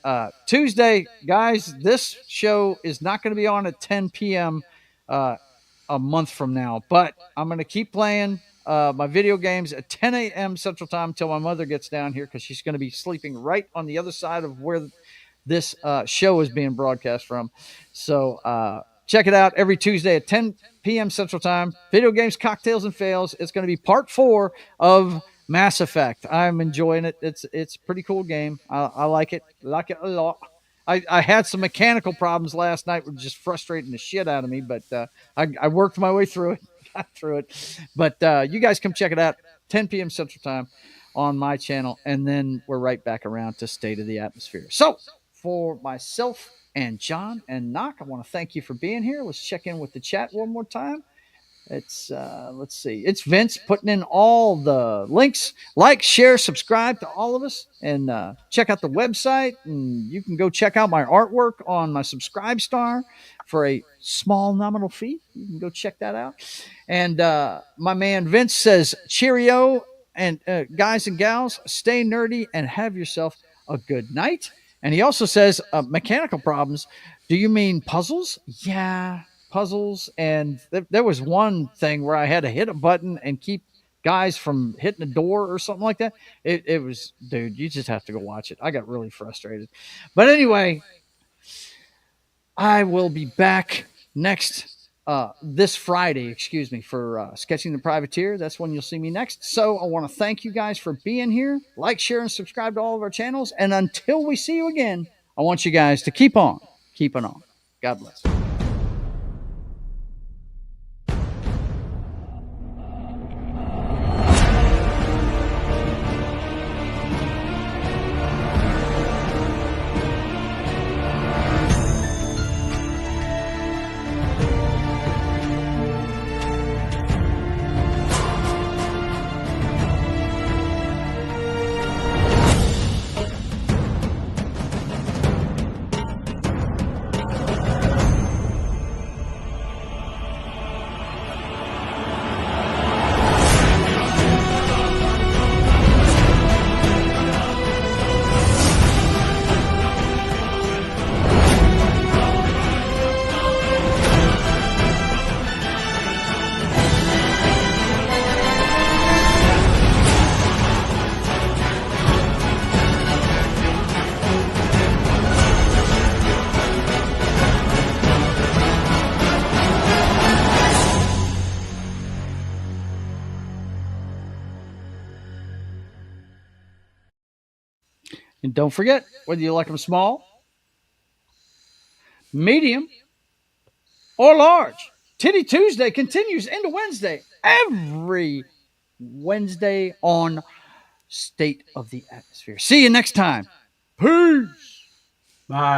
Tuesday, guys, this show is not going to be on at 10 p.m. A month from now, but I'm going to keep playing my video games at 10 a.m. Central Time until my mother gets down here because she's going to be sleeping right on the other side of where this show is being broadcast from. So check it out every Tuesday at 10 p.m. Central Time. Video games, cocktails, and fails. It's going to be part 4 of Mass Effect. I'm enjoying it. It's a pretty cool game. I like it. Like it a lot. I had some mechanical problems last night, which just frustrating the shit out of me, but I worked my way through it, got through it. But you guys come check it out, 10 p.m. Central Time on my channel, and then we're right back around to State of the Atmosphere. So, for myself and John and Knock, I want to thank you for being here. Let's check in with the chat one more time. It's let's see. It's Vince putting in all the links. Like, share, subscribe to all of us, and check out the website. And you can go check out my artwork on my Subscribe Star for a small nominal fee. You can go check that out. And my man Vince says, "Cheerio, and guys and gals, stay nerdy and have yourself a good night." And he also says, "Mechanical problems. Do you mean puzzles?" Yeah, puzzles. And there was one thing where I had to hit a button and keep guys from hitting a door or something like that. It was, dude, you just have to go watch it. I got really frustrated. But anyway, I will be back this Friday, excuse me, for Sketching the Privateer. That's when you'll see me next. So I want to thank you guys for being here. Like, share, and subscribe to all of our channels. And until we see you again, I want you guys to keep on keeping on. God bless. And don't forget, whether you like them small, medium, or large, Titty Tuesday continues into Wednesday. Every Wednesday on State of the Atmosphere. See you next time. Peace. Bye.